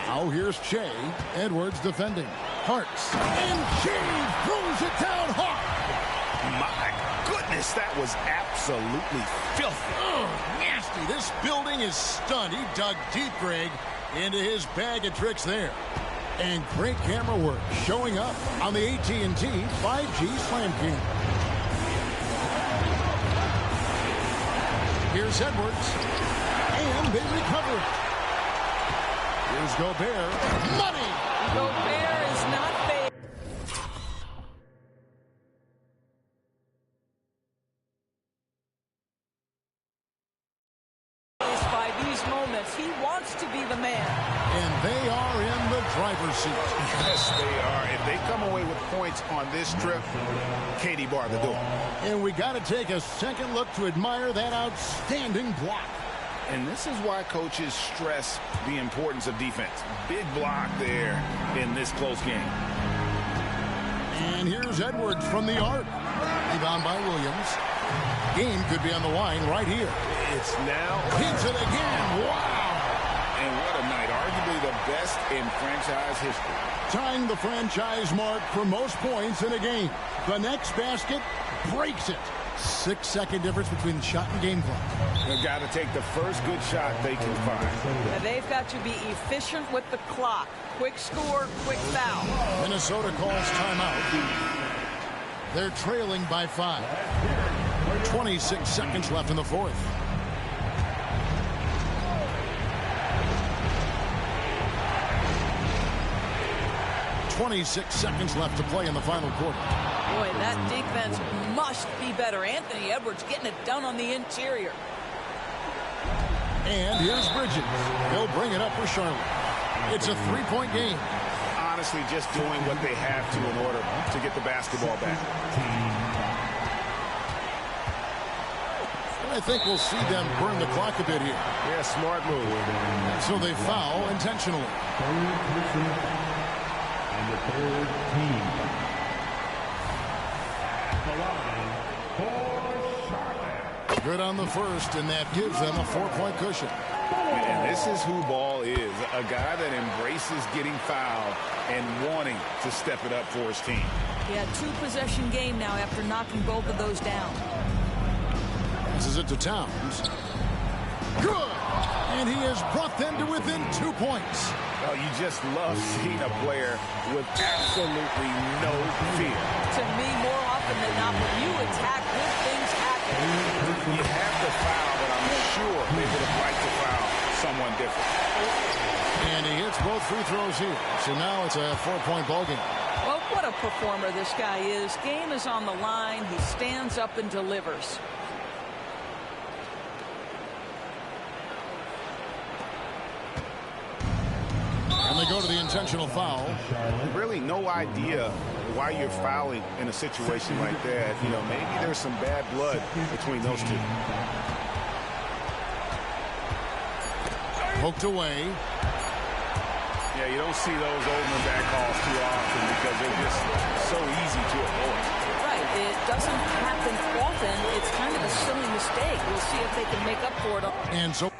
[SPEAKER 2] Now here's Shea. Edwards defending. Parks. And Shea throws it down hard.
[SPEAKER 20] My goodness, that was absolutely filthy.
[SPEAKER 2] Oh, nasty. This building is stunned. He dug deep, Greg, into his bag of tricks there. And great camera work showing up on the AT&T 5G Slam King. Here's Edwards. And they recover it. Here's Gobert. Money!
[SPEAKER 5] Gobert is not fair. By these moments. He wants to be the man.
[SPEAKER 2] And they are in the driver's seat.
[SPEAKER 20] Yes, they are. If they come away with points on this trip, Katie bar the door.
[SPEAKER 2] And we got to take a second look to admire that outstanding block.
[SPEAKER 20] And this is why coaches stress the importance of defense. Big block there in this close game.
[SPEAKER 2] And here's Edwards from the arc. Rebound by Williams. Game could be on the line right here.
[SPEAKER 20] It's now.
[SPEAKER 2] Hits it again. Wow.
[SPEAKER 20] And what a night. Arguably the best in franchise history.
[SPEAKER 2] Tying the franchise mark for most points in a game. The next basket breaks it. 6-second difference between the shot and game clock.
[SPEAKER 20] They've got to take the first good shot they can find.
[SPEAKER 5] And they've got to be efficient with the clock. Quick score, quick foul.
[SPEAKER 2] Minnesota calls timeout. They're trailing by 5. 26 seconds left in the fourth. .26 seconds left to play in the final quarter.
[SPEAKER 5] Boy, that defense must be better. Anthony Edwards getting it done on the interior.
[SPEAKER 2] And here's Bridges. He'll bring it up for Charlotte. It's a 3-point game.
[SPEAKER 20] Honestly, just doing what they have to in order to get the basketball back.
[SPEAKER 2] I think we'll see them burn the clock a bit here.
[SPEAKER 20] Yeah, smart move.
[SPEAKER 2] So they foul intentionally.
[SPEAKER 18] And the third team. At the line for Charlotte.
[SPEAKER 2] Good on the first, and that gives them a 4-point cushion.
[SPEAKER 20] And this is who Ball is, a guy that embraces getting fouled and wanting to step it up for his team.
[SPEAKER 5] Yeah, 2-possession game now after knocking both of those down.
[SPEAKER 2] Passes it to Towns. Good! And he has brought them to within 2 points.
[SPEAKER 20] Oh, you just love seeing a player with absolutely no fear.
[SPEAKER 5] To me, more often than not, when you attack, good things happen.
[SPEAKER 20] You have to foul, but I'm sure they would have liked to foul someone different.
[SPEAKER 2] And he hits both free throws here. So now it's a 4-point ball game.
[SPEAKER 5] Well, what a performer this guy is. Game is on the line. He stands up and delivers.
[SPEAKER 2] And they go to the intentional foul.
[SPEAKER 20] Really no idea why you're fouling in a situation like that. You know, maybe there's some bad blood between those two.
[SPEAKER 2] Poked away.
[SPEAKER 20] Yeah, you don't see those Oldman back calls too often because they're just so easy to avoid.
[SPEAKER 5] Right. It doesn't happen often. It's kind of a silly mistake. We'll see if they can make up for it.
[SPEAKER 2] And so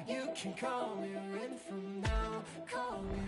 [SPEAKER 12] You can call me in from now, call me.